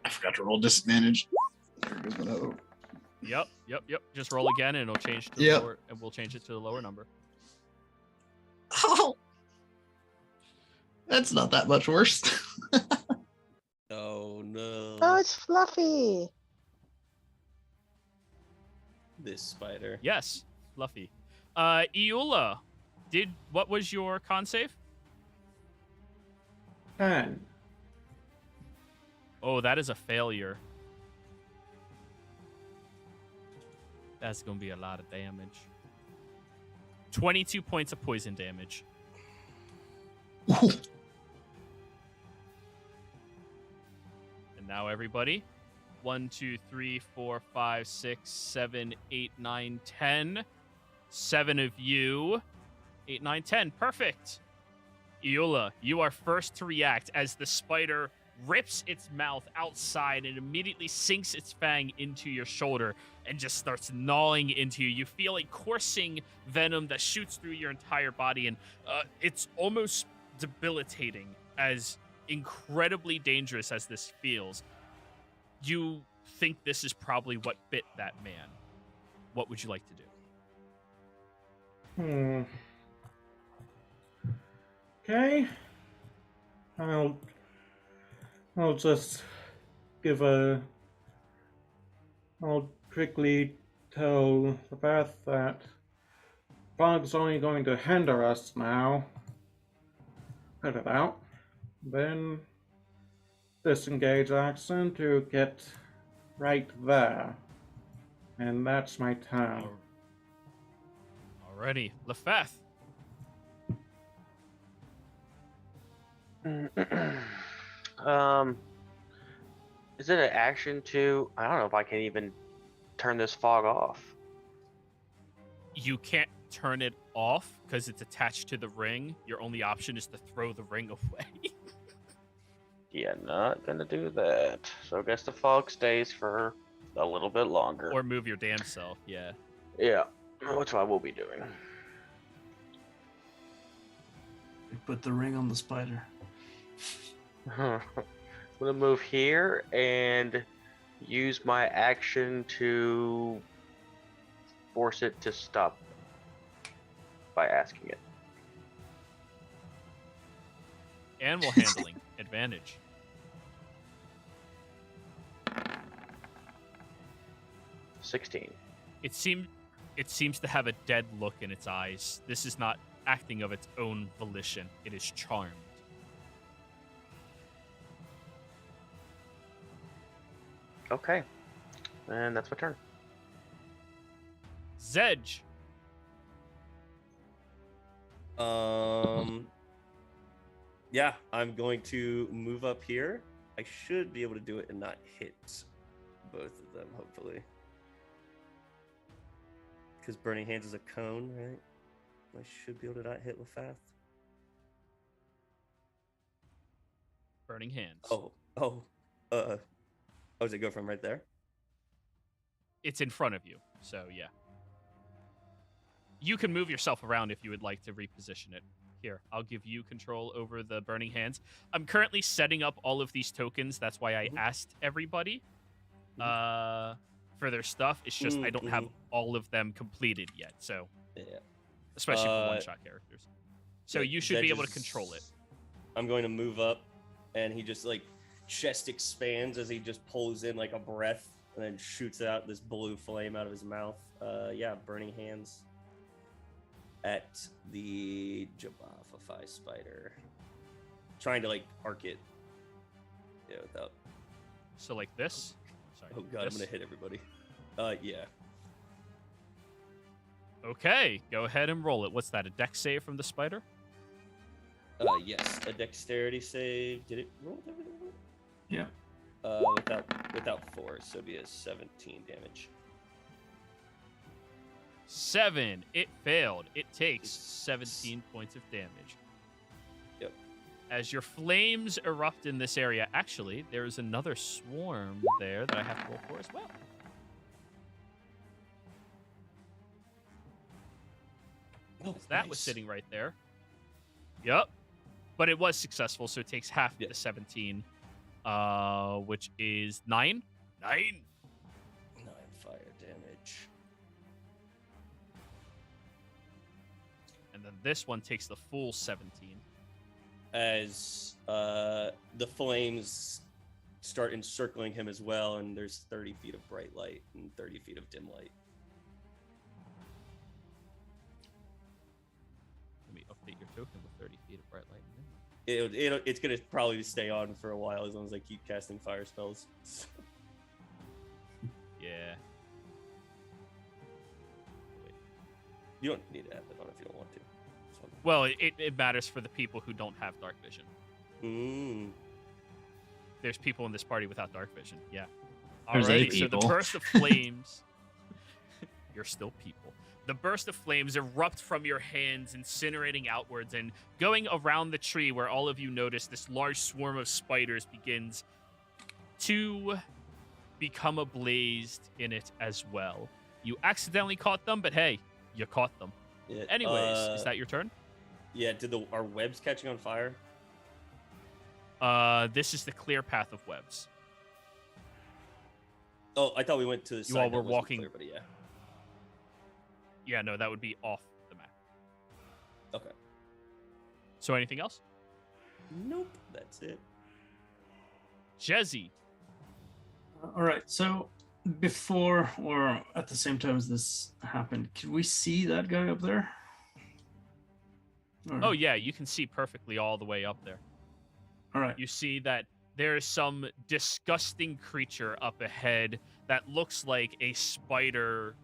I forgot to roll disadvantage. There goes my note. Yep. Just roll again, and it'll change to the Yep. lower, and we'll change it to the lower number. Oh, that's not that much worse. Oh no. Oh, it's Fluffy. This spider. Yes, Fluffy. Eula, what was your con save? 10. Oh, that is a failure. That's going to be a lot of damage. 22 points of poison damage. And now everybody. 1, 2, 3, 4, 5, 6, 7, 8, 9, 10. 7 of you. 8, 9, 10. Perfect. Eula, you are first to react as the spider rips its mouth outside and immediately sinks its fang into your shoulder and just starts gnawing into you. You feel a coursing venom that shoots through your entire body, and it's almost debilitating, as incredibly dangerous as this feels. You think this is probably what bit that man. What would you like to do? Okay. I'll just I'll quickly tell the Beth that Fog's only going to hinder us now. Put it out. Then disengage action to get right there. And that's my turn. Alrighty, Lefeth. Is it an action to? I don't know if I can even turn this fog off. You can't turn it off because it's attached to the ring. Your only option is to throw the ring away. Yeah, not gonna do that. So I guess the fog stays for a little bit longer. Or move your damn self, yeah. Yeah, which I will be doing. We put the ring on the spider. I'm gonna move here and use my action to force it to stop by asking it. Animal handling advantage. $16. It seems to have a dead look in its eyes. This is not acting of its own volition. It is charmed. Okay. And that's my turn. Zedge. Yeah, I'm going to move up here. I should be able to do it and not hit both of them, hopefully. Because Burning Hands is a cone, right? I should be able to not hit with Fath. Burning Hands. Does it go from right there? It's in front of you, so yeah. You can move yourself around if you would like to reposition it. Here, I'll give you control over the Burning Hands. I'm currently setting up all of these tokens. That's why I asked everybody for their stuff. It's just I don't have all of them completed yet, so Yeah. especially for one-shot characters. So Yeah, you should that be able to just- control it. I'm going to move up, and he just like chest expands as he just pulls in like a breath, and then shoots out this blue flame out of his mouth. Yeah, Burning Hands at the Jabafafai spider, trying to like arc it. Yeah, without. So like this. Sorry. Oh god, this. I'm gonna hit everybody. Yeah. Okay, go ahead and roll it. What's that? A dex save from the spider? Yes, a dexterity save. Did it roll with everything? Yeah. Without 4, so it'd be a 17 damage. 7. It failed. It takes 17 points of damage. Yep. As your flames erupt in this area, actually, there's another swarm there that I have to roll for as well. Oh, That was sitting right there. Yep. But it was successful, so it takes half Yeah. the 17, which is 9. 9. 9 fire damage. And then this one takes the full 17. As the flames start encircling him as well, and there's 30 feet of bright light and 30 feet of dim light. Let me update your token with 30 feet of bright light. It's gonna probably stay on for a while as long as I keep casting fire spells. Yeah. You don't need to have that on if you don't want to. So. Well, it matters for the people who don't have dark vision. There's people in this party without dark vision. Yeah. There's Alrighty, 8 so the people. burst of flames. You're still people. The burst of flames erupt from your hands, incinerating outwards and going around the tree where all of you notice this large swarm of spiders begins to become ablazed in it as well. You accidentally caught them, but hey, you caught them. Yeah, Anyways, is that your turn? Yeah. Are webs catching on fire? This is the clear path of webs. Oh, I thought we went to the You side. all that were wasn't walking- clear, but yeah. Yeah, no, that would be off the map. Okay. So anything else? Nope. That's it. Jezzy. All right. So before or at the same time as this happened, could we see that guy up there? Or- Oh yeah, you can see perfectly all the way up there. All right. You see that there is some disgusting creature up ahead that looks like a spider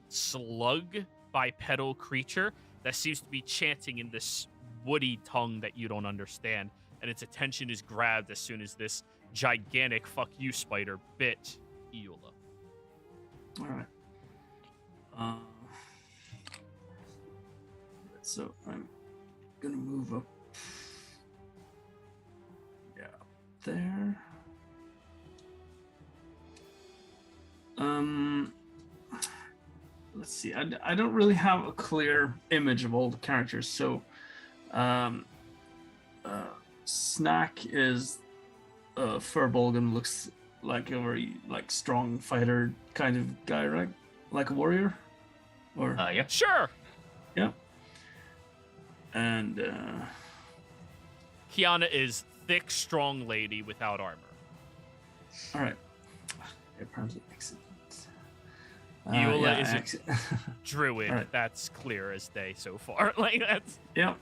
slug bipedal creature that seems to be chanting in this woody tongue that you don't understand, and its attention is grabbed as soon as this gigantic fuck you spider bit Eula. All right. So I'm gonna move up. Yeah, up there. Let's see. I don't really have a clear image of all the characters, so Snack is Furbolgan looks like a very strong fighter kind of guy, right? Like a warrior, or Yeah. Sure. yeah. And Kiana is thick, strong lady without armor. all right. Apparently, accident. Eula is acci- Druid. All right. That's clear as day so far. Like that's Yeah.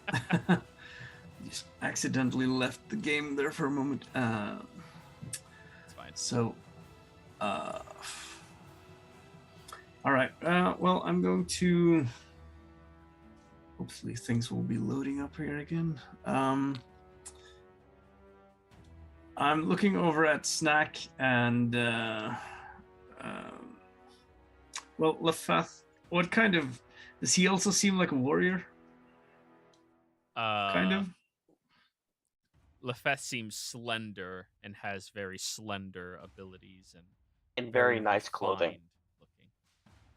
Just accidentally left the game there for a moment. it's fine. So, all right. Well, I'm going to. Hopefully, things will be loading up here again. I'm looking over at Snack and well, Lefeth. What kind of does he also seem like a warrior? Kind of. Lefeth seems slender and has very slender abilities and In very nice refined clothing. looking.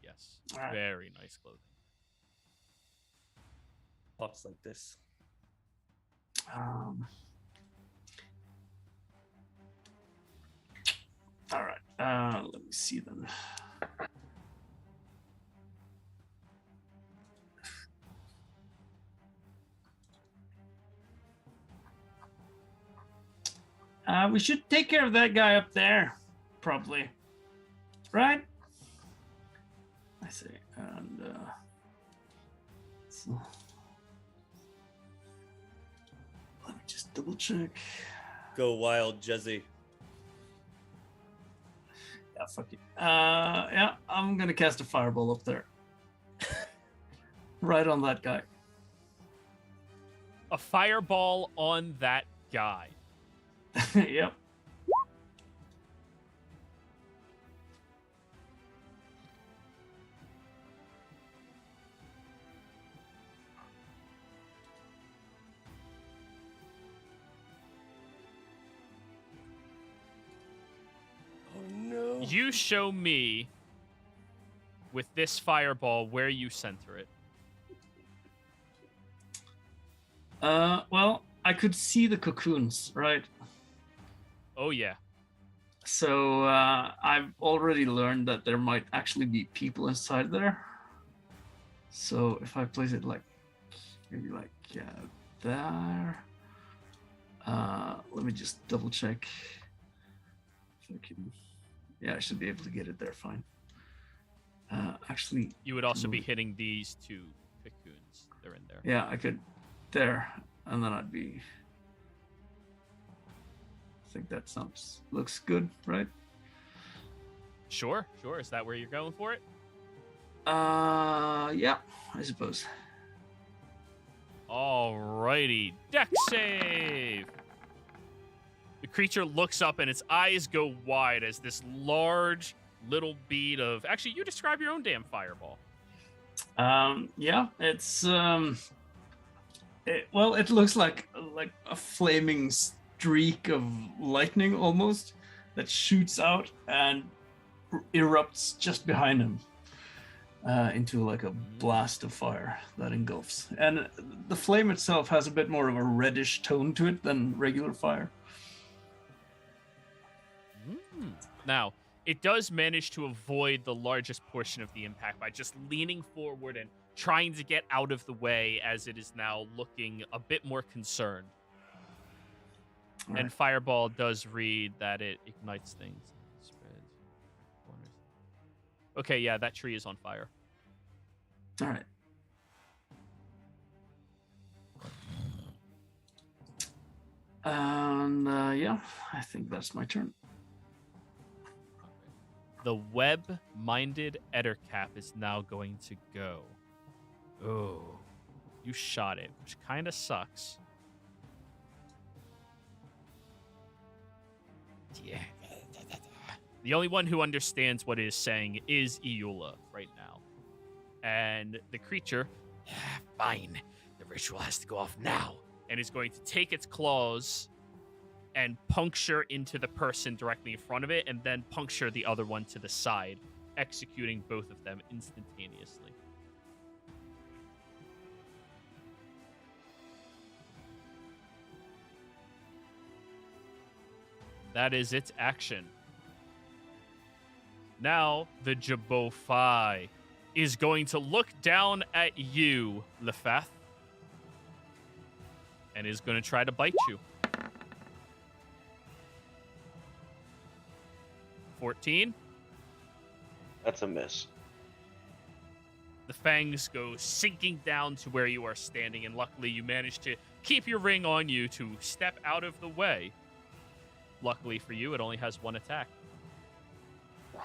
Yes, All right. very nice clothing. Talks like this. All right. Let me see then. We should take care of that guy up there, probably. Right? I see. And so let me just double check. Go wild, Jezzy. Yeah, fuck it. Yeah, I'm gonna cast a fireball up there. Right on that guy. A fireball on that guy. Yep. Oh no. You show me with this fireball where you center it. Well, I could see the cocoons, right? Oh yeah. So I've already learned that there might actually be people inside there. So if I place it like maybe like there. Let me just double check. If I can, yeah, I should be able to get it there fine. Actually, You would also be move- hitting these two cocoons. They're in there. yeah, I could there, and then I'd be. I think that looks good, right? Sure. Is that where you're going for it? Yeah, I suppose. Alrighty. Dex save! The creature looks up and its eyes go wide as this large little bead of... Actually, you describe your own damn fireball. Yeah, it's it looks like a flaming streak of lightning almost that shoots out and erupts just behind him into like a blast of fire that engulfs. And the flame itself has a bit more of a reddish tone to it than regular fire. Now, it does manage to avoid the largest portion of the impact by just leaning forward and trying to get out of the way as it is now looking a bit more concerned. All And right. Fireball does read that it ignites things. Spreads corners. Okay, yeah, that tree is on fire. All right. And yeah, I think that's my turn. The web-minded Ettercap is now going to go. Oh, you shot it, which kind of sucks. Yeah. The only one who understands what it is saying is Eula right now. And the creature, fine, the ritual has to go off now, and is going to take its claws and puncture into the person directly in front of it, and then puncture the other one to the side, executing both of them instantaneously. That is its action. Now, the Jabofai is going to look down at you, Lefath, and is going to try to bite you. 14. That's a miss. The fangs go sinking down to where you are standing, and luckily you manage to keep your ring on you to step out of the way. Luckily for you, it only has one attack.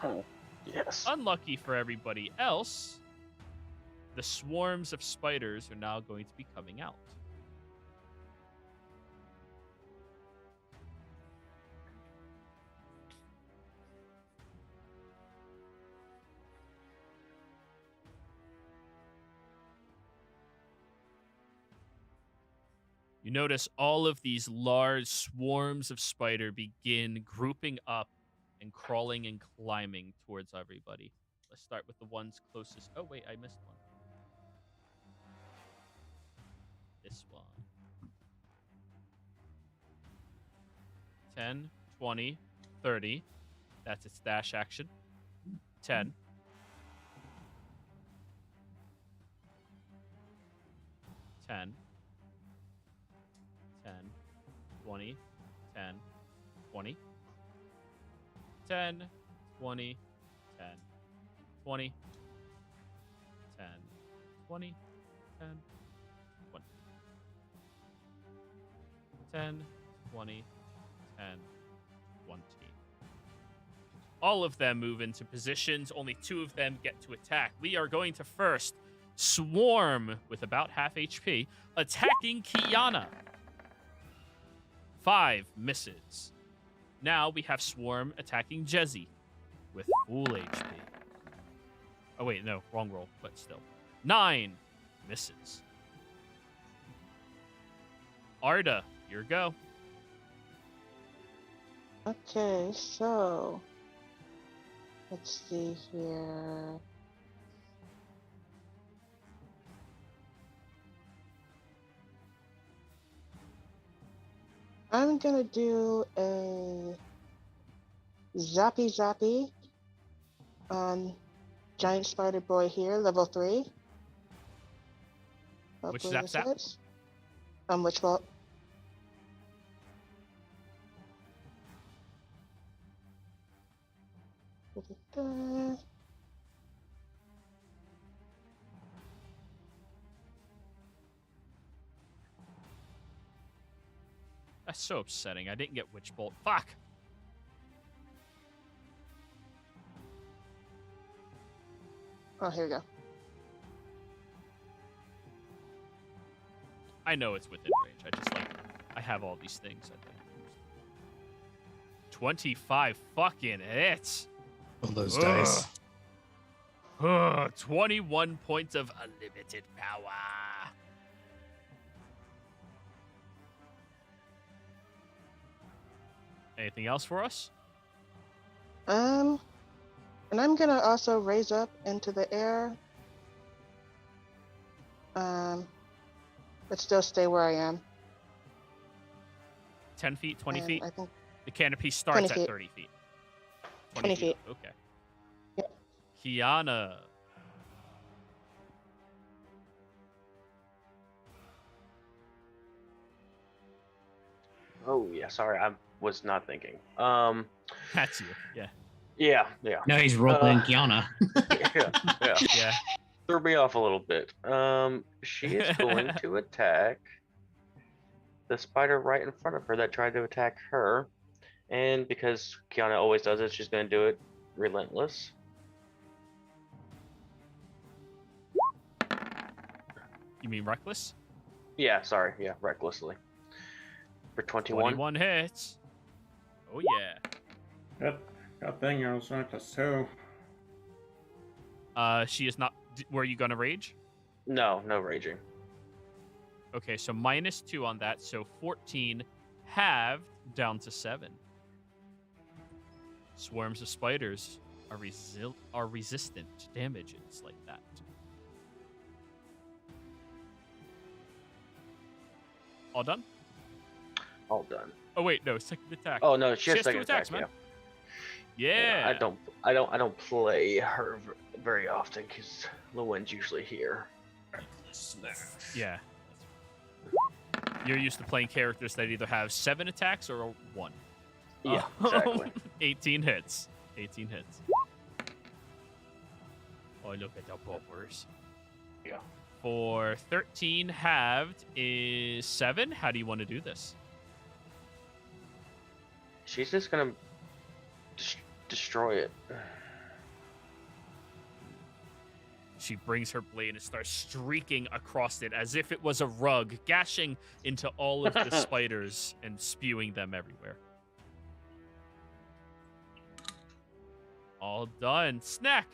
Oh, yes. Unlucky for everybody else, the swarms of spiders are now going to be coming out. You notice all of these large swarms of spider begin grouping up and crawling and climbing towards everybody. Let's start with the ones closest. Oh, wait, I missed one. This one. 10, 20, 30. That's its dash action. 10. 10. 10, 20, 10, 20, 10, 20, 10, 20, 10, 20, 10, 20, 10, 20, 10, 20. All of them move into positions. Only 2 of them get to attack. We are going to first Swarm with about half HP, attacking Kiana. 5 misses. Now we have Swarm attacking Jezzy with full HP. Oh, wait, no, wrong roll, but still. 9 misses. Arda, your go. Okay, so let's see here. I'm gonna do a zappy on giant spider boy here, level 3. Which Hopefully zap this zap? hits. Which vault? Da-da-da. That's so upsetting. I didn't get Witch Bolt. Fuck! Oh, here we go. I know it's within range. I just I have all these things. I think 25 fucking hits. All those Ugh. dice. 21 points of unlimited power. Anything else for us? And I'm gonna also raise up into the air. But still stay where I am. 10 feet, 20 And feet? I think The canopy starts 20 at feet. 30 feet. 20 feet. Okay. Yep. Kiana. Oh yeah, sorry, I was not thinking. That's you. Yeah. Yeah. Now he's role playing Uh, Kiana. yeah. Yeah. Threw me off a little bit. She is going to attack the spider right in front of her that tried to attack her, and because Kiana always does it, she's going to do it relentless. You mean reckless? Yeah, sorry, yeah, recklessly. For 21. 21 hits. Oh, yeah. Good thing I was reckless too. She is not. Were you going to rage? No raging. Okay, so -2 on that. So 14 halved down to 7. Swarms of spiders are resistant to damages like that. All done? All done. Oh wait, no, second attack. Oh no, she has two second attacks, attack. man. Yeah. Yeah. I don't play her very often because Llewellyn's usually here. Yeah. You're used to playing characters that either have 7 attacks or 1. Yeah, exactly. 18 hits. 18 hits. Oh, look at the poppers. Yeah. For 13 halved is 7. How do you want to do this? She's just gonna destroy it. She brings her blade and starts streaking across it as if it was a rug, gashing into all of the spiders and spewing them everywhere. All done. Snack!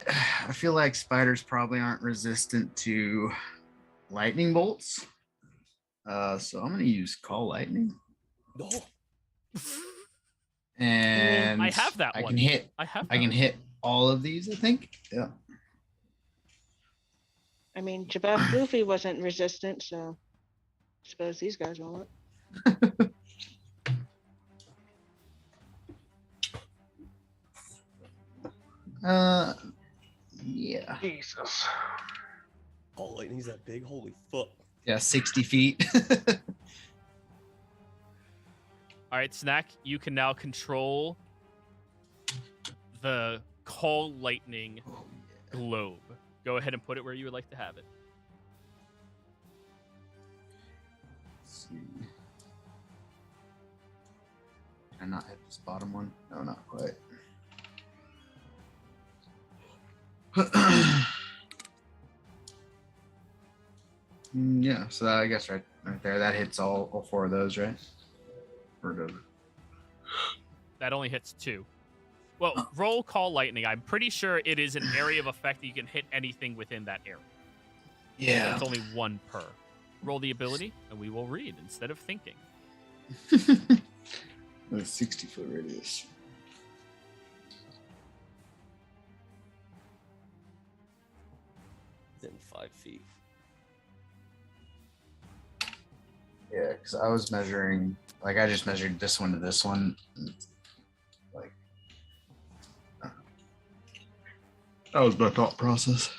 I feel like spiders probably aren't resistant to lightning bolts. So I'm going to use Call Lightning. No. And I have that I one. can hit. I have I that can one. hit all of these, I think. Yeah. I mean, Jabeth Luffy wasn't resistant, so I suppose these guys won't. Yeah. Jesus. Oh, lightning's that big? Holy fuck. Yeah, 60 feet. All right, Snack, you can now control the Call Lightning globe. Go ahead and put it where you would like to have it. Let's see. Can I not hit this bottom one? No, not quite. Yeah, so I guess right there, that hits all 4 of those, right? Or does it? That only hits 2. Well, roll Call Lightning. I'm pretty sure it is an area of effect that you can hit anything within that area. Yeah. It's only 1 per. Roll the ability, and we will read instead of thinking. A 60-foot radius. Within 5 feet. Yeah, because I was measuring, like, I just measured this one to this one. Like, that was my thought process.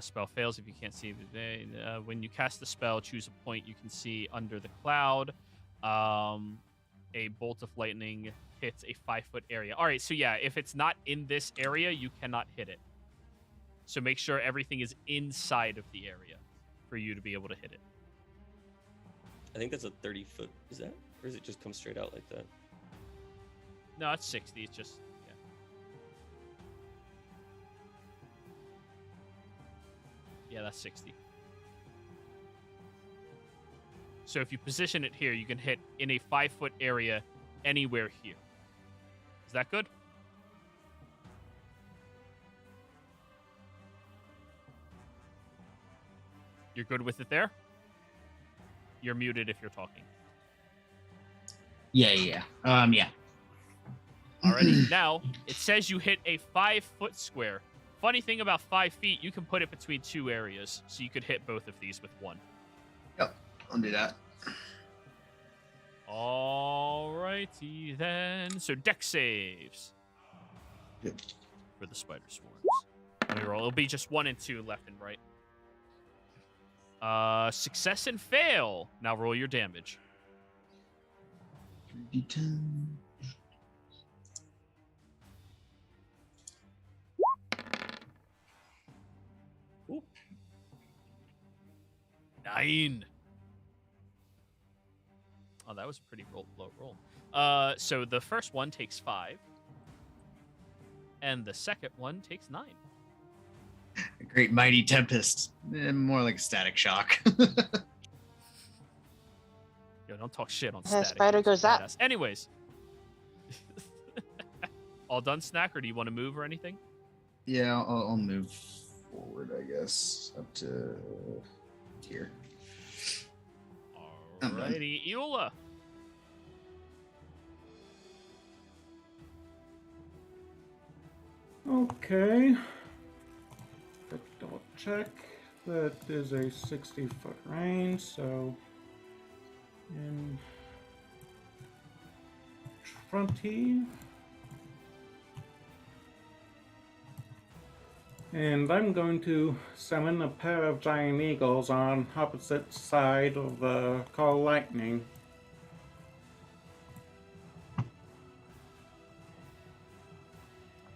Spell fails if you can't see the when you cast the spell, choose a point you can see under the cloud. A bolt of lightning hits a 5-foot area. All right, so yeah, if it's not in this area, you cannot hit it. So make sure everything is inside of the area for you to be able to hit it. I think that's a 30-foot. Is that? Or does it just come straight out like that? No, it's 60. It's just, yeah. Yeah, that's 60. So if you position it here, you can hit in a 5-foot area anywhere here. Is that good? You're good with it there? You're muted if you're talking. Yeah. Yeah. Alrighty. Now, it says you hit a 5-foot square. Funny thing about 5 feet, you can put it between 2 areas. So you could hit both of these with 1. Yep, I'll do that. Alrighty then. So dex saves. Yep. For the spider swarms. Let me roll. It'll be just 1 and 2 left and right. Success and fail. Now roll your damage. 3d10. Ooh. 9. Oh, that was a pretty low roll. So the first one takes 5. And the second one takes 9. A great mighty tempest. More like a static shock. Yo, don't talk shit on The static. spider It's goes up. badass. Anyways. All done, Snack, or do you want to move or anything? Yeah, I'll move forward, I guess, up to here. I'm done. Alrighty, Eula. Okay. Quick double check. That is a 60-foot range, so in 20. And I'm going to summon a pair of giant eagles on opposite side of the call lightning.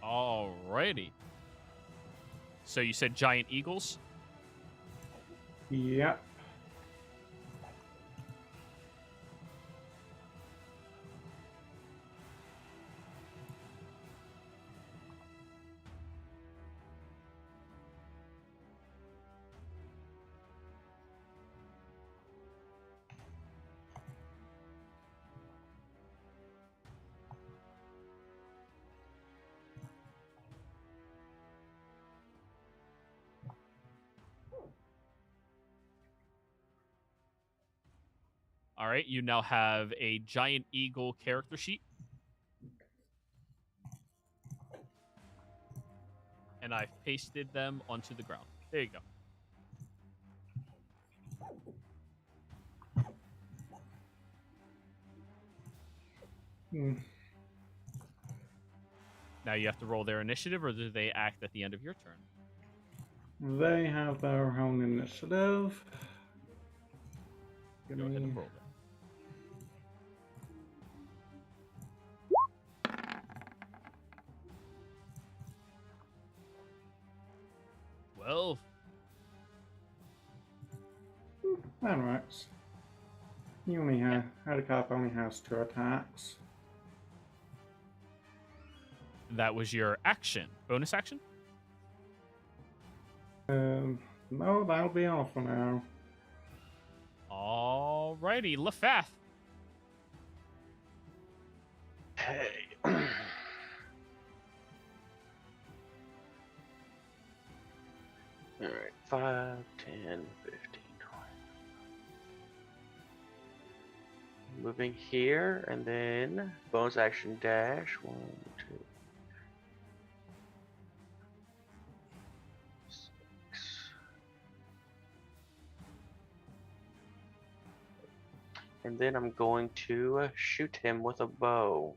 Alrighty. So you said giant eagles? Yep. All right, you now have a giant eagle character sheet. And I've pasted them onto the ground. There you go. Hmm. Now you have to roll their initiative, or do they act at the end of your turn? They have their own initiative. Go ahead and roll it. 12. That works. He only Hadicop only has 2 attacks. That was your action. Bonus action? No, that'll be all for now. Alrighty, Lefath. Hey. Alright, 5, 10, 15, 20. Moving here, and then bonus action dash. 1, 2, 6. And then I'm going to shoot him with a bow.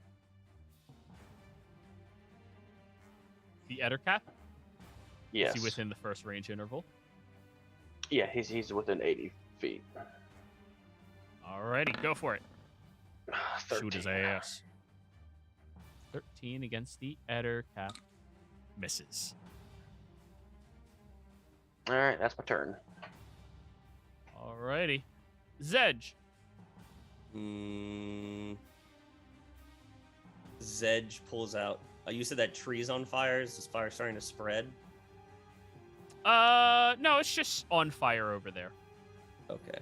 The Ettercap? Yes. Is he within the first range interval? Yeah, he's within 80 feet. Alrighty, go for it. 13. Shoot his ass. 13 against the Ettercap. Misses. Alright, that's my turn. Alrighty. Zedge. Zedge pulls out. You said that tree's on fire. Is this fire starting to spread? No, it's just on fire over there. Okay.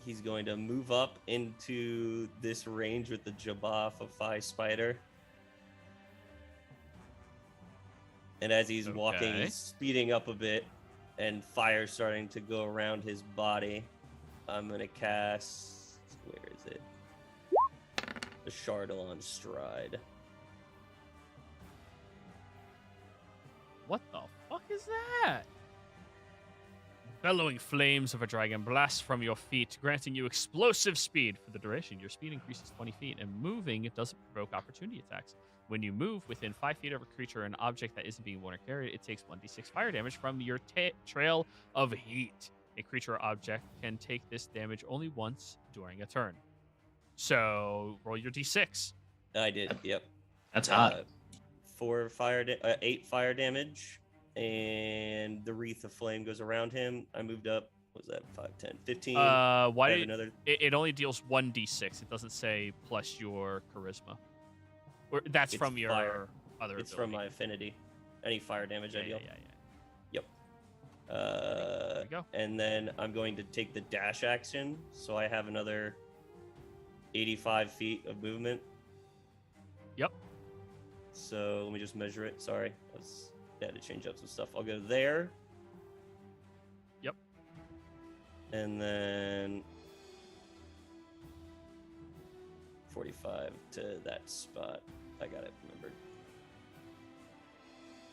He's going to move up into this range with the Jabba spider. And as he's walking, Okay. he's speeding up a bit, and fire starting to go around his body. I'm gonna cast. Where is it? The Chardalon Stride. What the fuck is that? Bellowing flames of a dragon blast from your feet, granting you explosive speed for the duration. Your speed increases 20 feet, and moving doesn't provoke opportunity attacks. When you move within 5 feet of a creature or an object that isn't being worn or carried, it takes 1d6 fire damage from your trail of heat. A creature or object can take this damage only once during a turn. So roll your d6. I did. Yep. That's hot. 8 fire damage, and the wreath of flame goes around him. I moved up. What was that? 5, 10, 15. Why I have did another? it only deals 1d6? It doesn't say plus your charisma. Or that's It's from your fire. other It's ability. from my affinity. Any fire damage I Yeah, deal. yeah. Uh, There we go. And then I'm going to take the dash action, so I have another 85 feet of movement. Yep. So let me just measure it. Sorry, I had to change up some stuff. I'll go there. Yep. And then 45 to that spot. I got it remembered.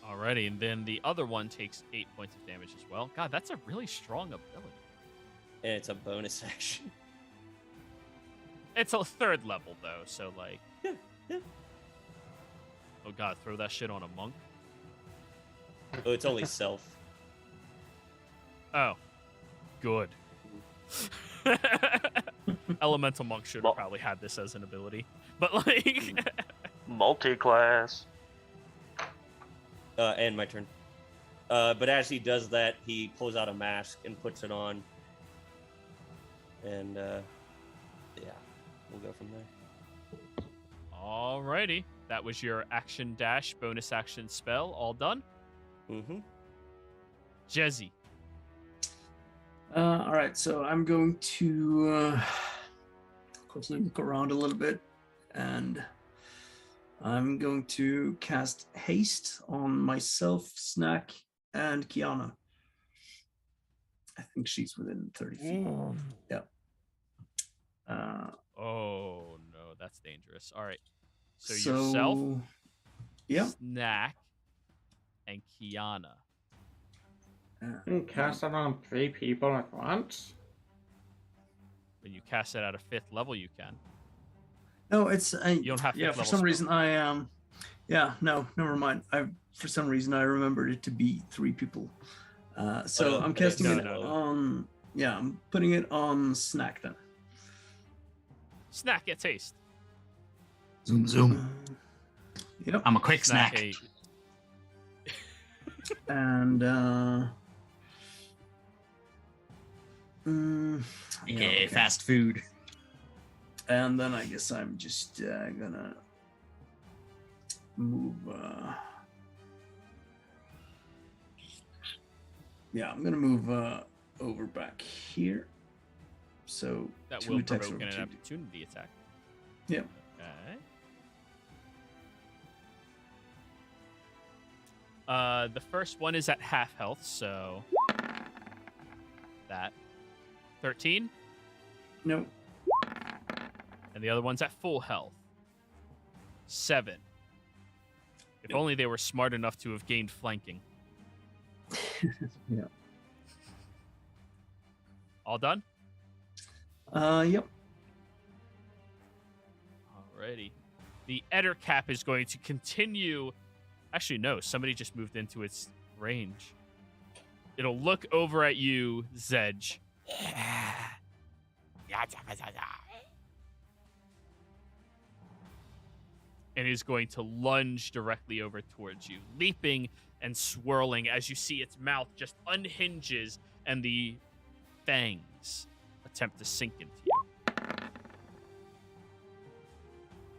Alrighty, and then the other one takes 8 points of damage as well. God, that's a really strong ability. And it's a bonus action. It's a 3rd level though, so like. Yeah. Oh god, throw that shit on a monk. Oh, it's only self. Oh, good. Elemental monk should have probably had this as an ability, but like. Multi-class. And my turn. But as he does that, he pulls out a mask and puts it on. And yeah, we'll go from there. Alrighty, that was your action dash bonus action spell. All done. Mm-hmm. Jezzy. All right, so I'm going to closely look around a little bit, and I'm going to cast Haste on myself, Snack, and Kiana. I think she's within 30 feet. Yeah. Oh no, that's dangerous. All right. So yourself, yeah, Snack, and Kiana. You can cast it on 3 people at once? When you cast it at a 5th level, you can. No, it's You don't have yeah. fifth For level some spell. reason, I yeah. No, never mind. For some reason I remembered it to be 3 people. So Oh, I'm but it's casting it no. on. Yeah, I'm putting it on Snack then. Snack gets haste. Zoom, zoom. Yep. I'm a quick snack. Eight. And Okay, fast food. And then I guess I'm just gonna move. Yeah, I'm gonna move over back here. So That 2 will attacks provoke of an opportunity. opportunity attack. Yep. Okay. The first one is at half health, so that 13, No. and the other one's at full health, 7. If only they were smart enough to have gained flanking. Yeah. All done? Yep. Alrighty. The Ettercap is going to continue. Actually, no. Somebody just moved into its range. It'll look over at you, Zedge. And is going to lunge directly over towards you, leaping and swirling as you see its mouth just unhinges and the fangs attempt to sink into you.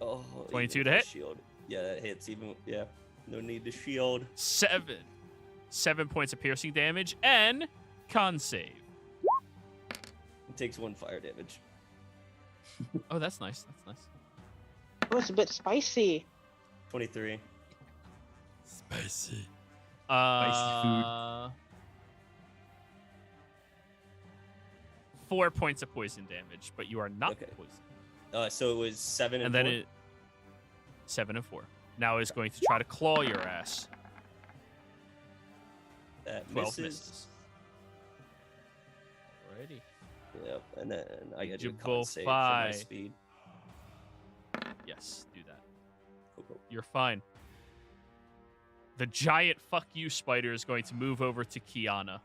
Oh, 22 even to with hit? the Shield. Yeah, that hits. Even yeah, no need to shield. 7 points of piercing damage and con save. It takes 1 fire damage. Oh, that's nice. That's nice. Oh, it's a bit spicy. 23. Spicy. food. 4 points of poison damage, but you are not Okay. poisoned. So it was 7 and, And then 4? it 7 and 4. Now it's going to try to claw your ass. That 12 misses. misses. Alrighty. Yep, and then I get to Eligible con save for my 5. speed. Yes, do that. Cool. You're fine. The giant fuck you spider is going to move over to Kiana.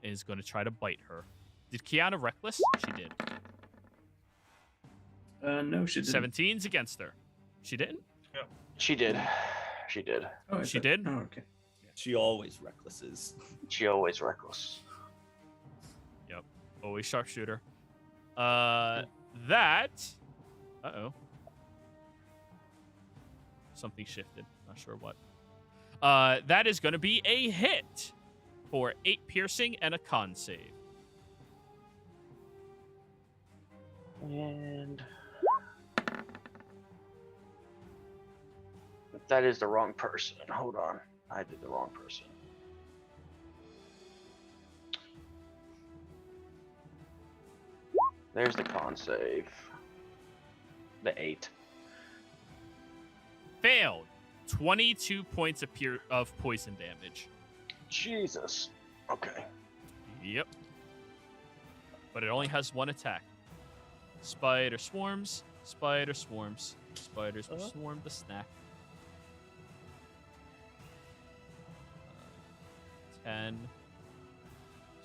And is going to try to bite her. Did Kiana reckless? She did. No, she didn't. 17's against her. She didn't? She did. She did. Oh, I She thought- did? Oh, okay. She always recklesses. She always reckless. Yep. Always sharpshooter. That. Uh-oh. Something shifted. Not sure what. That is going to be a hit for 8 piercing and a con save. And that is the wrong person. Hold on. I did the wrong person. There's the con save. The 8. failed. 22 points of poison damage. Jesus. Okay. Yep. But it only has one attack. Spider swarms. Spider swarms. Spiders will swarm the snack. 10.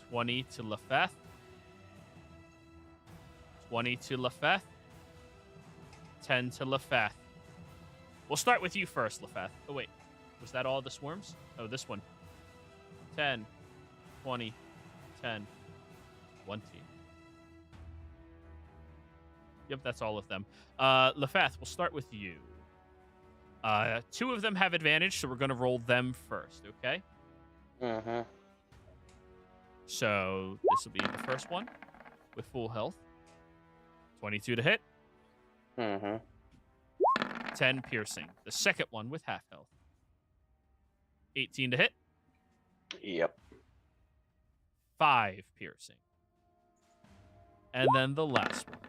20 to Lefeth. 20 to Lefeth. 10 to Lefeth. We'll start with you first, Lefeth. Oh, wait. Was that all the swarms? Oh, this one. 10. 20. 10. 20. Yep, that's all of them. Lefeth, we'll start with you. 2 of them have advantage, so we're going to roll them first, okay? Mm-hmm. So this will be the first one with full health. 22 to hit. Mm-hmm. 10 piercing. The second one with half health. 18 to hit. Yep. 5 piercing. And then the last one.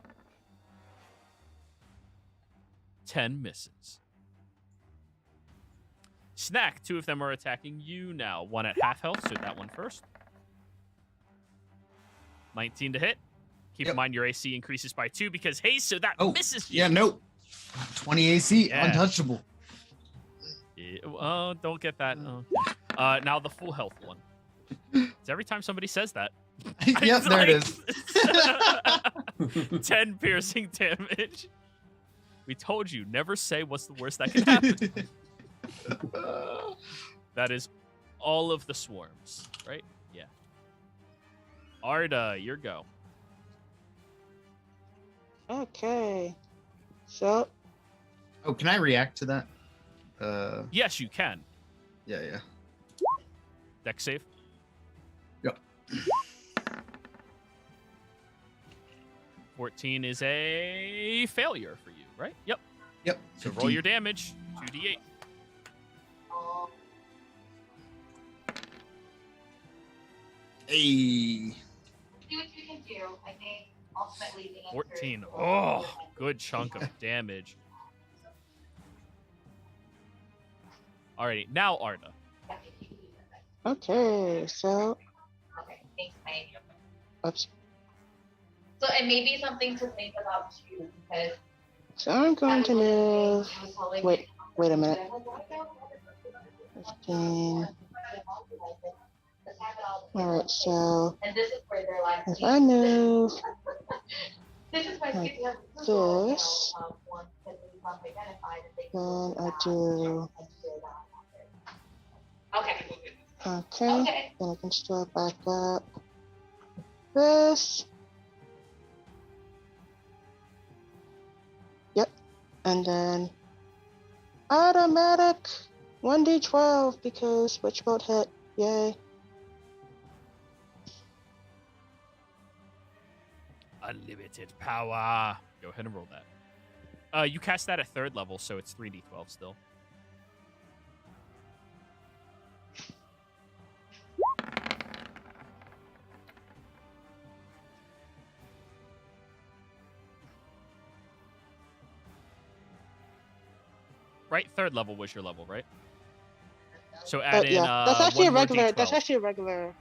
10 misses. Snack, 2 of them are attacking you now. One at half health, so that one first. 19 to hit. Keep in mind your AC increases by 2 because haste, so that misses you. Yeah, nope. 20 AC, Yeah. untouchable. Yeah, oh, don't get that. Okay. Now the full health one. It's every time somebody says that. Yep, there it is. 10 piercing damage. We told you, never say what's the worst that can happen. That is all of the swarms, right? Yeah. Arda, your go. Okay. So, Oh, can I react to that? Yes, you can. Yeah. Dex save. Yep. 14 is a failure for you, right? Yep. Yep. So roll your damage. 2d8. Hey. See what you can do. I think ultimately the answer 14. is Oh, good chunk of damage. Alrighty, now Arda. okay, so, Okay, thanks, Mike. oops. So it may be something to think about too, because So I'm going to move, wait a minute. 15. Alright, so and this is where they're like, if I move this is why like people have this, one because they become identified and they then I do, okay. okay, Okay. then I can still back up this. Yep, and then automatic 1d12 because Witchbolt hit, yay. Unlimited power. Go ahead and roll that. You cast that at 3rd level, so it's 3d12 still. Right? 3rd level was your level, right? So add in Yeah, that's actually a one more regular. D12. That's actually a regular.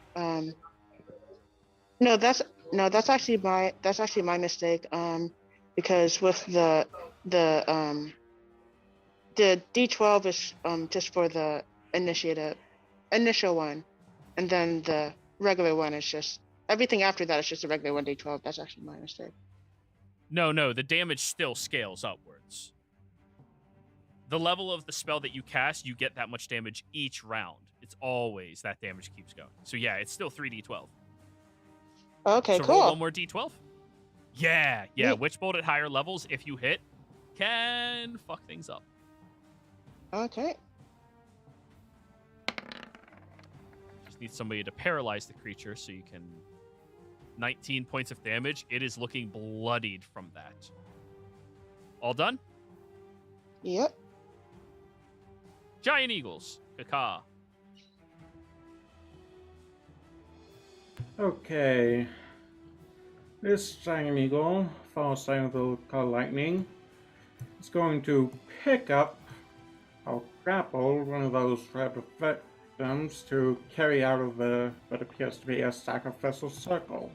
No, that's actually my mistake. Because with the D12 is just for the initial one, and then the regular one is just everything after that is just a regular 1d12. That's actually my mistake. No, the damage still scales upwards. The level of the spell that you cast, you get that much damage each round. It's always that damage keeps going. So yeah, it's still 3d12. Okay, so cool. roll one more d12. Yeah. Neat. Witchbolt at higher levels, if you hit, can fuck things up. Okay. Just need somebody to paralyze the creature so you can... 19 points of damage. It is looking bloodied from that. All done? Yep. Giant Eagles. Kaka. Okay. This giant eagle, followed by the call lightning, is going to pick up grappled one of those rebel victims to carry out of the what appears to be a sacrificial circle.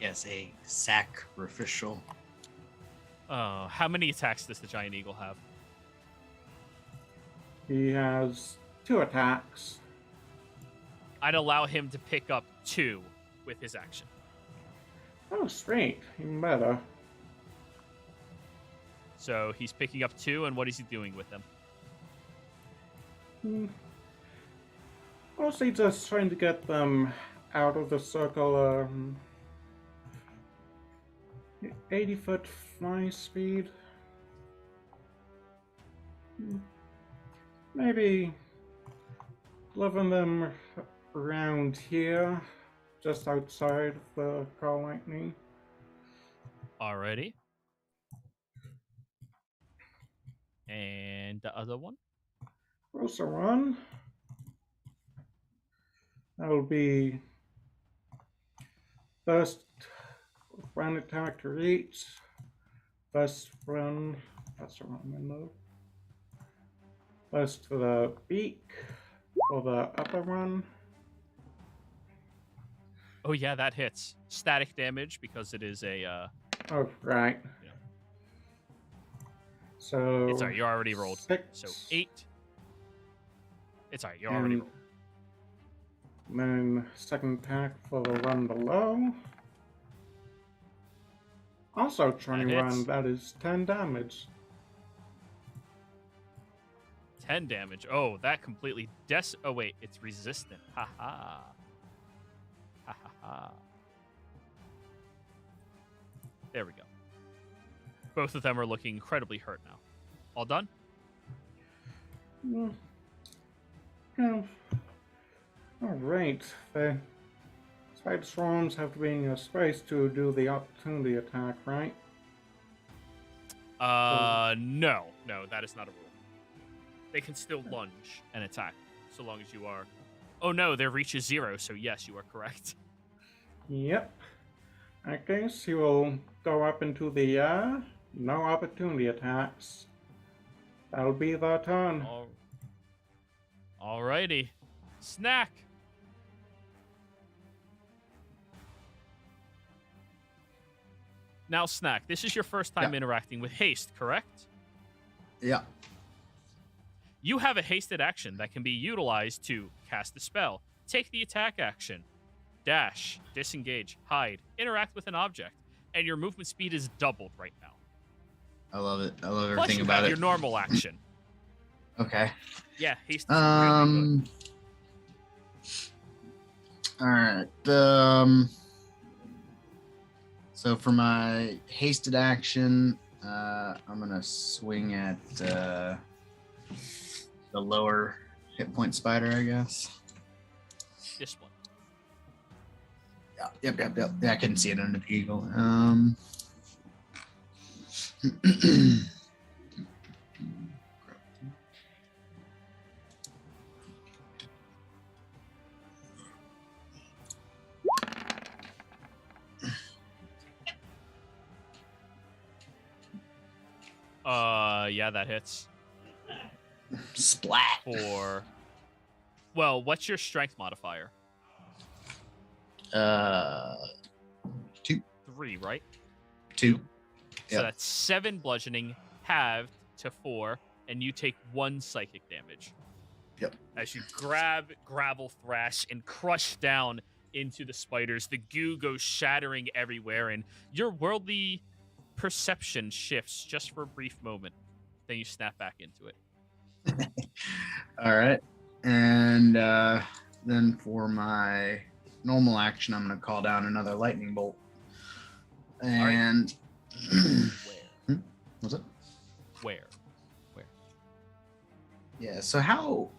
Yes, a sacrificial. How many attacks does the giant eagle have? He has 2 attacks. I'd allow him to pick up 2 with his action. Oh, sweet. Even better. So he's picking up 2, and what is he doing with them? Mostly just trying to get them out of the circle. 80-foot flying speed. Maybe leaving them around here, just outside of the call lightning. Alrighty. And the other one? Closer one. That'll be first run attack to reach. First run. That's the wrong window. First to the beak for the upper one. Oh yeah, that hits. Static damage because it is a. Oh, right. Yeah. So. It's alright. You already rolled. 6. So 8. It's alright. You already rolled. Then second attack for the one below. Also 21. That is 10 damage. 10 damage. Oh, that completely oh wait, it's resistant. Ha ha. Ha ha ha. There we go. Both of them are looking incredibly hurt now. All done? Yeah. Alright. The spider swarms have to be in your space to do the opportunity attack, right? No. No, that is not a rule. They can still lunge and attack, so long as you are... Oh no, their reach is 0, so yes, you are correct. Yep. In that case, he will go up into the air. No opportunity attacks. That'll be their turn. Alrighty. Snack! Now, Snack, this is your first time interacting with haste, correct? Yeah. You have a hasted action that can be utilized to cast a spell, take the attack action, dash, disengage, hide, interact with an object, and your movement speed is doubled right now. I love it. I love Plus everything you about have it. your normal action. Okay. Yeah, haste is really good. All right. So for my hasted action, I'm gonna swing at the lower hit point spider, I guess. This one. Yep. Yeah, I couldn't see it under the eagle. Yeah, that hits. Splat. Well, what's your strength modifier? 2. 3, right? 2. So Yep. that's 7 bludgeoning, halved to 4, and you take 1 psychic damage. Yep. As you gravel, thrash, and crush down into the spiders, the goo goes shattering everywhere, and your worldly perception shifts just for a brief moment. Then you snap back into it. All right. And then for my normal action, I'm going to call down another lightning bolt. And Where? What's it? Where? Yeah. So how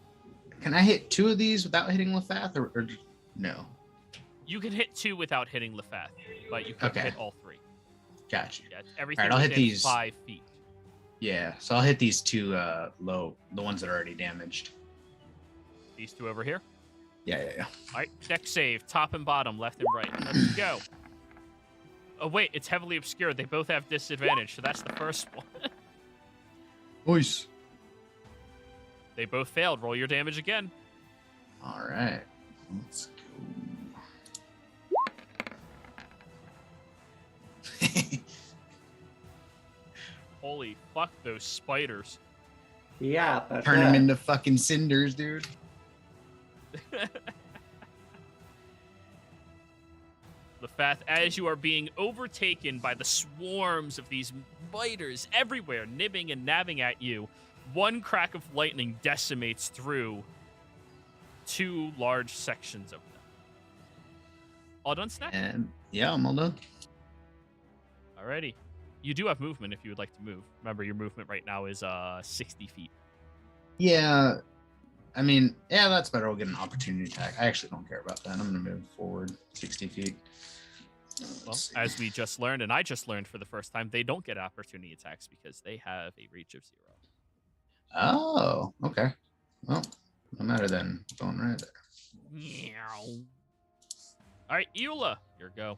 can I hit 2 of these without hitting Lefath, or no? You can hit 2 without hitting Lefath, but you can hit all 3. Gotcha. Yeah, everything All right, I'll hit within these 5 feet. Yeah. So I'll hit these 2 low, the ones that are already damaged. These 2 over here. Yeah. All right, deck save, top and bottom, left and right. Let's go. Oh wait, it's heavily obscured. They both have disadvantage, so that's the first one. Nice. They both failed. Roll your damage again. All right. Let's go. Holy fuck, those spiders. Yeah, that's Turn it. them into fucking cinders, dude. Lefath, as you are being overtaken by the swarms of these biters everywhere, nibbing and nabbing at you, one crack of lightning decimates through 2 large sections of them. All done, Snack? And yeah, I'm all done. Alrighty. You do have movement if you would like to move. Remember, your movement right now is 60 feet. Yeah. I mean, yeah, that's better. We'll get an opportunity attack. I actually don't care about that. I'm going to move forward 60 feet. Well, as we just learned, and I just learned for the first time, they don't get opportunity attacks because they have a reach of 0. Oh, okay. Well, no matter then. Going right there. Meow. All right, Eula, your go.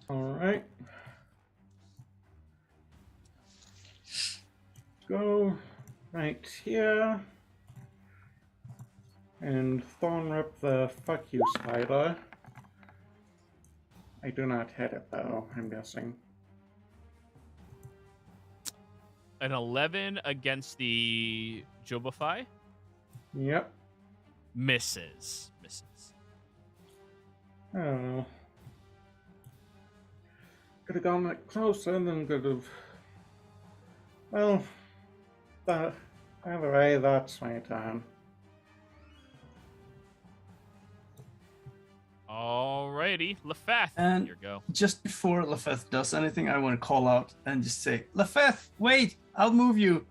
Alright. Go right here. And thorn rip the fuck you spider. I do not hit it though, I'm guessing. An 11 against the Jobify. Yep. Misses. Oh. Could have gone that closer, then could have. Well, either way, that's my turn. Alrighty, Lefath, And- your go. Just before Lefeth does anything, I want to call out and just say, Lefeth, wait, I'll move you.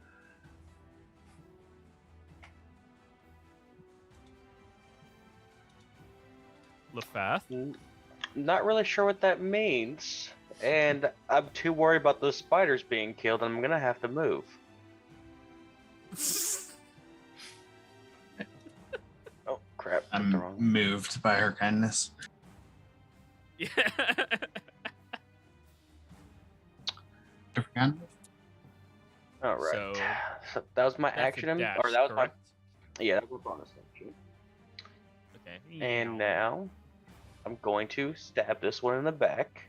Lefath. Not really sure what that means, and I'm too worried about those spiders being killed, and I'm gonna have to move. Oh crap! I'm the wrong. moved by her kindness. Yeah. Different kindness? All right. So, So that was my that's a action, dash, or that was correct? my yeah, that was bonus action. Okay. And now I'm going to stab this one in the back.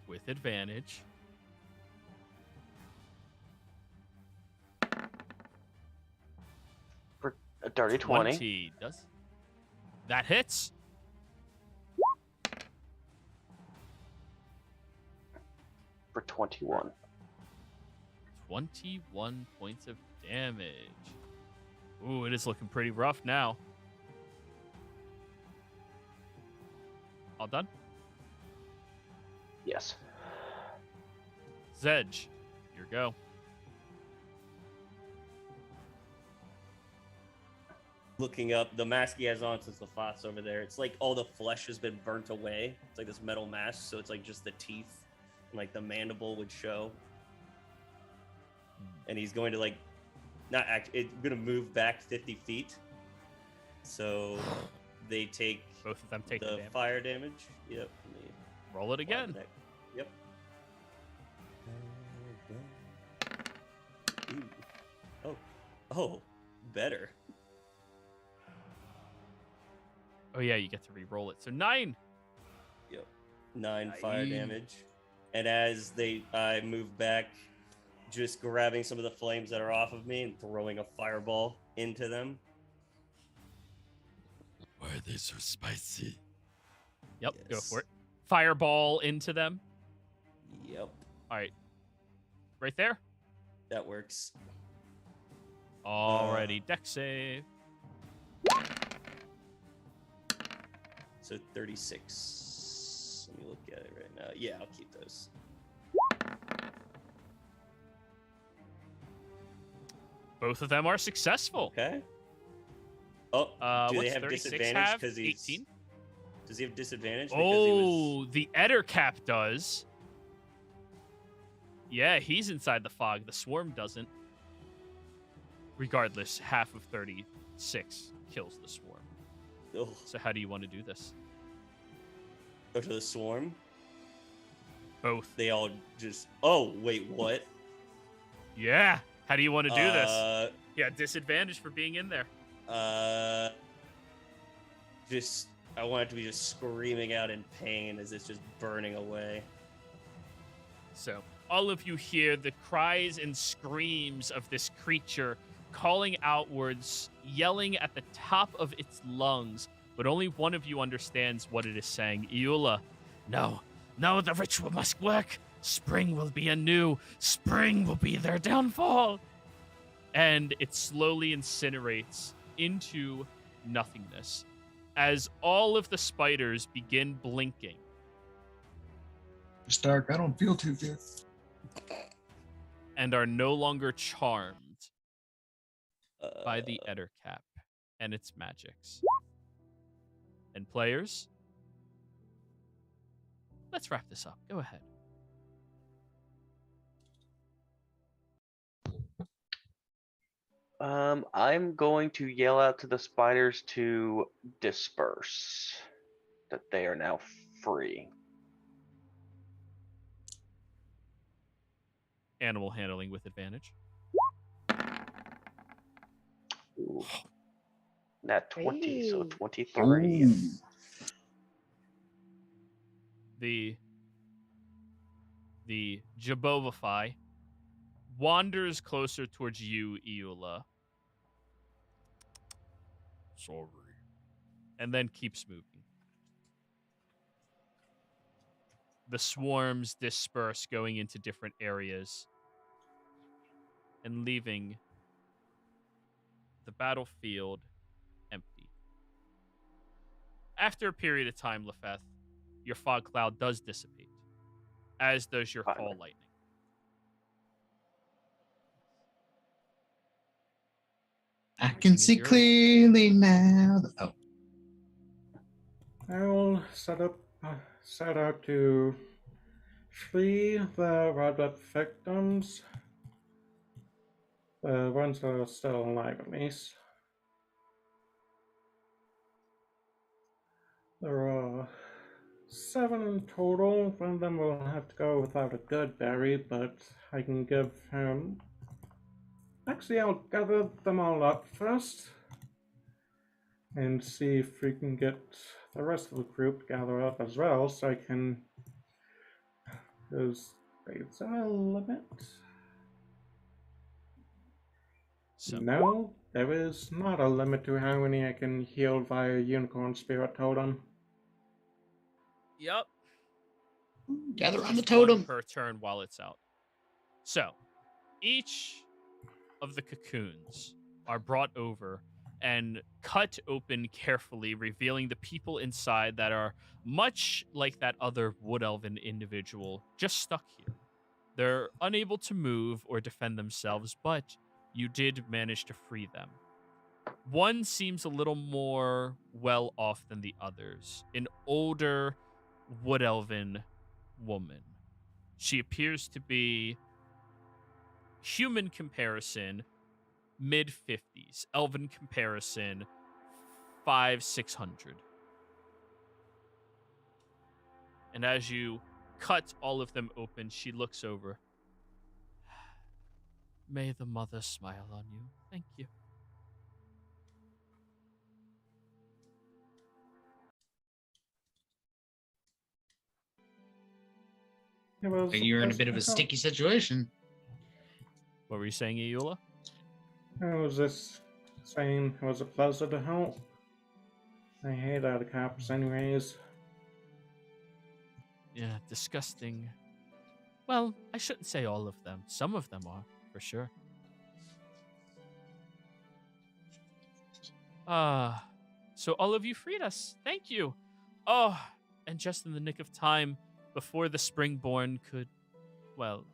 With advantage. For a dirty 20. 20 does. That hits. For 21. 21 points of damage. Ooh, it is looking pretty rough now. All done? Yes. Zedge, your go. Looking up, the mask he has on since the Foth's over there, it's like all the flesh has been burnt away. It's like this metal mask, so it's like just the teeth and like the mandible would show. And he's going to like, not act, it's going to move back 50 feet. So they take Both of them take the the damage. fire damage. Yep. Let me Roll it again. mark that. Yep. Ooh. Oh, better. Oh yeah, you get to re-roll it. So 9. Yep. 9 fire Aye. damage. And as I move back, just grabbing some of the flames that are off of me and throwing a fireball into them. Why are they so spicy? Yep, go Yes. for it. Fireball into them. Yep. All right. Right there. That works. Alrighty, deck save. So 36. Let me look at it right now. Yeah, I'll keep those. Both of them are successful. Okay. Oh, do they What's have 36 disadvantage have? because he's 18? Does he have disadvantage because he was? Oh, the Ettercap does. Yeah, he's inside the fog. The swarm doesn't. Regardless, half of 36 kills the swarm. Oh, So how do you want to do this? go to the swarm. Both. They all just. Oh wait, what? Yeah. How do you want to do this? Uh, Yeah, disadvantage for being in there. Just I want it to be just screaming out in pain as it's just burning away. So all of you hear the cries and screams of this creature calling outwards, yelling at the top of its lungs, but only one of you understands what it is saying. Iula, no, the ritual must work. Spring will be anew. Spring will be their downfall. And it slowly incinerates into nothingness as all of the spiders begin blinking. Stark, I don't feel too good. And are no longer charmed by the Ettercap and its magics. And players, let's wrap this up. Go ahead. I'm going to yell out to the spiders to disperse, that they are now free. Animal handling with advantage. Ooh. Nat 20, so Hey. 23. Ooh. The Jabovify wanders closer towards you, Iula. Sorry. And then keeps moving. The swarms disperse, going into different areas and leaving the battlefield empty. After a period of time, Lefeth, your fog cloud does dissipate, as does your call lightning. I can see clearly now. Oh, I will set out to free the Red victims. The ones that are still alive, at least. There are 7 in total. One of them will have to go without a good berry, but I can give him. Actually, I'll gather them all up first and see if we can get the rest of the group gathered up as well, so I can. Is there a limit? So, No, there is not a limit to how many I can heal via Unicorn Spirit Totem. yep. gather on the Just one totem. per turn while it's out. So, each of the cocoons are brought over and cut open carefully, revealing the people inside that are much like that other wood elven individual, just stuck here. They're unable to move or defend themselves, but you did manage to free them. One seems a little more well off than the others. An older wood elven woman. She appears to be human comparison mid 50s, elven comparison 500-600. And as you cut all of them open, she looks over. May the mother smile on you. Thank you. It was You're in a bit of a pleasure- sticky situation. What were you saying, Iula? I was just saying it was a pleasure to help. I hate out of caps anyways. Yeah, disgusting. Well, I shouldn't say all of them. Some of them are, for sure. So all of you freed us. Thank you. Oh, and just in the nick of time before the Springborn could, well,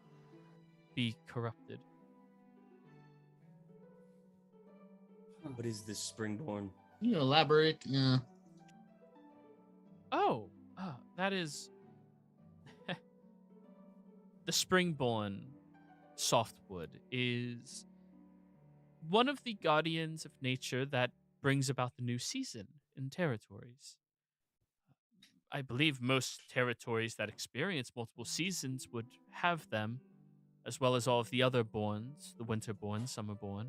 be corrupted. What is this Springborn? Can you elaborate? Yeah. Oh, that is the Springborn softwood is one of the guardians of nature that brings about the new season in territories. I believe most territories that experience multiple seasons would have them, as well as all of the other borns, the winterborn, summerborn,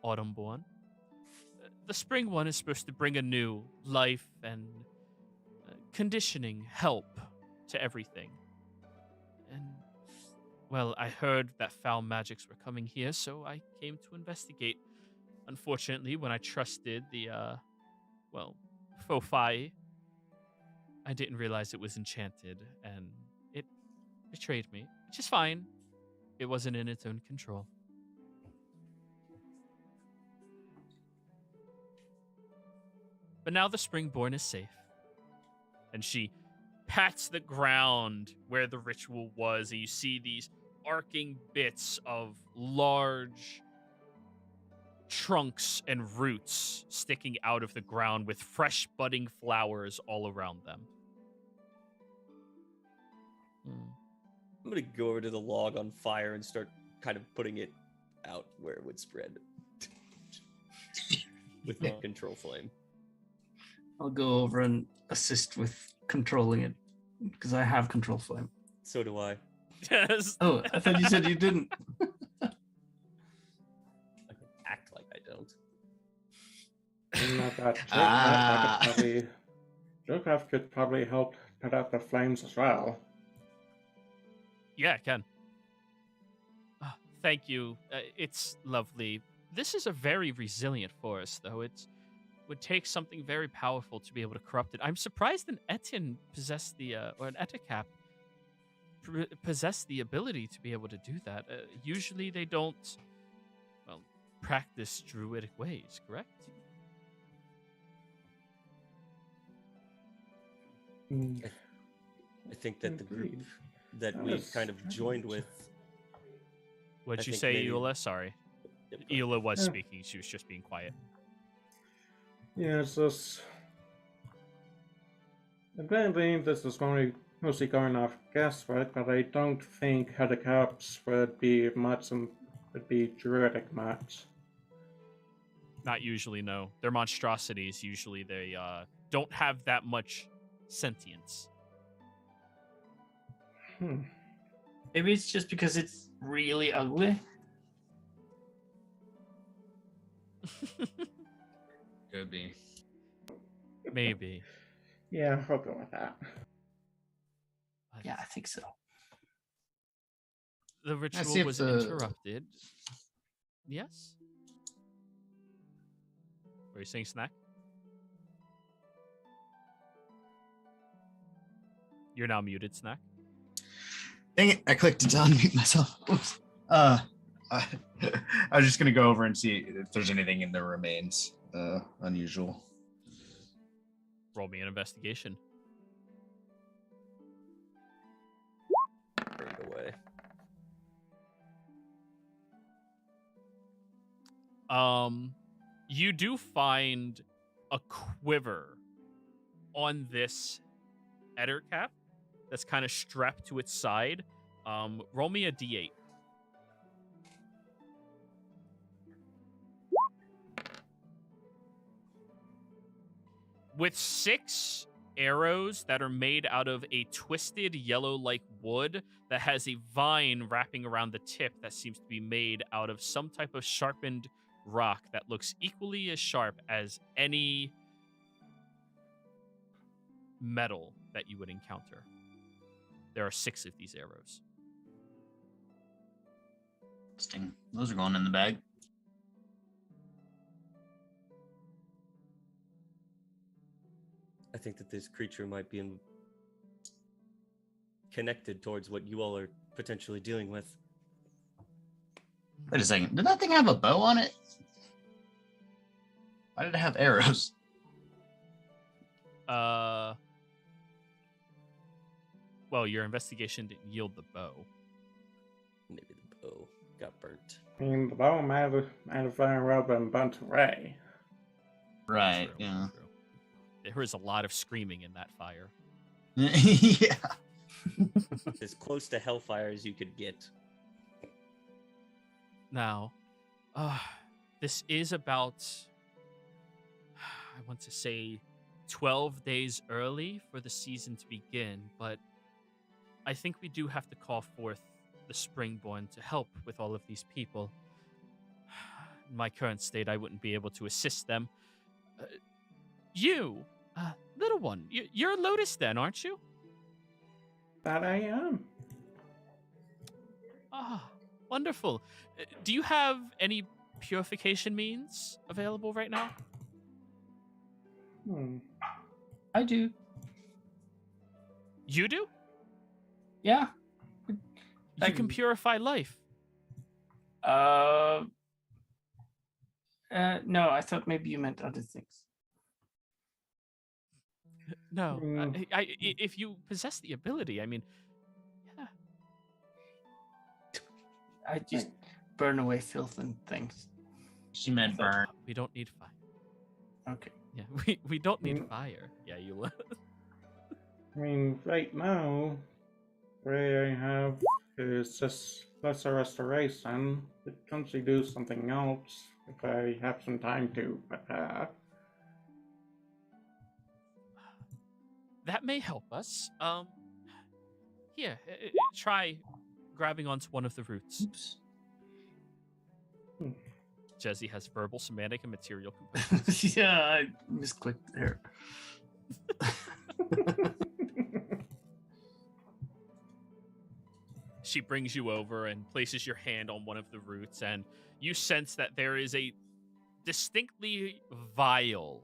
autumnborn. The spring one is supposed to bring a new life and conditioning help to everything. And, well, I heard that foul magics were coming here, so I came to investigate. Unfortunately, when I trusted the, Fofi, I didn't realize it was enchanted, and it betrayed me, which is fine. It wasn't in its own control. But now the Springborn is safe. And she pats the ground where the ritual was, and you see these arcing bits of large trunks and roots sticking out of the ground with fresh budding flowers all around them. I'm gonna go over to the log on fire and start kind of putting it out where it would spread with my control flame. I'll go over and assist with controlling it because I have control flame. So do I. Yes. Oh, I thought you said you didn't. I can act like I don't. Not that Jokraf could probably help put out the flames as well. Yeah, it can. Thank you. It's lovely. This is a very resilient forest, though. It would take something very powerful to be able to corrupt it. I'm surprised an Etin possessed the, or an Etikap possessed the ability to be able to do that. Usually they don't, practice druidic ways, correct? I think that the group that we've kind of joined with. What'd I you think say, maybe- Eula? Sorry. Eula was speaking. She was just being quiet. Yeah, it's just. Apparently, this is mostly going off guesswork, but I don't think Hedecaps would be druidic much. Not usually, no. They're monstrosities. Usually they don't have that much sentience. Maybe it's just because it's really ugly. Could be. Maybe. Yeah, I'll go with that. Yeah, I think so. The see ritual if was the- interrupted. Yes? Were you saying snack? You're now muted, snack. Dang it! I clicked to unmute myself. Oops. I was just gonna go over and see if there's anything in the remains unusual. Roll me an investigation. Burned away. You do find a quiver on this Ettercap that's kind of strapped to its side. Roll me a d8. With 6 arrows that are made out of a twisted yellow-like wood that has a vine wrapping around the tip that seems to be made out of some type of sharpened rock that looks equally as sharp as any metal that you would encounter. There are 6 of these arrows. Interesting. Those are going in the bag. I think that this creature might be connected towards what you all are potentially dealing with. Wait a second. Did that thing have a bow on it? Why did it have arrows? Well, your investigation didn't yield the bow. Maybe the bow got burnt. I mean, the bow might have very well been burnt away. Right. True, Yeah. true. There was a lot of screaming in that fire. Yeah. As close to hellfire as you could get. Now, this is about, I want to say, 12 days early for the season to begin, but I think we do have to call forth the Springborn to help with all of these people. In my current state, I wouldn't be able to assist them. You, little one, you're a Lotus then, aren't you? That I am. Ah, wonderful. Do you have any purification means available right now? I do. You do? Yeah. You can purify life. No, I thought maybe you meant other things. No, if you possess the ability, I mean, yeah. I just burn away filth and things. She meant burn. We don't need fire. Okay. Yeah, we don't need fire. Yeah, you. I mean, right now, what I have is just lesser restoration. It can actually do something else if I have some time to prepare. That may help us. Here, try grabbing onto one of the roots. Oops. Jesse has verbal, semantic, and material components. Yeah, I misclicked there. She brings you over and places your hand on one of the roots, and you sense that there is a distinctly vile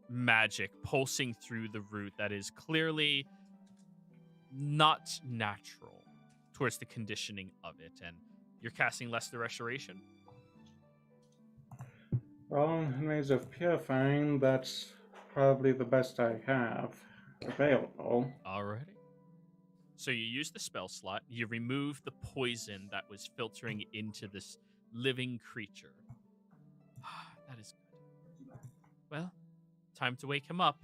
magic pulsing through the root that is clearly not natural towards the conditioning of it. And you're casting Lesser Restoration? Well, in ways of purifying, that's probably the best I have available. Alrighty. So you use the spell slot, you remove the poison that was filtering into this living creature. That is good. Well, time to wake him up.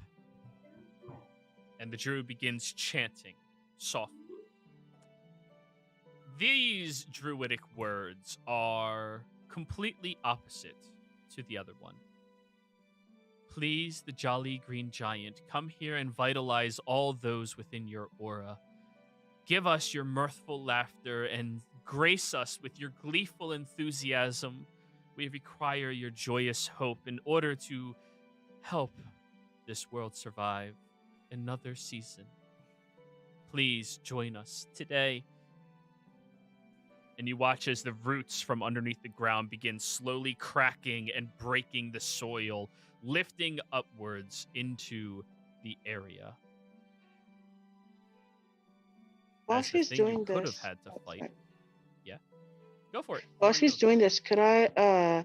And the druid begins chanting softly. These druidic words are completely opposite to the other one. Please, the jolly green giant, come here and vitalize all those within your aura. Give us your mirthful laughter and grace us with your gleeful enthusiasm. We require your joyous hope in order to help this world survive another season. Please join us today. And you watch as the roots from underneath the ground begin slowly cracking and breaking the soil, lifting upwards into the area. While As the she's thing doing you could this, have had to fight. Yeah. Go for it. while Where are you she's doing this, could I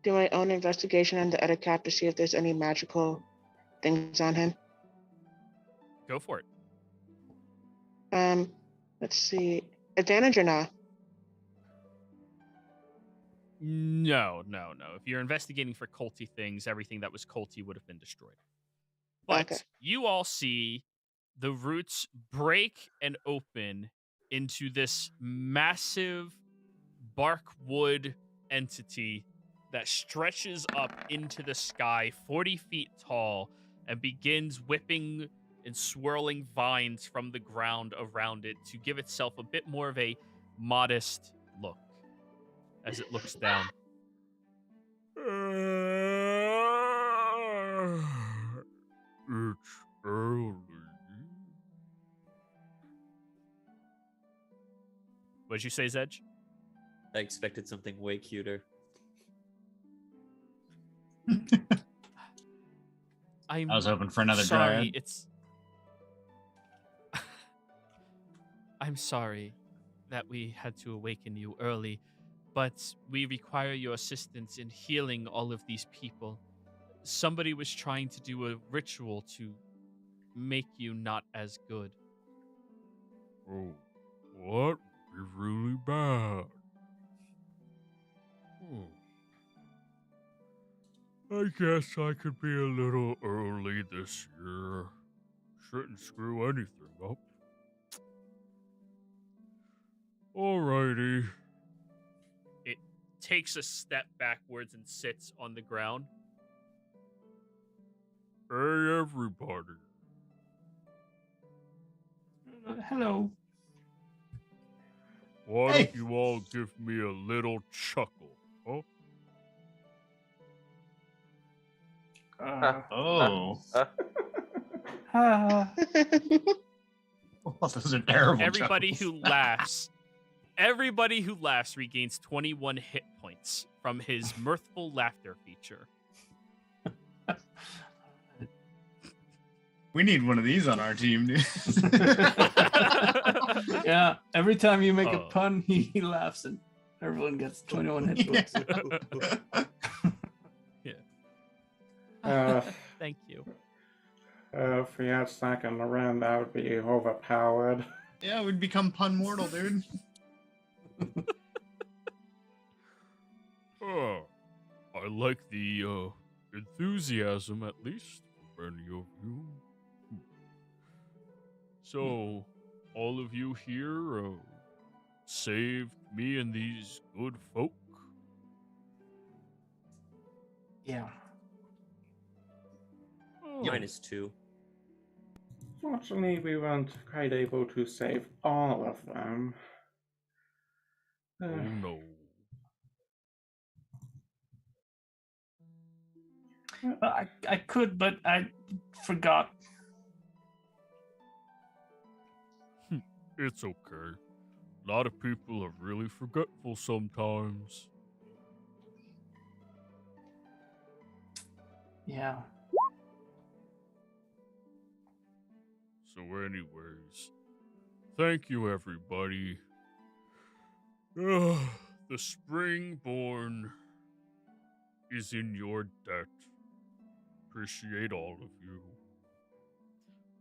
do my own investigation on the other cat to see if there's any magical things on him? Go for it. Let's see. Advantage or not? No. If you're investigating for culty things, everything that was culty would have been destroyed. But Okay. you all see the roots break and open into this massive bark wood entity that stretches up into the sky 40 feet tall and begins whipping and swirling vines from the ground around it to give itself a bit more of a modest look as it looks down. It's early. What'd you say, Zedge? I expected something way cuter. I was hoping for another sorry, dryad. It's. I'm sorry that we had to awaken you early, but we require your assistance in healing all of these people. Somebody was trying to do a ritual to make you not as good. Oh, what? Be really bad. I guess I could be a little early this year. Shouldn't screw anything up. Alrighty. It takes a step backwards and sits on the ground. Hey, everybody. Hello. Why Hey. don't you all give me a little chuckle, huh? Oh. Ah. Those are terrible Everybody chuckles. everybody who laughs regains 21 hit points from his mirthful laughter feature. We need one of these on our team, dude. Yeah, every time you make a Oh. pun, he laughs and everyone gets 21 hit points. Thank you. If we had second around, that would be overpowered. Yeah, we'd become pun mortal, dude. Oh, I like the enthusiasm, at least, for many of you. So, all of you here saved me and these good folk. Yeah. Oh, -2. Fortunately, we weren't quite able to save all of them. oh no. I could, but I forgot. It's okay. A lot of people are really forgetful sometimes. Yeah. So, anyways, thank you, everybody. The Springborn is in your debt. Appreciate all of you.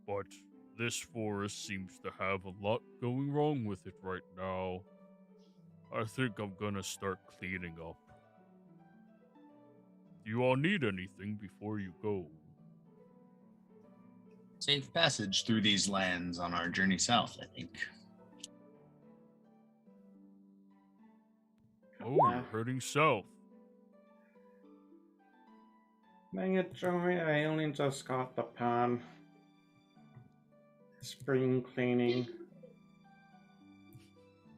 But this forest seems to have a lot going wrong with it right now. I think I'm gonna start cleaning up. Do you all need anything before you go? Safe passage through these lands on our journey south, I think. Oh, you're heading south. Dang it, Joey, I only just got the pan. Spring cleaning.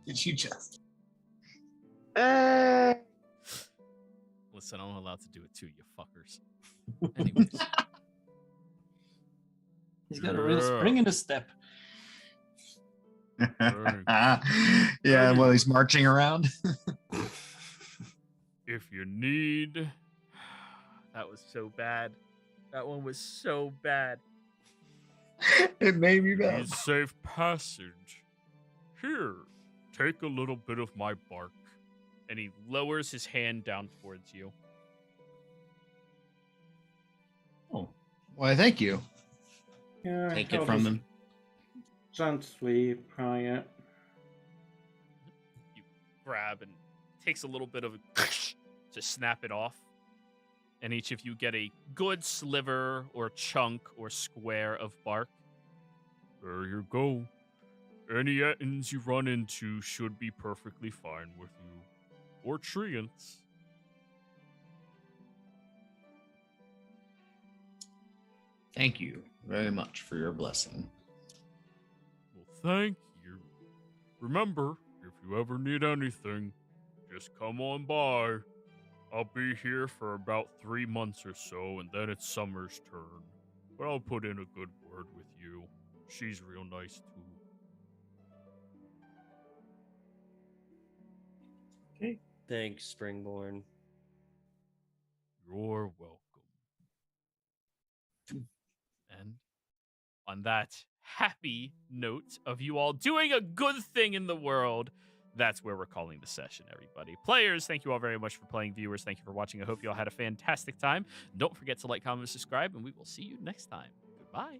Did you just? Listen, I'm allowed to do it too, you fuckers. Anyways. He's got a real spring in his step. Yeah, while he's marching around. If you need... That was so bad. That one was so bad. It made me bad. Need safe passage. Here, take a little bit of my bark. And he lowers his hand down towards you. Oh, why? Thank you. Yeah, Take I'll it from just him. gently pry it. You grab and takes a little bit of a to snap it off. And each of you get a good sliver or chunk or square of bark. There you go. Any ettins you run into should be perfectly fine with you. Or treants. Thank you very much for your blessing. Well, thank you. Remember, if you ever need anything, just come on by. I'll be here for about 3 months or so, and then it's Summer's turn. But I'll put in a good word with you. She's real nice, too. Okay. Thanks, Springborn. You're welcome. And on that happy note of you all doing a good thing in the world, that's where we're calling the session, everybody. Players, thank you all very much for playing. Viewers, thank you for watching. I hope you all had a fantastic time. Don't forget to like, comment, and subscribe, and we will see you next time. Goodbye.